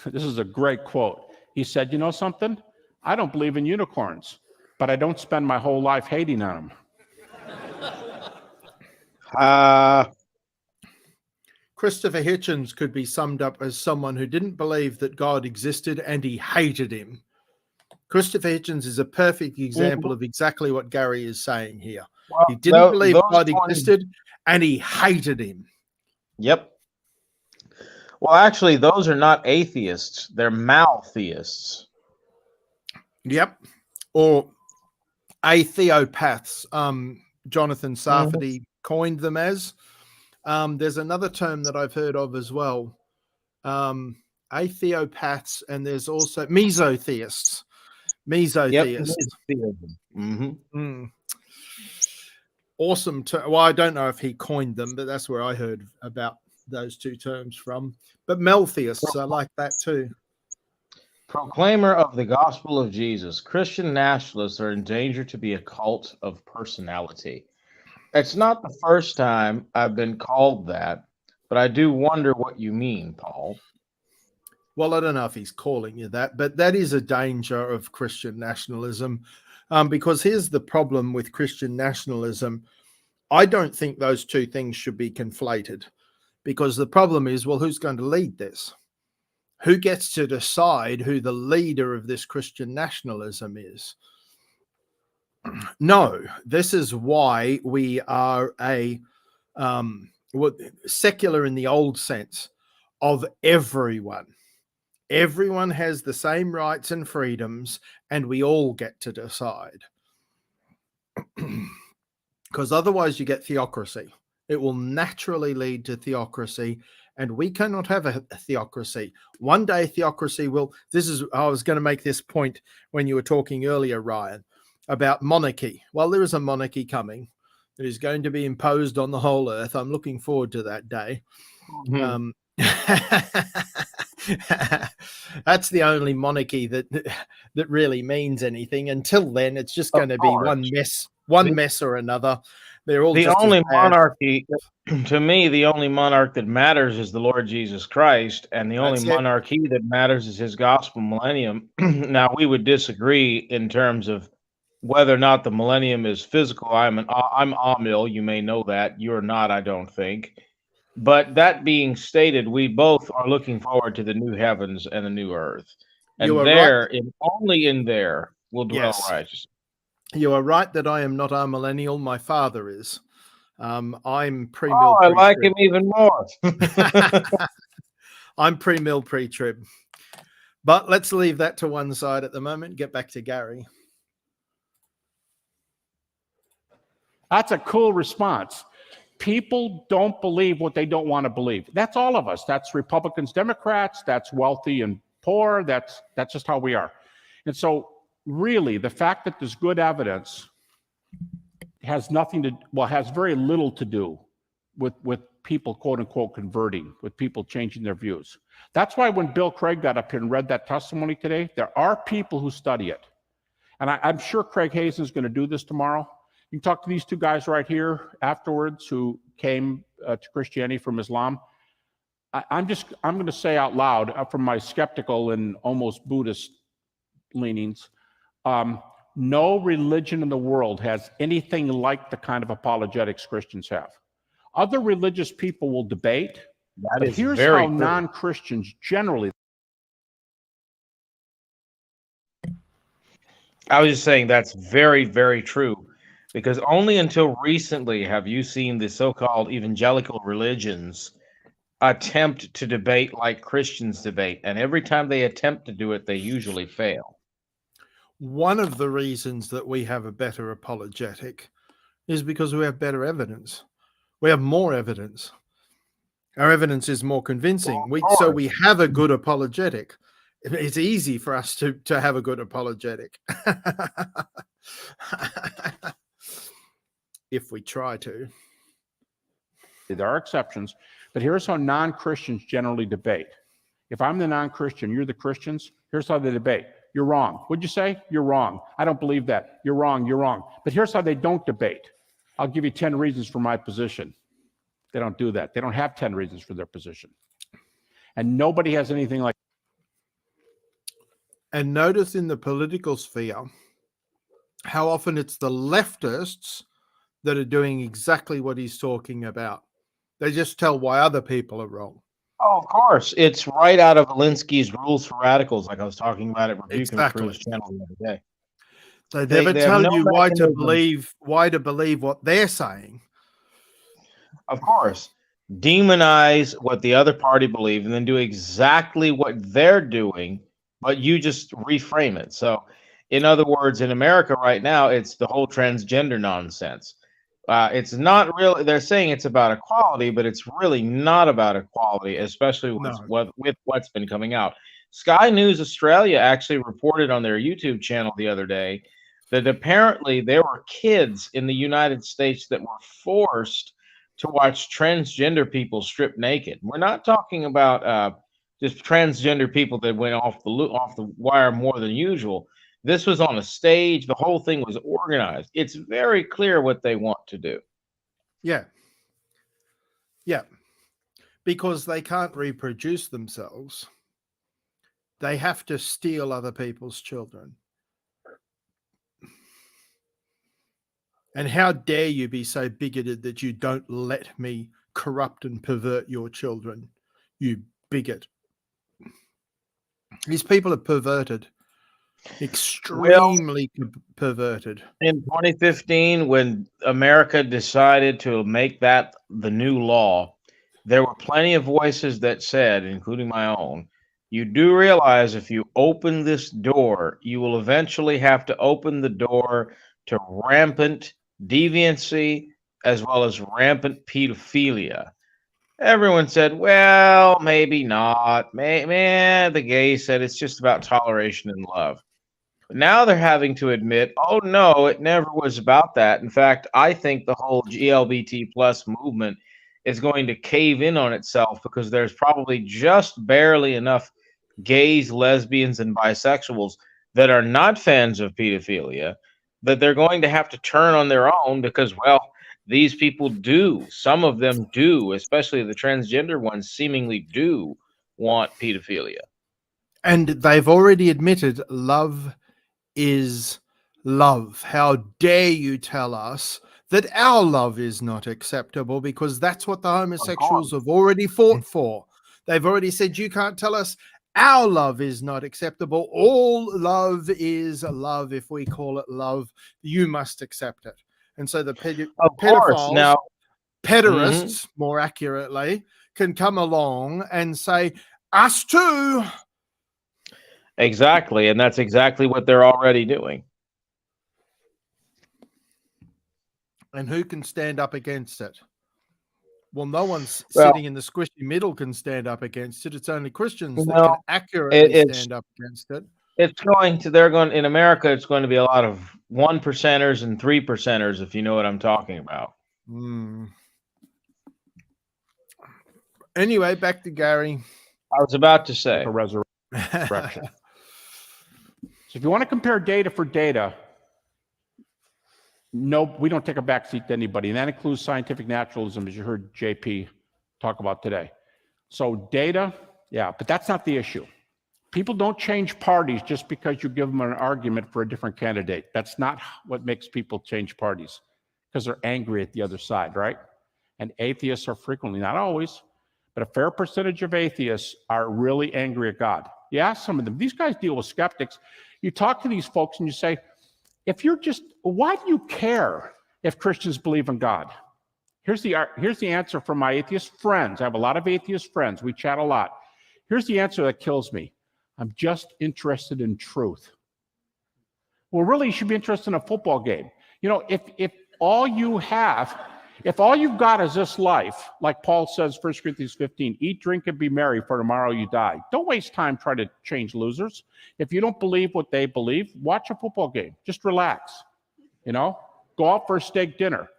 A: this is a great quote. He said, you know something? I don't believe in unicorns, but I don't spend my whole life hating on them.
B: Christopher Hitchens could be summed up as someone who didn't believe that God existed and he hated him. Christopher Hitchens is a perfect example of exactly what Gary is saying here.
S: Well,
B: he didn't believe God existed and he hated him.
S: Yep. Well, actually, those are not atheists. They're maltheists.
B: Yep. Or atheopaths. Jonathan Sarfati coined them as. There's another term that I've heard of as well. Atheopaths, and there's also mesotheists. Mesotheists.
S: Yep.
B: Awesome. Well, I don't know if he coined them, but that's where I heard about those two terms from. But meltheists, I like that too.
S: Proclaimer of the gospel of Jesus. Christian nationalists are in danger to be a cult of personality. It's not the first time I've been called that, but I do wonder what you mean, Paul.
B: Well, I don't know if he's calling you that, but that is a danger of Christian nationalism, because here's the problem with Christian nationalism. I don't think those two things should be conflated, because the problem is, well, who's going to lead this? Who gets to decide who the leader of this Christian nationalism is? No, this is why we are secular in the old sense of everyone. Everyone has the same rights and freedoms, and we all get to decide. because otherwise you get theocracy. It will naturally lead to theocracy, and we cannot have a theocracy. One day theocracy will, I was going to make this point when you were talking earlier, Ryan, about monarchy. Well, there is a monarchy coming that is going to be imposed on the whole earth. I'm looking forward to that day. That's the only monarchy that really means anything. Until then, it's just going to be one mess or another. They're all
S: the
B: just
S: only
B: as bad.
S: monarchy, to me, the only monarch that matters is the Lord Jesus Christ, and the only
B: That's it.
S: monarchy that matters is his gospel millennium. Now, we would disagree in terms of whether or not the millennium is physical. I'm Amil, you may know that. You're not, I don't think. But that being stated, we both are looking forward to the new heavens and the new earth. And
B: You are
S: there,
B: right.
S: only in there, will dwell
B: Yes.
S: righteousness.
B: You are right that I am not a millennial. My father is. I'm pre-mill.
S: Oh, I like him even more.
B: I'm pre-mill, pre-trib. But let's leave that to one side at the moment. Get back to Gary.
A: That's a cool response. People don't believe what they don't want to believe. That's all of us. That's Republicans, Democrats. That's wealthy and poor. That's just how we are. And so really, the fact that there's good evidence has very little to do with people, quote unquote, converting, with people changing their views. That's why when Bill Craig got up here and read that testimony today, there are people who study it. And I'm sure Craig Hazen is going to do this tomorrow. You can talk to these two guys right here afterwards who came to Christianity from Islam. I'm going to say out loud from my skeptical and almost Buddhist leanings, no religion in the world has anything like the kind of apologetics Christians have. Other religious people will debate, but here's how non-Christians generally.
S: I was just saying that's very, very true, because only until recently have you seen the so-called evangelical religions attempt to debate like Christians debate. And every time they attempt to do it, they usually fail.
B: One of the reasons that we have a better apologetic is because we have better evidence. We have more evidence. Our evidence is more convincing. So we have a good apologetic. It's easy for us to have a good apologetic. If we try to.
A: There are exceptions, but here's how non-Christians generally debate. If I'm the non-Christian, you're the Christians, here's how they debate. You're wrong. What'd you say? You're wrong. I don't believe that. You're wrong. You're wrong. But here's how they don't debate. I'll give you 10 reasons for my position. They don't do that. They don't have 10 reasons for their position. And nobody has anything like.
B: And notice in the political sphere how often it's the leftists that are doing exactly what he's talking about. They just tell why other people are wrong.
S: Oh, of course. It's right out of Alinsky's Rules for Radicals, like I was talking about at Rebuke and Crew's channel the other day.
B: They never tell you why to believe what they're saying.
S: Of course. Demonize what the other party believes and then do exactly what they're doing, but you just reframe it. So, in other words, in America right now, it's the whole transgender nonsense. It's not really, they're saying it's about equality, but it's really not about equality, especially with what's been coming out. Sky News Australia actually reported on their YouTube channel the other day that apparently there were kids in the United States that were forced to watch transgender people strip naked. We're not talking about just transgender people that went off the wire more than usual. This was on a stage. The whole thing was organized. It's very clear what they want to do.
B: Yeah. Yeah. Because they can't reproduce themselves. They have to steal other people's children. And how dare you be so bigoted that you don't let me corrupt and pervert your children, you bigot. These people are perverted. Extremely perverted.
S: In 2015, when America decided to make that the new law, there were plenty of voices that said, including my own, you do realize if you open this door, you will eventually have to open the door to rampant deviancy, as well as rampant pedophilia. Everyone said, well, maybe not. The gays said it's just about toleration and love. But now they're having to admit, oh no, it never was about that. In fact, I think the whole GLBT plus movement is going to cave in on itself because there's probably just barely enough gays, lesbians, and bisexuals that are not fans of pedophilia that they're going to have to turn on their own because, well, these people do. Some of them do, especially the transgender ones, seemingly do want pedophilia.
B: And they've already admitted love is love. How dare you tell us that our love is not acceptable, because that's what the homosexuals have already fought for. They've already said, you can't tell us our love is not acceptable. All love is love. If we call it love, you must accept it. And so the pedophiles,
S: now
B: pederasts, more accurately, can come along and say, us too.
S: Exactly. And that's exactly what they're already doing.
B: And who can stand up against it? Well, no one's sitting in the squishy middle can stand up against it. It's only Christians that can accurately stand up against it.
S: It's going to, they're going, in America, it's going to be a lot of 1%ers and 3%ers, if you know what I'm talking about.
B: Anyway, back to Gary.
S: I was about to say.
A: A resurrection. So if you want to compare data for data, no, we don't take a backseat to anybody. And that includes scientific naturalism, as you heard JP talk about today. So data, yeah, but that's not the issue. People don't change parties just because you give them an argument for a different candidate. That's not what makes people change parties, because they're angry at the other side, right? And atheists are frequently, not always, but a fair percentage of atheists are really angry at God. You ask some of them, these guys deal with skeptics. You talk to these folks and you say, if you're just, why do you care if Christians believe in God? Here's the answer from my atheist friends. I have a lot of atheist friends. We chat a lot. Here's the answer that kills me. I'm just interested in truth. Well, really, you should be interested in a football game. You know, if all you've got is this life, like Paul says, 1 Corinthians 15, eat, drink, and be merry, for tomorrow you die. Don't waste time trying to change losers. If you don't believe what they believe, watch a football game. Just relax. You know, go out for a steak dinner.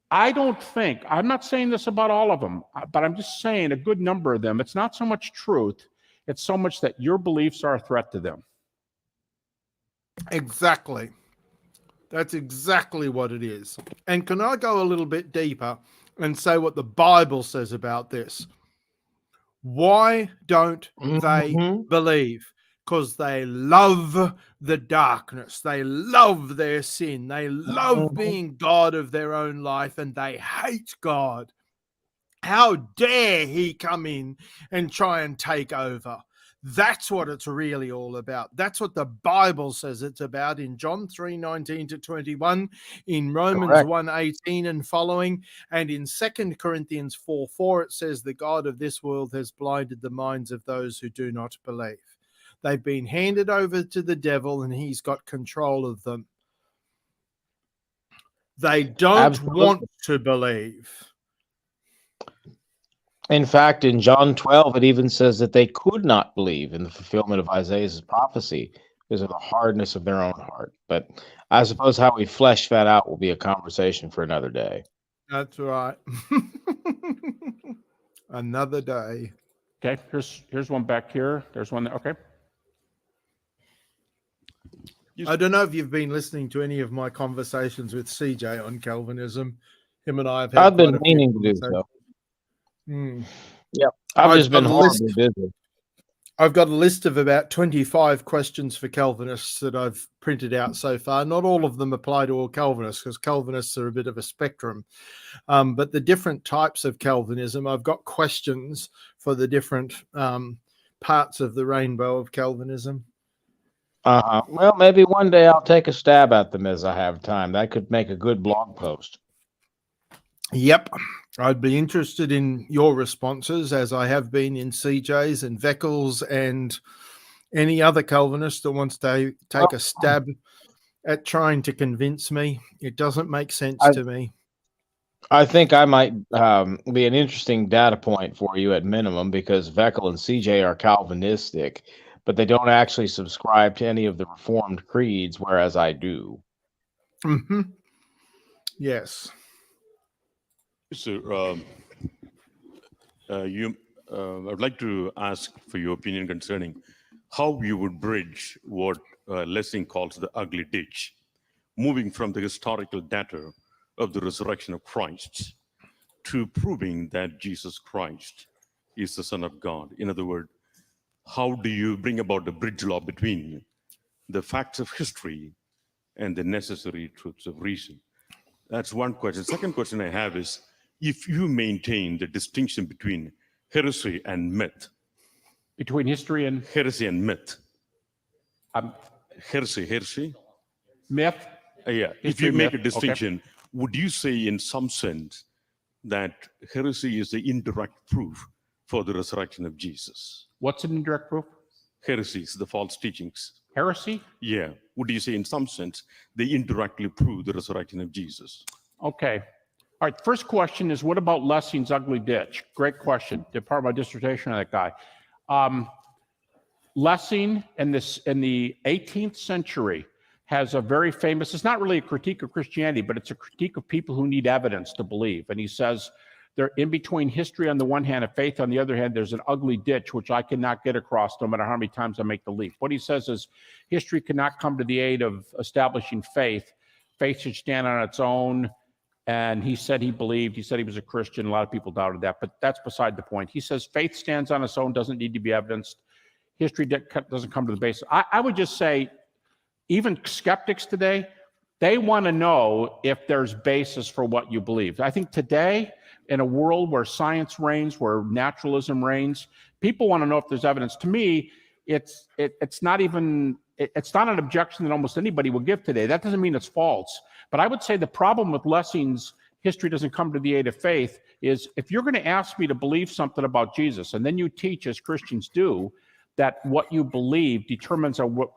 A: I'm not saying this about all of them, but I'm just saying a good number of them, it's not so much truth, it's so much that your beliefs are a threat to them.
B: Exactly. That's exactly what it is. And can I go a little bit deeper and say what the Bible says about this? Why don't they believe? Because they love the darkness. They love their sin. They love being God of their own life, and they hate God. How dare he come in and try and take over? That's what it's really all about. That's what the Bible says it's about in John 3:19-21, in Romans 1:18 and following, and in 2 Corinthians 4:4, it says the God of this world has blinded the minds of those who do not believe. They've been handed over to the devil and he's got control of them. They don't want to believe.
S: In fact, in John 12, it even says that they could not believe in the fulfillment of Isaiah's prophecy because of the hardness of their own heart. But I suppose how we flesh that out will be a conversation for another day.
B: That's right. Another day.
A: Okay, here's one back here. There's one there. Okay.
B: I don't know if you've been listening to any of my conversations with CJ on Calvinism. Him and I have had
S: I've been meaning to do so.
B: Yeah,
S: I've just been horribly busy.
B: I've got a list of about 25 questions for Calvinists that I've printed out so far. Not all of them apply to all Calvinists because Calvinists are a bit of a spectrum. But the different types of Calvinism, I've got questions for the different parts of the rainbow of Calvinism.
S: Well, maybe one day I'll take a stab at them as I have time. That could make a good blog post.
B: Yep. I'd be interested in your responses, as I have been in CJ's and Veckel's and any other Calvinist that wants to take a stab at trying to convince me. It doesn't make sense to me.
S: I think I might be an interesting data point for you at minimum, because Veckel and CJ are Calvinistic, but they don't actually subscribe to any of the Reformed creeds, whereas I do.
B: Mm-hmm. Yes.
F: So, I'd like to ask for your opinion concerning how you would bridge what Lessing calls the ugly ditch, moving from the historical data of the resurrection of Christ to proving that Jesus Christ is the Son of God. In other words, how do you bring about the bridge law between the facts of history and the necessary truths of reason? That's one question. Second question I have is, if you maintain the distinction between heresy and myth.
A: Between history and?
F: Heresy and myth. Heresy.
A: Myth?
F: Yeah.
A: History,
F: if you make
A: myth.
F: a distinction,
A: Okay.
F: would you say in some sense that heresy is the indirect proof for the resurrection of Jesus?
A: What's an indirect proof?
F: Heresy is the false teachings.
A: Heresy?
F: Yeah. Would you say in some sense they indirectly prove the resurrection of Jesus?
A: Okay. All right. First question is, what about Lessing's ugly ditch? Great question. Did part of my dissertation on that guy. Lessing in the 18th century has a very famous, it's not really a critique of Christianity, but it's a critique of people who need evidence to believe. And he says, they're in between history on the one hand and faith on the other hand, there's an ugly ditch which I cannot get across no matter how many times I make the leap. What he says is history cannot come to the aid of establishing faith. Faith should stand on its own. And he said he believed, he said he was a Christian. A lot of people doubted that, but that's beside the point. He says faith stands on its own, doesn't need to be evidenced. History doesn't come to the basis. I would just say, even skeptics today, they want to know if there's basis for what you believe. I think today, in a world where science reigns, where naturalism reigns, people want to know if there's evidence. To me, it's not an objection that almost anybody will give today. That doesn't mean it's false. But I would say the problem with Lessing's history doesn't come to the aid of faith is, if you're going to ask me to believe something about Jesus, and then you teach, as Christians do, that what you believe determines what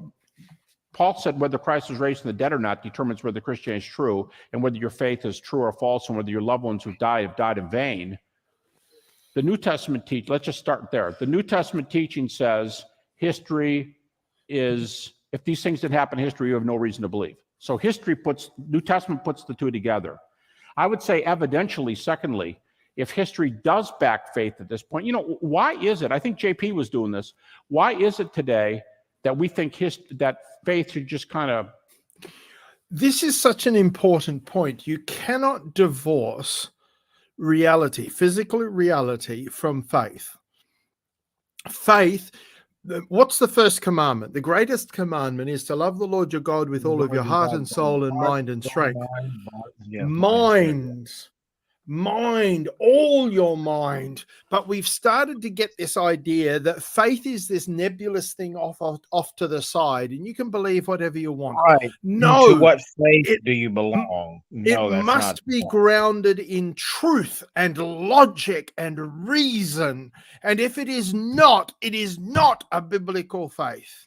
A: Paul said, whether Christ was raised from the dead or not determines whether Christianity is true, and whether your faith is true or false, and whether your loved ones who die have died in vain. The New Testament let's just start there. The New Testament teaching says history is, if these things didn't happen in history, you have no reason to believe. So New Testament puts the two together. I would say evidentially, secondly, if history does back faith at this point, why is it? I think JP was doing this. Why is it today that we think that faith should just kind of...
B: This is such an important point. You cannot divorce reality, physical reality, from faith. Faith, what's the first commandment? The greatest commandment is to love the Lord your God with all of your heart and soul and mind and strength. Mind, all your mind. But we've started to get this idea that faith is this nebulous thing off to the side, and you can believe whatever you want.
S: Right.
B: No.
S: To what faith do you belong? No,
B: It
S: that's
B: must
S: not
B: be grounded in truth and logic and reason. And if it is not a biblical faith.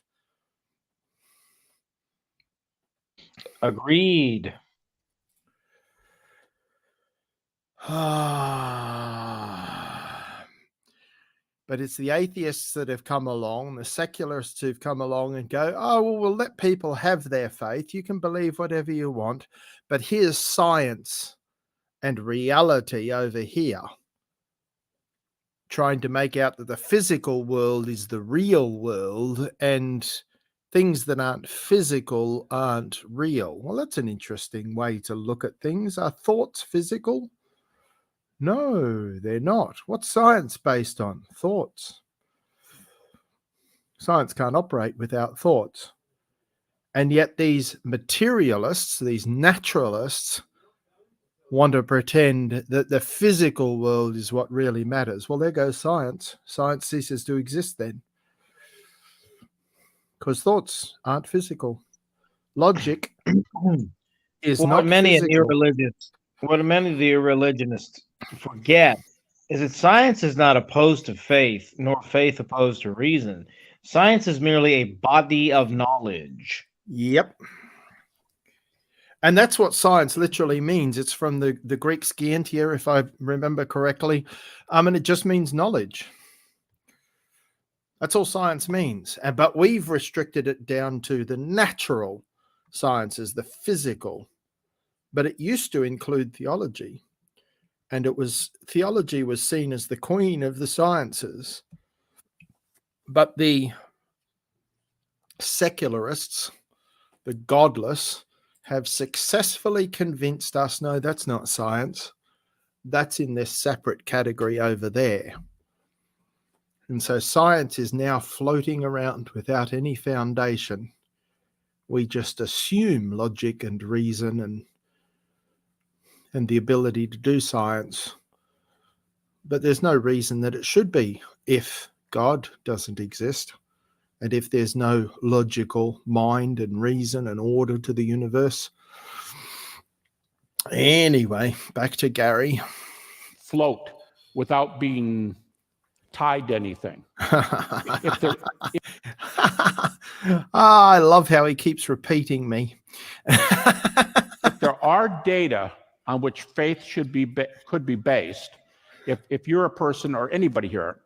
S: Agreed.
B: But it's the atheists that have come along, the secularists who've come along and go, oh, well, we'll let people have their faith. You can believe whatever you want, but here's science and reality over here, trying to make out that the physical world is the real world and things that aren't physical aren't real. Well, that's an interesting way to look at things. Are thoughts physical? No, they're not. What's science based on? Thoughts. Science can't operate without thoughts. And yet these materialists, these naturalists, want to pretend that the physical world is what really matters. Well, there goes science. Science ceases to exist then, because thoughts aren't physical. Logic is not physical.
S: What many of the irreligionists forget is that science is not opposed to faith, nor faith opposed to reason. Science is merely a body of knowledge.
B: Yep. And that's what science literally means. It's from the Greek scientia, if I remember correctly. And it just means knowledge. That's all science means. But we've restricted it down to the natural sciences, the physical. But it used to include theology. And theology was seen as the queen of the sciences. But the secularists, the godless, have successfully convinced us, no, that's not science. That's in this separate category over there. And so science is now floating around without any foundation. We just assume logic and reason and the ability to do science. But there's no reason that it should be if God doesn't exist. And if there's no logical mind and reason and order to the universe. Anyway, back to Gary.
A: Float without being tied to anything.
B: I love how he keeps repeating me.
A: If there are data on which faith could be based, if you're a person or anybody here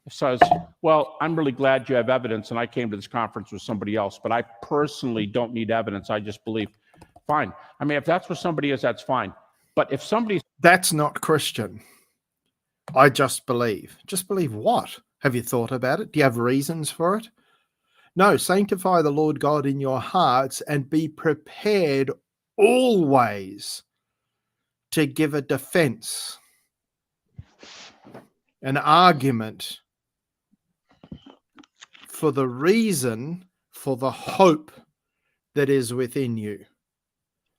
A: says, well, I'm really glad you have evidence and I came to this conference with somebody else, but I personally don't need evidence. I just believe. Fine. I mean, if that's what somebody is, that's fine. But if somebody's...
B: That's not Christian. I just believe. Just believe what? Have you thought about it? Do you have reasons for it? No, sanctify the Lord God in your hearts and be prepared always to give a defense, an argument for the reason, for the hope that is within you.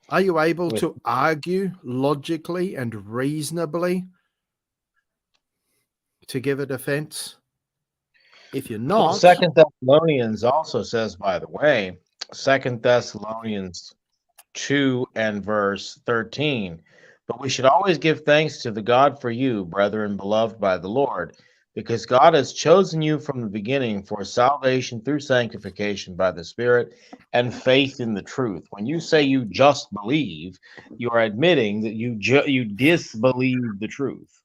B: Are you able to argue logically and reasonably to give a defense? If you're not...
S: Second Thessalonians also says, by the way, 2 Thessalonians 2 and verse 13, but we should always give thanks to the God for you, brethren, beloved by the Lord, because God has chosen you from the beginning for salvation through sanctification by the Spirit and faith in the truth. When you say you just believe, you are admitting that you disbelieve the truth.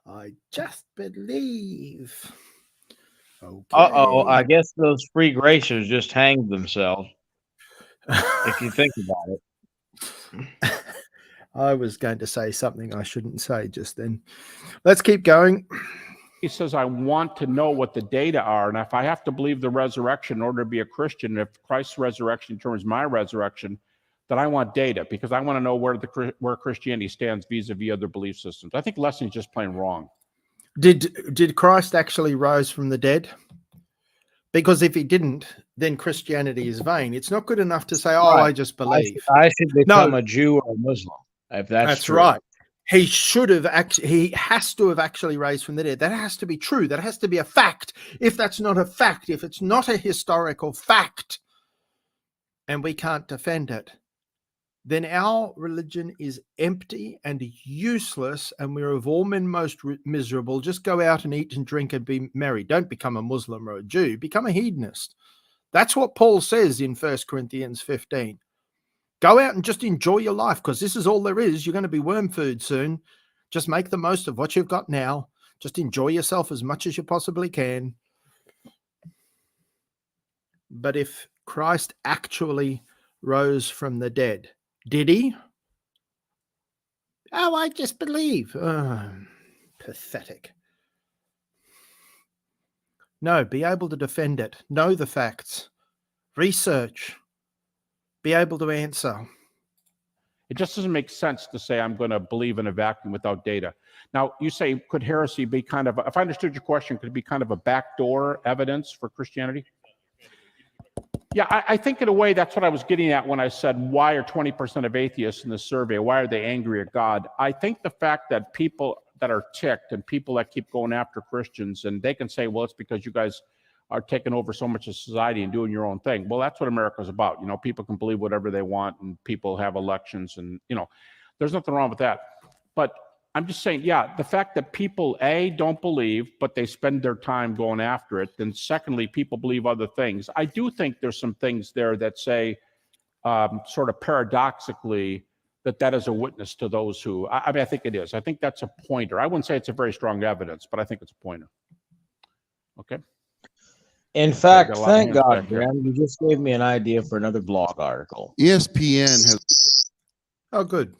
B: I just believe. Okay.
S: Uh-oh, I guess those free gracers just hanged themselves, if you think about it.
B: I was going to say something I shouldn't say just then. Let's keep going.
A: He says, I want to know what the data are. And if I have to believe the resurrection in order to be a Christian, if Christ's resurrection determines my resurrection, then I want data because I want to know where Christianity stands vis-a-vis other belief systems. I think Leslie's just plain wrong.
B: Did Christ actually rise from the dead? Because if he didn't, then Christianity is vain. It's not good enough to say, oh,
S: Right.
B: I just believe.
S: I should become a Jew or a Muslim, if that's true.
B: right. He should have actually, he has to have actually raised from the dead. That has to be true. That has to be a fact. If that's not a fact, if it's not a historical fact, and we can't defend it, then our religion is empty and useless, and we're of all men most miserable. Just go out and eat and drink and be merry. Don't become a Muslim or a Jew. Become a hedonist. That's what Paul says in 1 Corinthians 15. Go out and just enjoy your life, because this is all there is. You're going to be worm food soon. Just make the most of what you've got now. Just enjoy yourself as much as you possibly can. But if Christ actually rose from the dead, did he? Oh, I just believe. Oh, pathetic. No, be able to defend it. Know the facts. Research. Be able to answer.
A: It just doesn't make sense to say I'm going to believe in a vacuum without data. Now, you say, could heresy be kind of, if I understood your question, could it be kind of a backdoor evidence for Christianity? Yeah, I think in a way that's what I was getting at when I said, why are 20% of atheists in the survey? Why are they angry at God? I think the fact that people that are ticked and people that keep going after Christians, and they can say, well, it's because you guys are taking over so much of society and doing your own thing. Well, that's what America's about. You know, people can believe whatever they want and people have elections and, you know, there's nothing wrong with that. But I'm just saying, yeah, the fact that people, A, don't believe, but they spend their time going after it. Then secondly, people believe other things. I do think there's some things there that say, sort of paradoxically, that is a witness to those who, I mean, I think it is. I think that's a pointer. I wouldn't say it's a very strong evidence, but I think it's a pointer. Okay.
S: In fact,
A: got a lot of
S: thank
A: hands
S: God,
A: back there.
S: Graham, you just gave me an idea for another blog article.
G: ESPN has.
B: Oh, good.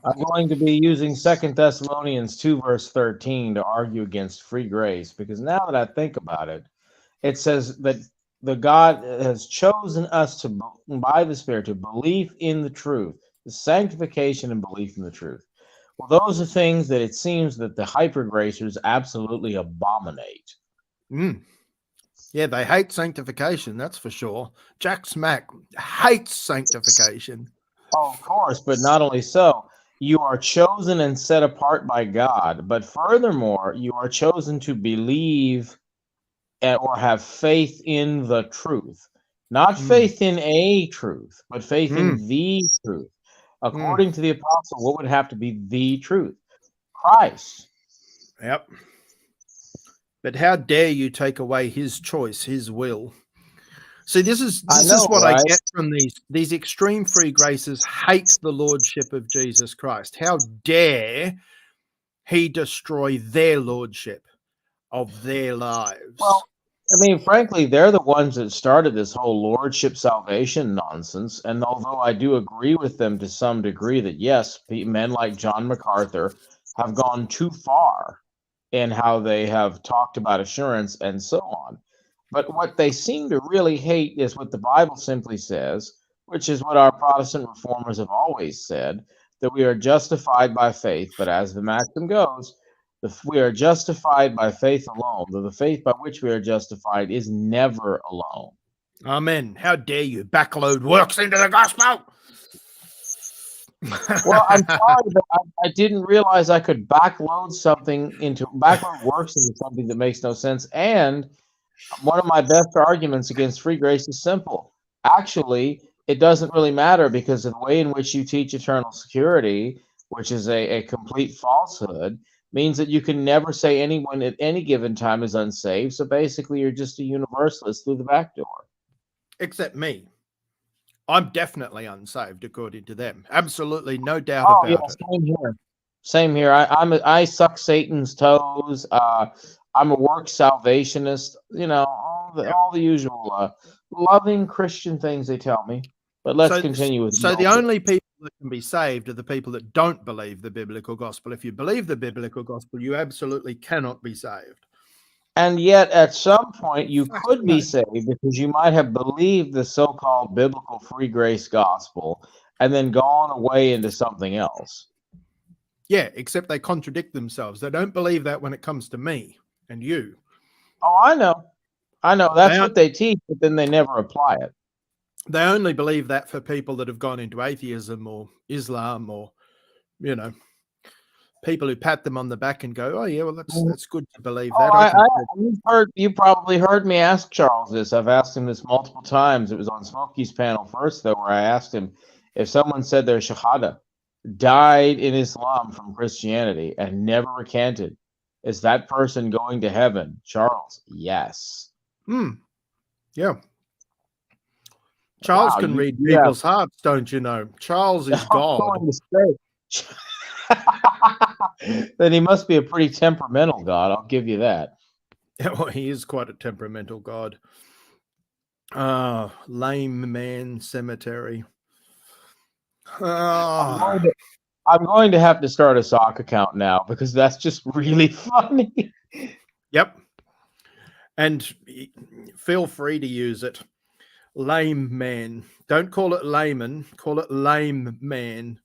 S: I'm going to be using 2 Thessalonians 2, verse 13 to argue against free grace, because now that I think about it, it says that the God has chosen us to, by the Spirit, to believe in the truth, the sanctification and belief in the truth. Well, those are things that it seems that the hyper-gracers absolutely abominate.
B: Yeah, they hate sanctification, that's for sure. Jack Smack hates sanctification.
S: Oh, of course, but not only so, you are chosen and set apart by God, but furthermore, you are chosen to believe or have faith in the truth. Not faith in a truth, but faith in the truth. According to the apostle, what would have to be the truth? Christ.
B: Yep. But how dare you take away his choice, his will? See, this is what I get from these extreme free graces hate the lordship of Jesus Christ. How dare he destroy their lordship of their lives?
S: Well, I mean, frankly, they're the ones that started this whole lordship salvation nonsense. And although I do agree with them to some degree that, yes, men like John MacArthur have gone too far in how they have talked about assurance and so on. But what they seem to really hate is what the Bible simply says, which is what our Protestant reformers have always said, that we are justified by faith. But as the maxim goes, we are justified by faith alone, though the faith by which we are justified is never alone.
B: Amen. How dare you backload works into the gospel?
S: Well, I'm sorry, but I didn't realize I could backload works into something that makes no sense. And one of my best arguments against free grace is simple. Actually, it doesn't really matter, because of the way in which you teach eternal security, which is a complete falsehood, means that you can never say anyone at any given time is unsaved. So basically, you're just a universalist through the back door.
B: Except me. I'm definitely unsaved according to them. Absolutely no doubt about it.
S: Same here. Same here. I suck Satan's toes. I'm a work salvationist. You know, all the usual loving Christian things they tell me. But let's continue with.
B: So the only people that can be saved are the people that don't believe the biblical gospel. If you believe the biblical gospel, you absolutely cannot be saved.
S: And yet, at some point, you could be saved because you might have believed the so-called biblical free grace gospel and then gone away into something else.
B: Yeah, except they contradict themselves. They don't believe that when it comes to me and you.
S: Oh, I know. That's what they teach, but then they never apply it.
B: They only believe that for people that have gone into atheism or Islam or, you know, people who pat them on the back and go, "Oh yeah, well that's good to believe that."
S: You probably heard me ask Charles this. I've asked him this multiple times. It was on Smokey's panel first, though, where I asked him if someone said their shahada, died in Islam from Christianity and never recanted, is that person going to heaven? Charles, yes.
B: Yeah. Charles can read people's hearts, don't you know? Charles is God.
S: Then he must be a pretty temperamental God. I'll give you that.
B: Yeah, well, he is quite a temperamental God. Lame man cemetery.
S: I'm going to have to start a sock account now because that's just really funny.
B: Yep. And feel free to use it. Lame man. Don't call it layman. Call it lame man.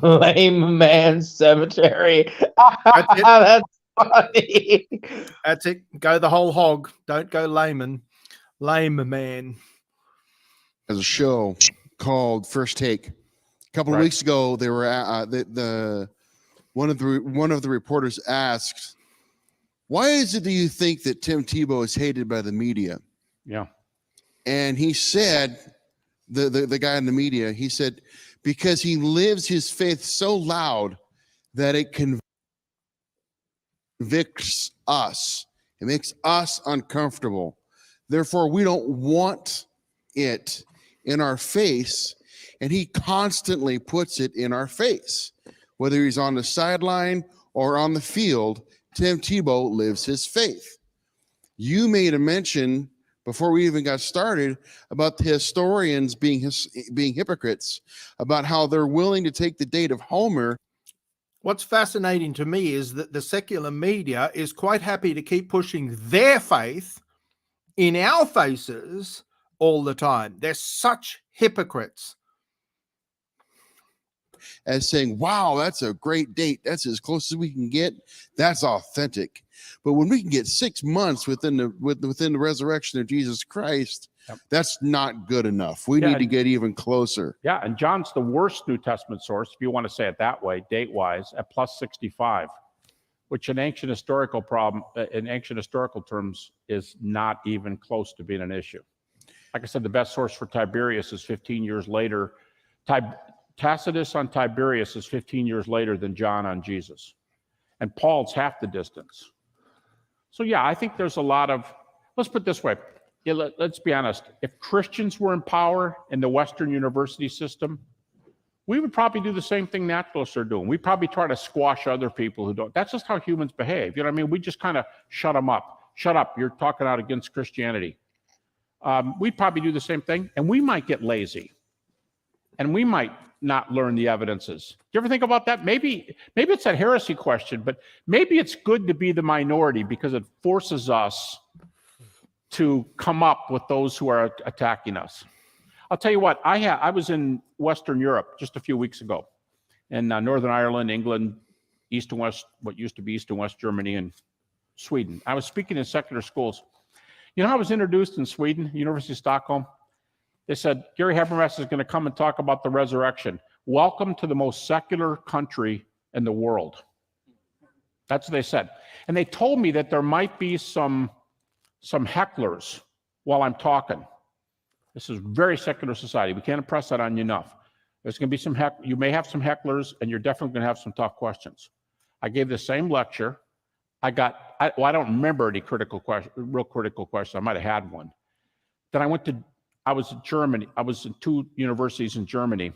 S: Lame man cemetery.
B: That's funny. That's it. Go the whole hog. Don't go layman. Lame man.
G: As a show called First Take. A couple of weeks ago, they were one of the reporters asked, "Why is it do you think that Tim Tebow is hated by the media?"
A: Yeah.
G: And he said, the guy in the media, he said, because he lives his faith so loud that it convicts us. It makes us uncomfortable. Therefore, we don't want it in our face, and he constantly puts it in our face. Whether he's on the sideline or on the field, Tim Tebow lives his faith. You made a mention before we even got started about the historians being hypocrites, about how they're willing to take the date of Homer.
B: What's fascinating to me is that the secular media is quite happy to keep pushing their faith in our faces all the time. They're such hypocrites.
G: As saying, wow, that's a great date. That's as close as we can get. That's authentic. But when we can get 6 months within the resurrection of Jesus Christ, that's not good enough. We need to get even closer.
A: Yeah, and John's the worst New Testament source, if you want to say it that way, date-wise, at plus 65, which in ancient historical terms is not even close to being an issue. Like I said, the best source for Tiberius is 15 years later. Tacitus on Tiberius is 15 years later than John on Jesus. And Paul's half the distance. So yeah, I think there's a lot of, let's put it this way. Yeah, let's be honest. If Christians were in power in the Western university system, we would probably do the same thing naturalists are doing. We'd probably try to squash other people who don't. That's just how humans behave. You know what I mean? We just kind of shut them up. Shut up. You're talking out against Christianity. We'd probably do the same thing, and we might get lazy. And we might not learn the evidences. Do you ever think about that? Maybe it's that heresy question, but maybe it's good to be the minority because it forces us to come up with those who are attacking us. I'll tell you what, I was in Western Europe just a few weeks ago, in Northern Ireland, England, East and West, what used to be East and West Germany, and Sweden. I was speaking in secular schools. You know how I was introduced in Sweden, University of Stockholm? They said, Gary Habermas is going to come and talk about the resurrection. Welcome to the most secular country in the world. That's what they said. And they told me that there might be some hecklers while I'm talking. This is very secular society. We can't impress that on you enough. There's going to be you may have some hecklers, and you're definitely going to have some tough questions. I gave the same lecture. I don't remember any real critical question. I might have had one. Then I was in Germany. I was in 2 universities in Germany,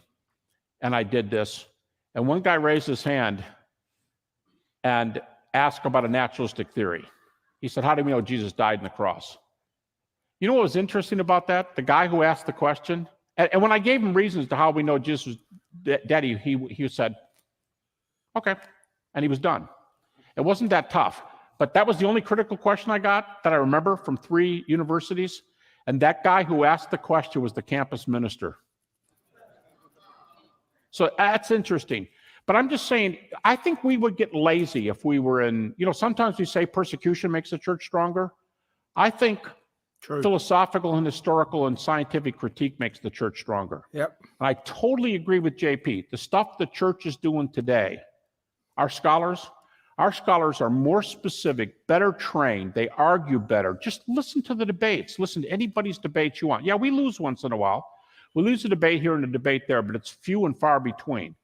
A: and I did this. And one guy raised his hand and asked about a naturalistic theory. He said, how do we know Jesus died on the cross? You know what was interesting about that? The guy who asked the question, and when I gave him reasons to how we know Jesus was dead, he said, okay, and he was done. It wasn't that tough, but that was the only critical question I got that I remember from 3 universities. And that guy who asked the question was the campus minister. So that's interesting. But I'm just saying, I think we would get lazy if we were in, sometimes we say persecution makes the church stronger. I think philosophical and historical and scientific critique makes the church stronger.
B: Yep.
A: And I totally agree with JP. The stuff the church is doing today, our scholars are more specific, better trained. They argue better. Just listen to the debates. Listen to anybody's debate you want. Yeah, we lose once in a while. We lose a debate here and a debate there, but it's few and far between.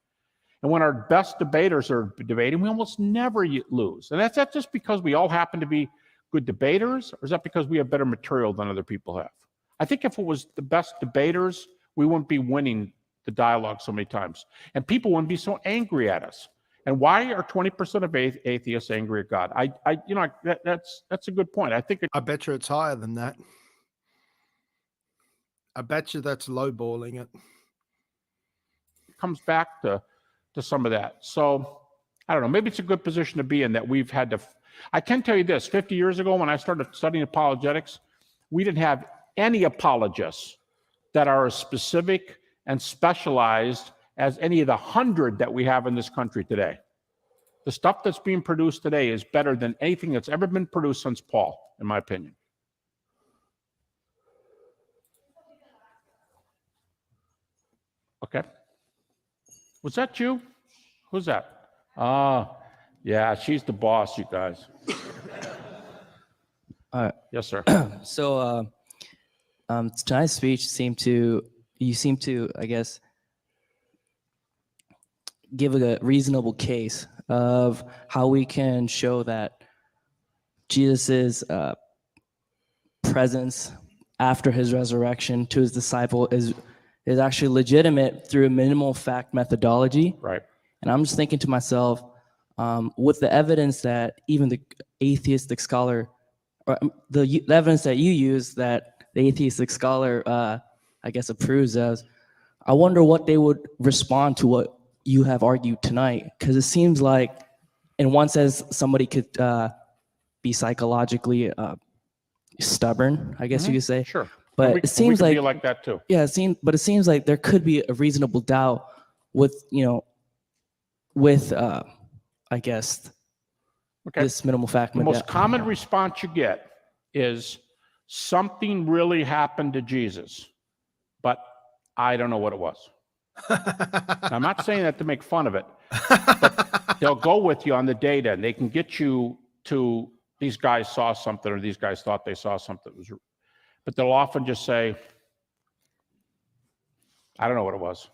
A: And when our best debaters are debating, we almost never lose. And that's just because we all happen to be good debaters, or is that because we have better material than other people have? I think if it was the best debaters, we wouldn't be winning the dialogue so many times. And people wouldn't be so angry at us. And why are 20% of atheists angry at God? That's a good point.
B: I bet you it's higher than that. I bet you that's lowballing it.
A: It comes back to some of that. So I don't know. Maybe it's a good position to be in that we've had to. I can tell you this: 50 years ago, when I started studying apologetics, we didn't have any apologists that are as specific and specialized as any of the 100 that we have in this country today. The stuff that's being produced today is better than anything that's ever been produced since Paul, in my opinion. Okay. Was that you? Who's that? Yeah, she's the boss, you guys. Yes, sir.
H: So tonight's speech you seem to, I guess, give a reasonable case of how we can show that Jesus's presence after his resurrection to his disciple is actually legitimate through a minimal fact methodology.
A: Right.
H: And I'm just thinking to myself, with the evidence that even the atheistic scholar, or the evidence that you use that the atheistic scholar, I guess, approves of, I wonder what they would respond to what you have argued tonight. Because it seems like, in one sense, somebody could be psychologically stubborn, I guess you could say.
A: Sure.
H: But it seems
A: we could
H: like
A: be like that too.
H: yeah, it seems like there could be a reasonable doubt with, with I guess this minimal fact.
A: The most common response you get is something really happened to Jesus, but I don't know what it was. I'm not saying that to make fun of it, but they'll go with you on the data and they can get you to these guys saw something or these guys thought they saw something. But they'll often just say, I don't know what it was.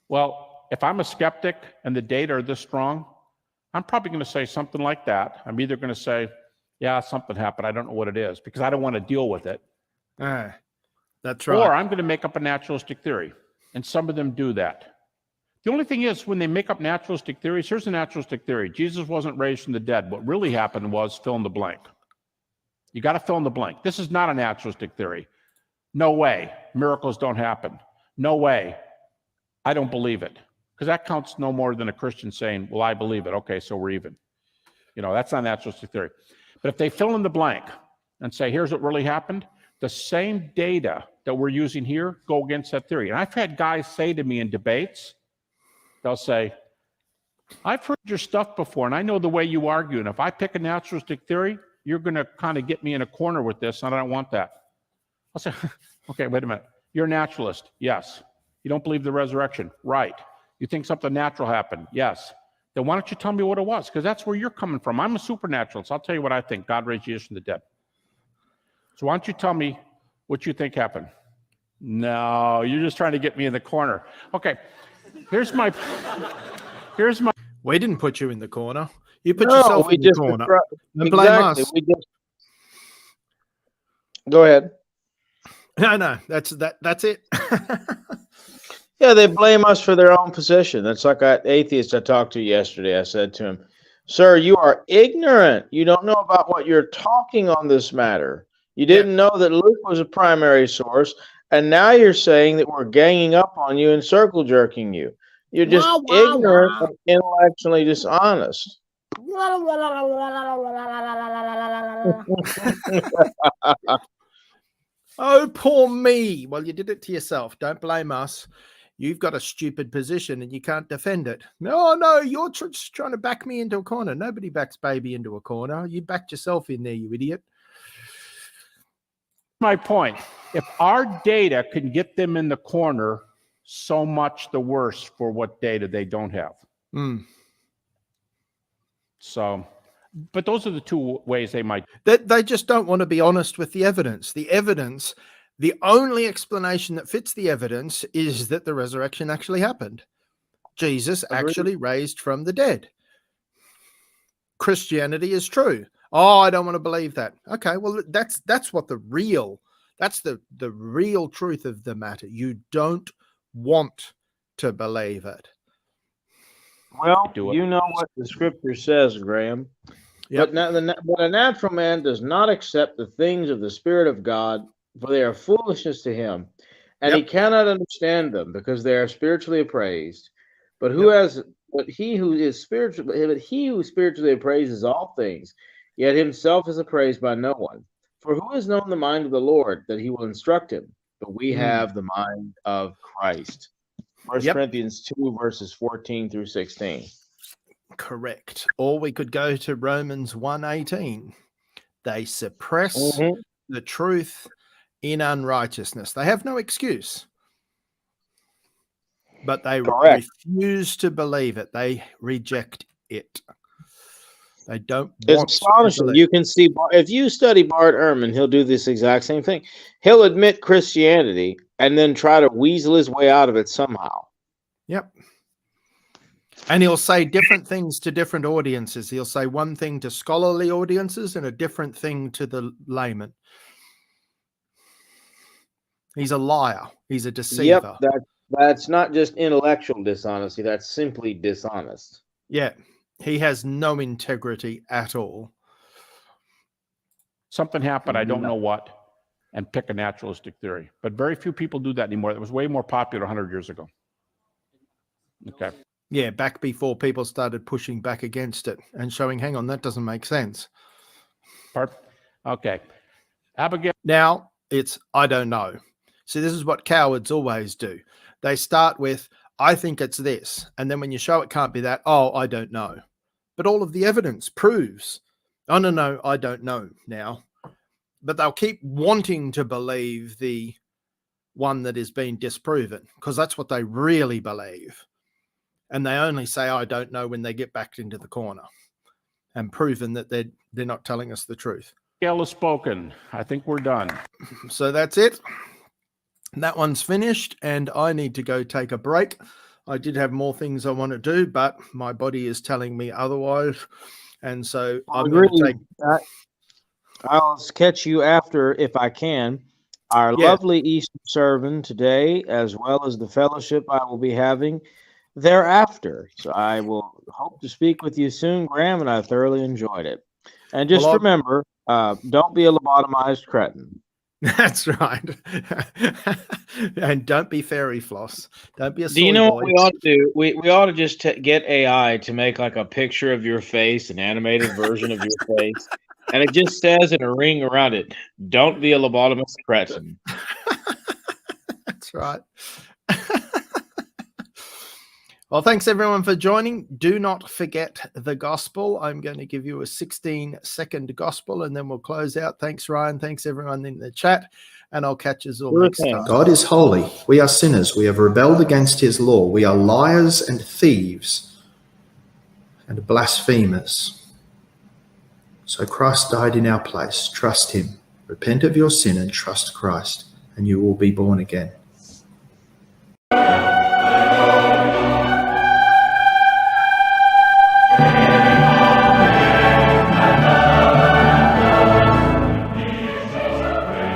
A: Well, if I'm a skeptic and the data are this strong, I'm probably going to say something like that. I'm either going to say, yeah, something happened. I don't know what it is because I don't want to deal with it.
B: That's right.
A: Or I'm going to make up a naturalistic theory. And some of them do that. The only thing is, when they make up naturalistic theories, here's a naturalistic theory. Jesus wasn't raised from the dead. What really happened was fill in the blank. You got to fill in the blank. This is not a naturalistic theory. No way. Miracles don't happen. No way. I don't believe it. Because that counts no more than a Christian saying, well, I believe it. Okay, so we're even. That's not naturalistic theory. But if they fill in the blank and say, here's what really happened, the same data that we're using here go against that theory. And I've had guys say to me in debates, they'll say, I've heard your stuff before, and I know the way you argue. And if I pick a naturalistic theory, you're going to kind of get me in a corner with this, and I don't want that. I'll say, okay, wait a minute. You're a naturalist. Yes. You don't believe the resurrection. Right. You think something natural happened. Yes. Then why don't you tell me what it was? Because that's where you're coming from. I'm a supernaturalist. I'll tell you what I think. God raised Jesus from the dead. So why don't you tell me what you think happened? No, you're just trying to get me in the corner. Okay. Here's my.
B: We didn't put you in the corner. You put yourself in the corner. And blame us.
S: Go ahead.
B: No, that's it.
S: Yeah, they blame us for their own position. That's like that atheist I talked to yesterday. I said to him, sir, you are ignorant. You don't know about what you're talking on this matter. You didn't know that Luke was a primary source, and now you're saying that we're ganging up on you and circle jerking you. You're just ignorant and intellectually dishonest.
B: Oh, poor me. Well, you did it to yourself. Don't blame us. You've got a stupid position and you can't defend it. No, you're just trying to back me into a corner. Nobody backs baby into a corner. You backed yourself in there, you idiot.
A: My point. If our data can get them in the corner, so much the worse for what data they don't have. So, but those are the two ways they might.
B: They just don't want to be honest with the evidence. The only explanation that fits the evidence is that the resurrection actually happened. Jesus actually raised from the dead. Christianity is true. Oh, I don't want to believe that. Okay, well, that's what the real truth of the matter. You don't want to believe it.
S: Well, you know what the scripture says, Graham. But a natural man does not accept the things of the Spirit of God, for they are foolishness to him, and he cannot understand them because they are spiritually appraised. But he who spiritually appraises all things, yet himself is appraised by no one. For who has known the mind of the Lord that he will instruct him? But we have the mind of Christ. 1 Corinthians 2, verses 14 through 16.
B: Correct. Or we could go to Romans 1:18. They suppress the truth in unrighteousness. They have no excuse. But they refuse to believe it. They reject it. They don't want
S: It's astonishing. You can see, if you study Bart Ehrman, he'll do this exact same thing. He'll admit Christianity and then try to weasel his way out of it somehow.
B: Yep. And he'll say different things to different audiences. He'll say one thing to scholarly audiences and a different thing to the layman. He's a liar. He's a deceiver.
S: Yep, that's not just intellectual dishonesty. That's simply dishonest.
B: Yeah, he has no integrity at all.
A: Something happened, I don't know what, and pick a naturalistic theory. But very few people do that anymore. That was way more popular 100 years ago. Okay.
B: Yeah, back before people started pushing back against it and showing, hang on, that doesn't make sense.
A: Okay. Abigail.
B: Now it's, I don't know. See, this is what cowards always do. They start with, I think it's this. And then when you show it can't be that, oh, I don't know. But all of the evidence proves, oh, no, I don't know now. But they'll keep wanting to believe the one that is being disproven because that's what they really believe. And they only say, I don't know when they get backed into the corner and proven that they're not telling us the truth.
A: Gail has spoken. I think we're done.
B: So that's it. That one's finished and I need to go take a break. I did have more things I want to do, but my body is telling me otherwise. And so I'm going to take...
S: I'll catch you after, if I can. Our lovely Easter sermon today, as well as the fellowship I will be having thereafter. So I will hope to speak with you soon, Graham, and I thoroughly enjoyed it. And just remember, don't be a lobotomized cretin.
B: That's right. And don't be fairy floss. Don't be a
S: Do you know what we ought to do? We ought to just get AI to make like a picture of your face, an animated version of your face. And it just says in a ring around it, don't be a lobotomized cretin.
B: That's right. Well, thanks everyone for joining. Do not forget the gospel. I'm going to give you a 16-second gospel and then we'll close out. Thanks, Ryan. Thanks everyone in the chat. And I'll catch us all next time.
L: God is holy. We are sinners. We have rebelled against his law. We are liars and thieves and blasphemers. So Christ died in our place. Trust him. Repent of your sin and trust Christ, and you will be born again.